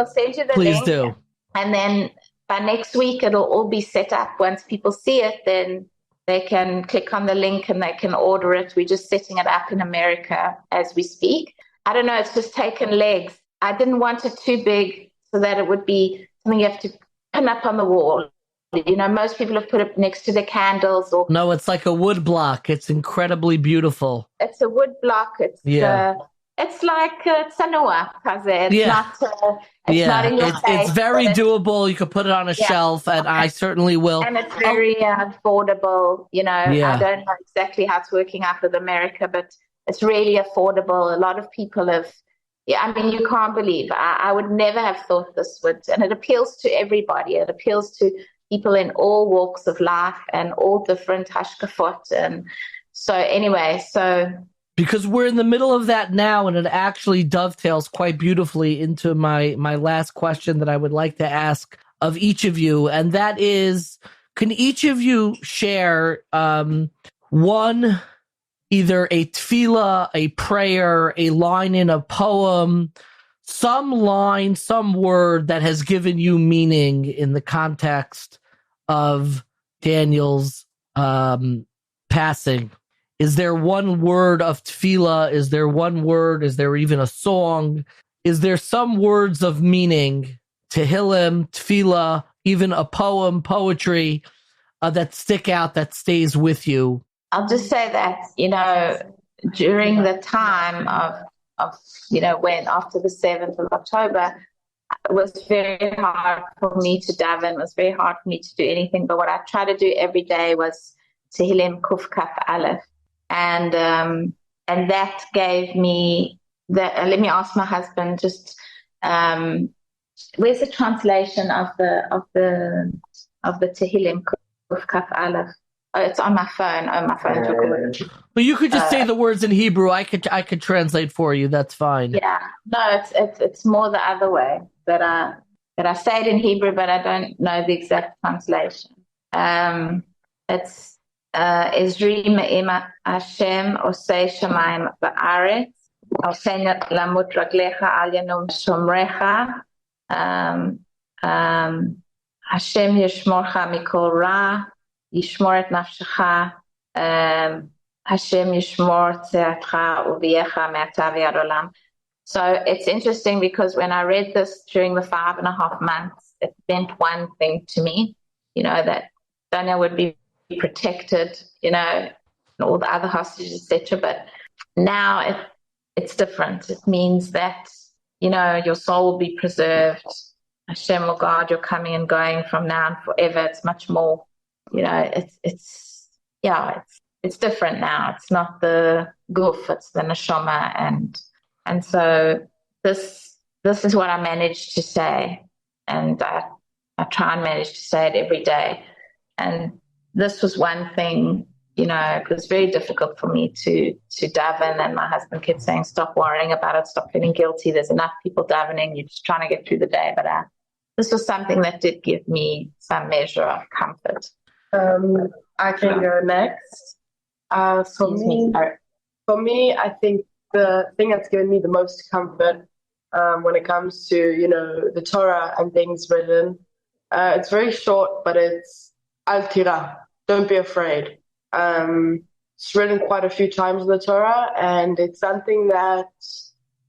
Please do. And then by next week, it'll all be set up. Once people see it, then they can click on the link and they can order it. We're just setting it up in America as we speak. I don't know, it's just taken legs. I didn't want it too big so that it would be something you have to pin up on the wall. Most people have put it next to the candles. No, it's like a wood block. It's incredibly beautiful. It's a wood block. It's It's like tsanua, it's not in your face. It's very doable. You could put it on a shelf, and I certainly will. And it's very affordable. I don't know exactly how it's working out with America, but it's really affordable. A lot of people have, you can't believe. I would never have thought this would, and it appeals to everybody. It appeals to people in all walks of life and all different hashkafot. And so anyway, because we're in the middle of that now, and it actually dovetails quite beautifully into my last question that I would like to ask of each of you, and that is, can each of you share one, either a tefillah, a prayer, a line in a poem, some line, some word that has given you meaning in the context of Daniel's passing? Is there one word of tefillah? Is there one word? Is there even a song? Is there some words of meaning, tehillim, tefillah, even a poem, poetry, that stick out, that stays with you? I'll just say that, during the time of when after the 7th of October, it was very hard for me to daven. It was very hard for me to do anything. But what I tried to do every day was tehillim kuf kaf aleph. And that gave me that. Let me ask my husband. Just where's the translation of the Tehillim Kuf Kaf Aleph? Oh, it's on my phone. Oh, my phone took away. But you could just say the words in Hebrew. I could translate for you. That's fine. Yeah. No, it's more the other way that I say it in Hebrew, but I don't know the exact translation. It's Ezri me'im Hashem osei shamayim ba'aretz osei lamut raglecha al yanum shomrecha Hashem yishmorcha mikol ra yishmor et nafshecha Hashem yishmor tzeatcha uviecha me'ata v'ad olam. So it's interesting because when I read this during the 5.5 months, it meant one thing to me, that Daniel would be protected, and all the other hostages, etc. But now it's different. It means that, your soul will be preserved. Hashem will guard your coming and going from now and forever. It's much more, it's different now. It's not the guf, it's the neshama. And so this is what I managed to say. And I try and manage to say it every day. And this was one thing, it was very difficult for me to daven, and my husband kept saying, stop worrying about it, stop feeling guilty, there's enough people davening, you're just trying to get through the day. But this was something that did give me some measure of comfort. I can go next. For me, I think the thing that's given me the most comfort when it comes to, the Torah and things written, it's very short, but it's Al tira, don't be afraid. It's written quite a few times in the Torah, and it's something that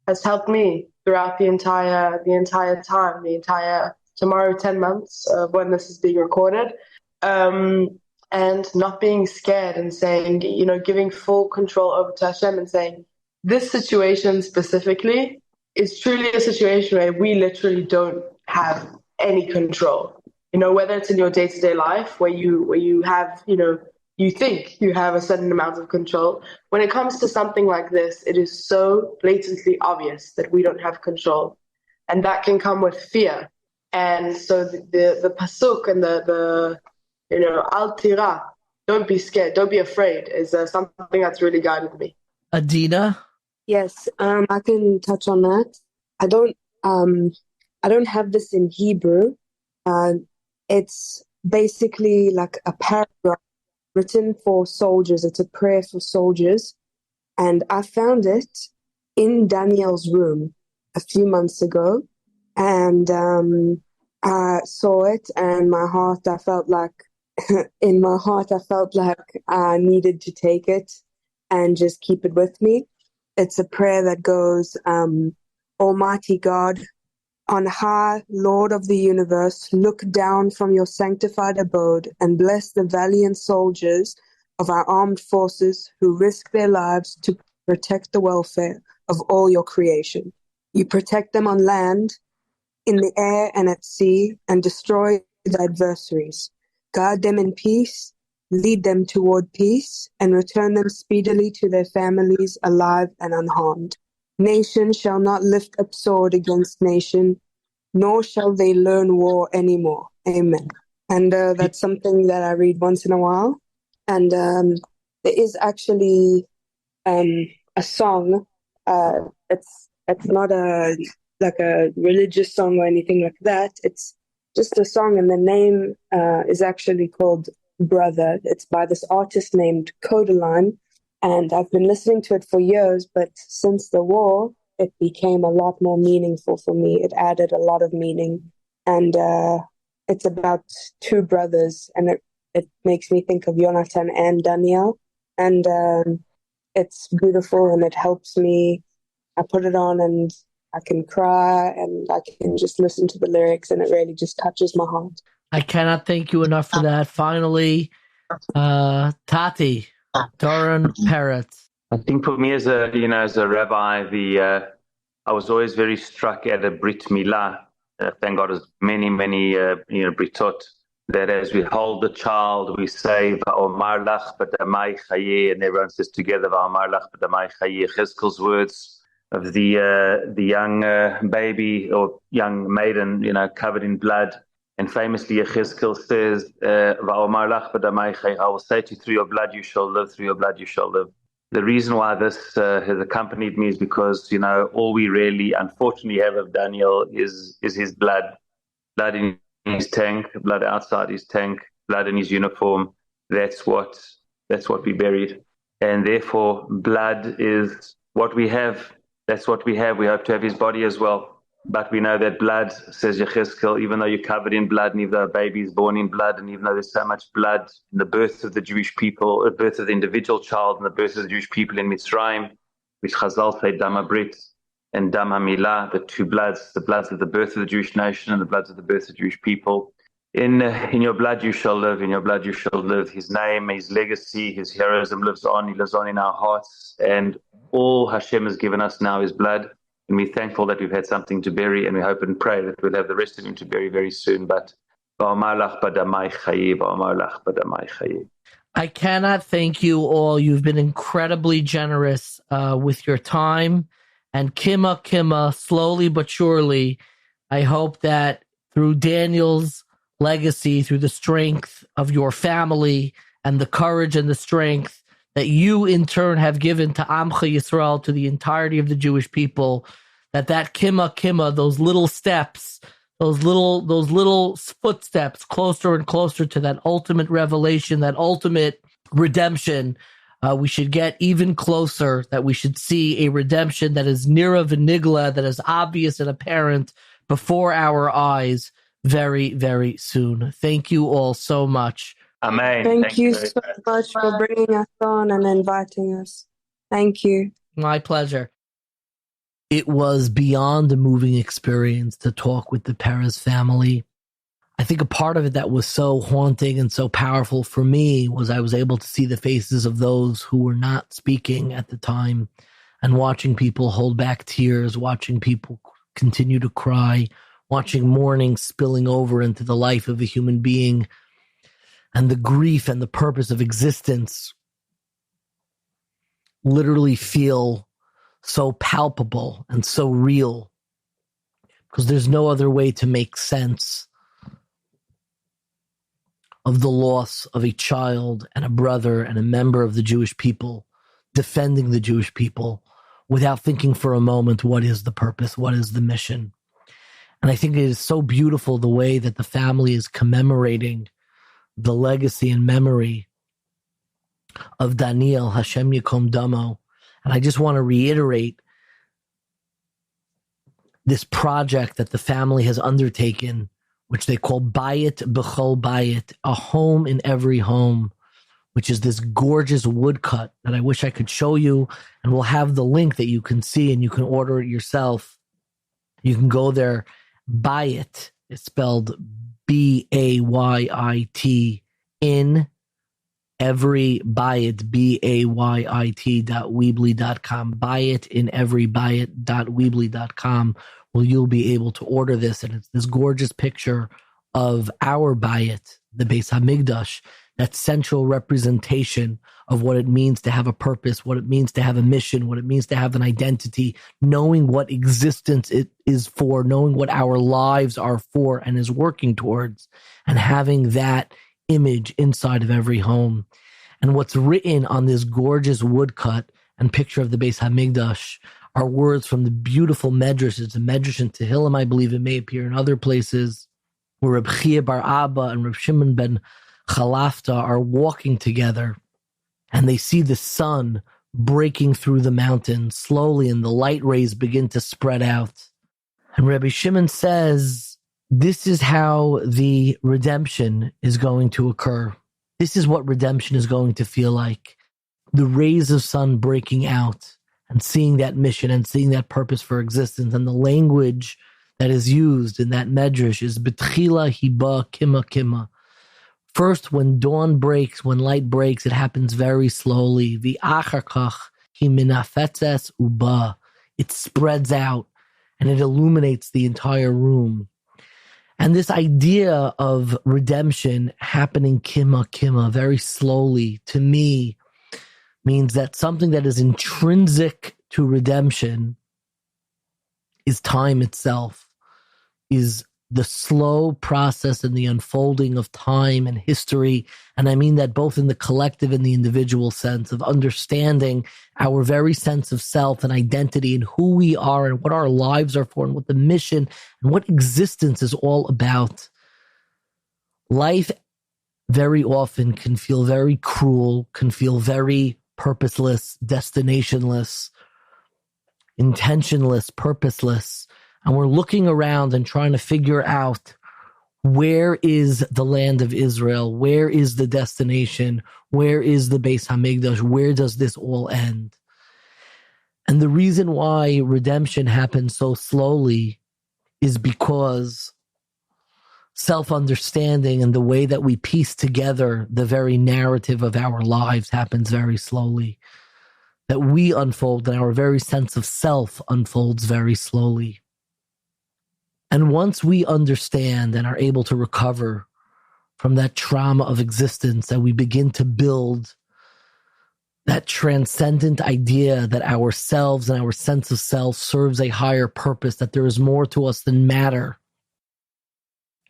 has helped me throughout the entire time, tomorrow 10 months of when this is being recorded, and not being scared and saying, giving full control over to Hashem and saying, this situation specifically is truly a situation where we literally don't have any control. Whether it's in your day-to-day life where you have, you think you have a certain amount of control. When it comes to something like this, it is so blatantly obvious that we don't have control. And that can come with fear. And so the pasuk and the al tira, don't be scared, don't be afraid, is something that's really guided me. Adina? Yes, I can touch on that. I don't have this in Hebrew. It's basically like a paragraph written for soldiers. It's a prayer for soldiers. And I found it in Daniel's room a few months ago. And I saw it, and I felt like I needed to take it and just keep it with me. It's a prayer that goes, Almighty God, on high, Lord of the universe, look down from your sanctified abode and bless the valiant soldiers of our armed forces who risk their lives to protect the welfare of all your creation. You protect them on land, in the air and at sea, and destroy the adversaries. Guard them in peace, lead them toward peace, and return them speedily to their families alive and unharmed. Nation shall not lift up sword against nation, nor shall they learn war anymore. Amen. And that's something that I read once in a while. And there is actually a song. It's not a religious song or anything like that. It's just a song, and the name is actually called Brother. It's by this artist named Codaline, and I've been listening to it for years, but since the war, it became a lot more meaningful for me. It added a lot of meaning, and it's about two brothers, and it makes me think of Yonatan and Daniel, and it's beautiful, and it helps me. I put it on, and I can cry, and I can just listen to the lyrics, and it really just touches my heart. I cannot thank you enough for that. Finally, Tati, Doron, Perez. I think for me as a rabbi, I was always very struck at a Brit Milah. Thank God, there's many Britot, that as we hold the child, we say Va'omar lach b'damai chayeh, and everyone says together Va'omar lach b'damai chayeh. Chizkel's words of the young baby or young maiden, covered in blood. And famously, Yechezkel says, "Va'omar lach b'damai chayeh," I will say to you, through your blood you shall live, through your blood you shall live. The reason why this has accompanied me is because, all we really, unfortunately, have of Daniel is his blood. Blood in his tank, blood outside his tank, blood in his uniform. That's what we buried. And therefore, blood is what we have. That's what we have. We hope to have his body as well. But we know that blood, says Yechezkel, even though you're covered in blood, and even though a baby is born in blood, and even though there's so much blood in the birth of the Jewish people, the birth of the individual child, and the birth of the Jewish people in Mitzrayim, which Chazal say Dama Brit and Dama Milah, the two bloods, the bloods of the birth of the Jewish nation and the bloods of the birth of the Jewish people. In your blood you shall live, in your blood you shall live. His name, his legacy, his heroism lives on. He lives on in our hearts. And all Hashem has given us now is blood. And we're thankful that we've had something to bury, and we hope and pray that we'll have the rest of him to bury very soon. But I cannot thank you all. You've been incredibly generous with your time. And Kima, slowly but surely, I hope that through Daniel's legacy, through the strength of your family and the courage and the strength that you in turn have given to Amcha Yisrael, to the entirety of the Jewish people, that Kima, those little steps, those little footsteps closer and closer to that ultimate revelation, that ultimate redemption, we should get even closer, that we should see a redemption that is nira v'nigla, that is obvious and apparent before our eyes very, very soon. Thank you all so much. Amen. Thank you so much for bringing us on and inviting us. Thank you. My pleasure. It was beyond a moving experience to talk with the Perez family. I think a part of it that was so haunting and so powerful for me was I was able to see the faces of those who were not speaking at the time, and watching people hold back tears, watching people continue to cry, watching mourning spilling over into the life of a human being, and the grief and the purpose of existence literally feel so palpable and so real, because there's no other way to make sense of the loss of a child and a brother and a member of the Jewish people, defending the Jewish people, without thinking for a moment, what is the purpose? What is the mission? And I think it is so beautiful the way that the family is commemorating the legacy and memory of Daniel, Hashem yikkom damo. And I just want to reiterate this project that the family has undertaken, which they call Bayit B'chol Bayit, a home in every home, which is this gorgeous woodcut that I wish I could show you. And we'll have the link that you can see, and you can order it yourself. You can go there. Bayit, it's spelled Bayit, in everybayit, BAYIT.weebly.com. BayitinEverybayit.weebly.com, where you'll be able to order this. And it's this gorgeous picture of our bayit, the Beis Hamikdash, that central representation of what it means to have a purpose, what it means to have a mission, what it means to have an identity, knowing what existence it is for, knowing what our lives are for and is working towards, and having that image inside of every home. And what's written on this gorgeous woodcut and picture of the Beis Hamikdash are words from the beautiful medrash. It's a medrash in Tehillim, I believe. It may appear in other places, where Reb Chia bar Abba and Reb Shimon ben Chalafta are walking together, and they see the sun breaking through the mountain slowly, and the light rays begin to spread out. And Rabbi Shimon says, this is how the redemption is going to occur. This is what redemption is going to feel like. The rays of sun breaking out and seeing that mission and seeing that purpose for existence. And the language that is used in that medrash is B'tchila hiba kima kima. First, when dawn breaks, when light breaks, it happens very slowly. V'achar kach hi minafetzes uba. It spreads out and it illuminates the entire room. And this idea of redemption happening kima kima, very slowly, to me, means that something that is intrinsic to redemption is time itself, is the slow process and the unfolding of time and history. And I mean that both in the collective and the individual sense of understanding our very sense of self and identity and who we are and what our lives are for and what the mission and what existence is all about. Life very often can feel very cruel, can feel very purposeless, destinationless, intentionless, purposeless. And we're looking around and trying to figure out, where is the land of Israel? Where is the destination? Where is the Beis Hamikdash? Where does this all end? And the reason why redemption happens so slowly is because self-understanding and the way that we piece together the very narrative of our lives happens very slowly. That we unfold and our very sense of self unfolds very slowly. And once we understand and are able to recover from that trauma of existence, and we begin to build that transcendent idea that ourselves and our sense of self serves a higher purpose, that there is more to us than matter.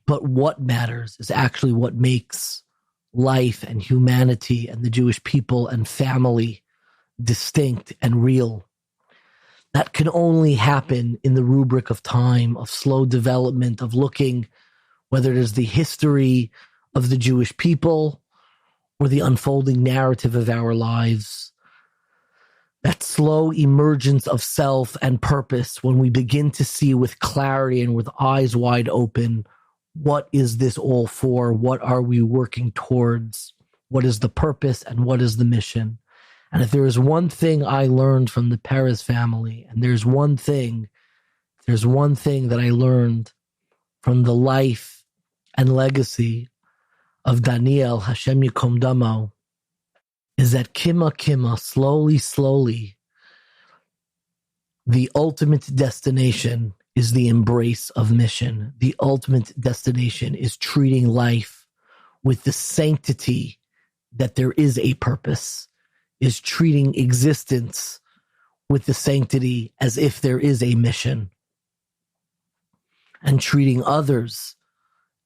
But what matters is actually what makes life and humanity and the Jewish people and family distinct and real. That can only happen in the rubric of time, of slow development, of looking, whether it is the history of the Jewish people or the unfolding narrative of our lives. That slow emergence of self and purpose, when we begin to see with clarity and with eyes wide open, what is this all for? What are we working towards? What is the purpose and what is the mission? And if there is one thing I learned from the Perez family, and there's one thing that I learned from the life and legacy of Daniel, Hashem yikkom damo, is that kima kima, slowly, slowly, the ultimate destination is the embrace of mission. The ultimate destination is treating life with the sanctity that there is a purpose, is treating existence with the sanctity as if there is a mission, and treating others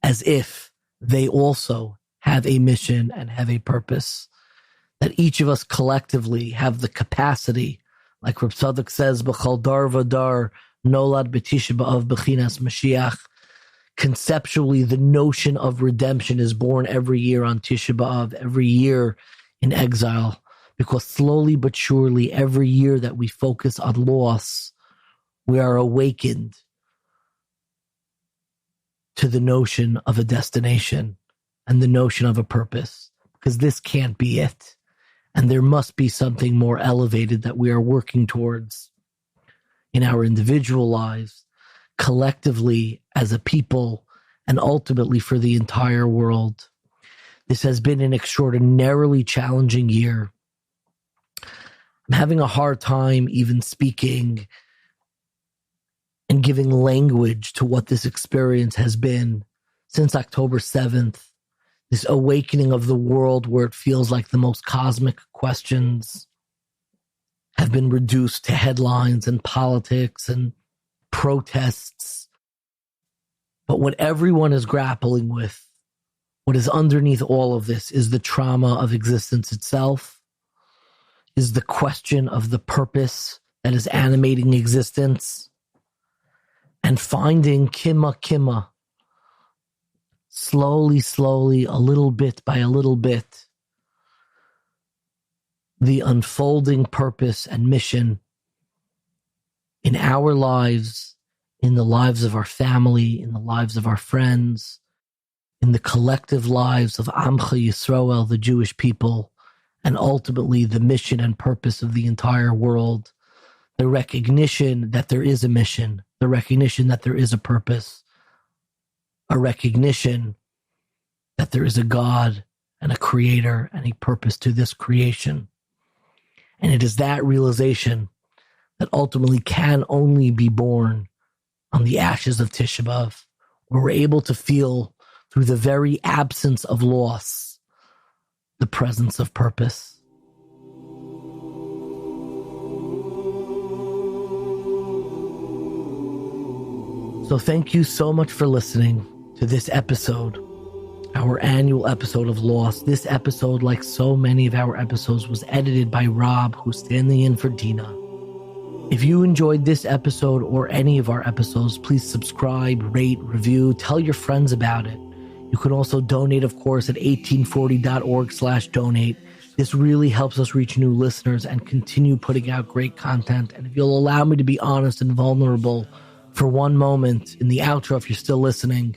as if they also have a mission and have a purpose. That each of us collectively have the capacity, like Reb Tzadok says, B'chol dar v'dar nolad b'tisha b'av b'chinas Mashiach. Conceptually, the notion of redemption is born every year on Tisha B'av, every year in exile. Because slowly but surely, every year that we focus on loss, we are awakened to the notion of a destination and the notion of a purpose. Because this can't be it. And there must be something more elevated that we are working towards in our individual lives, collectively as a people, and ultimately for the entire world. This has been an extraordinarily challenging year. I'm having a hard time even speaking and giving language to what this experience has been since October 7th. This awakening of the world where it feels like the most cosmic questions have been reduced to headlines and politics and protests. But what everyone is grappling with, what is underneath all of this, is the trauma of existence itself, is the question of the purpose that is animating existence, and finding kima, slowly, a little bit by a little bit, the unfolding purpose and mission in our lives, in the lives of our family, in the lives of our friends, in the collective lives of Amcha Yisrael, the Jewish people, and ultimately the mission and purpose of the entire world. The recognition that there is a mission, the recognition that there is a purpose, a recognition that there is a God and a creator and a purpose to this creation. And it is that realization that ultimately can only be born on the ashes of Tisha B'Av, where we're able to feel through the very absence of loss, the presence of purpose. So thank you so much for listening to this episode, our annual episode of Lost. This episode, like so many of our episodes, was edited by Rob, who's standing in for Dina. If you enjoyed this episode or any of our episodes, please subscribe, rate, review, tell your friends about it. You can also donate, of course, at 1840.org/donate. This really helps us reach new listeners and continue putting out great content. And if you'll allow me to be honest and vulnerable for one moment in the outro, if you're still listening,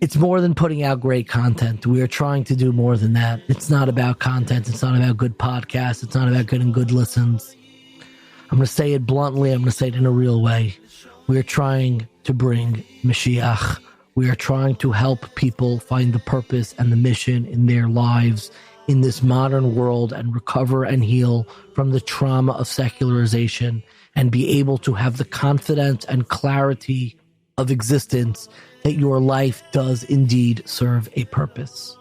it's more than putting out great content. We are trying to do more than that. It's not about content. It's not about good podcasts. It's not about getting good listens. I'm going to say it bluntly. I'm going to say it in a real way. We are trying to bring Mashiach. We are trying to help people find the purpose and the mission in their lives in this modern world and recover and heal from the trauma of secularization and be able to have the confidence and clarity of existence that your life does indeed serve a purpose.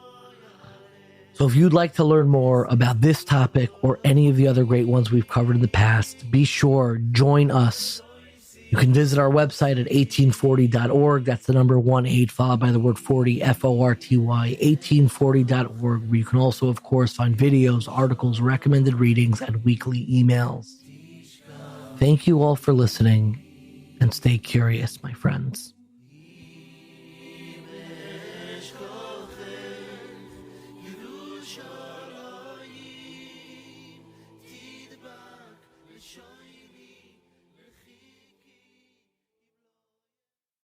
So if you'd like to learn more about this topic or any of the other great ones we've covered in the past, be sure, join us. You can visit our website at 1840.org. That's the number 18 followed by the word 40, F-O-R-T-Y, 1840.org, where you can also, of course, find videos, articles, recommended readings, and weekly emails. Thank you all for listening, and stay curious, my friends.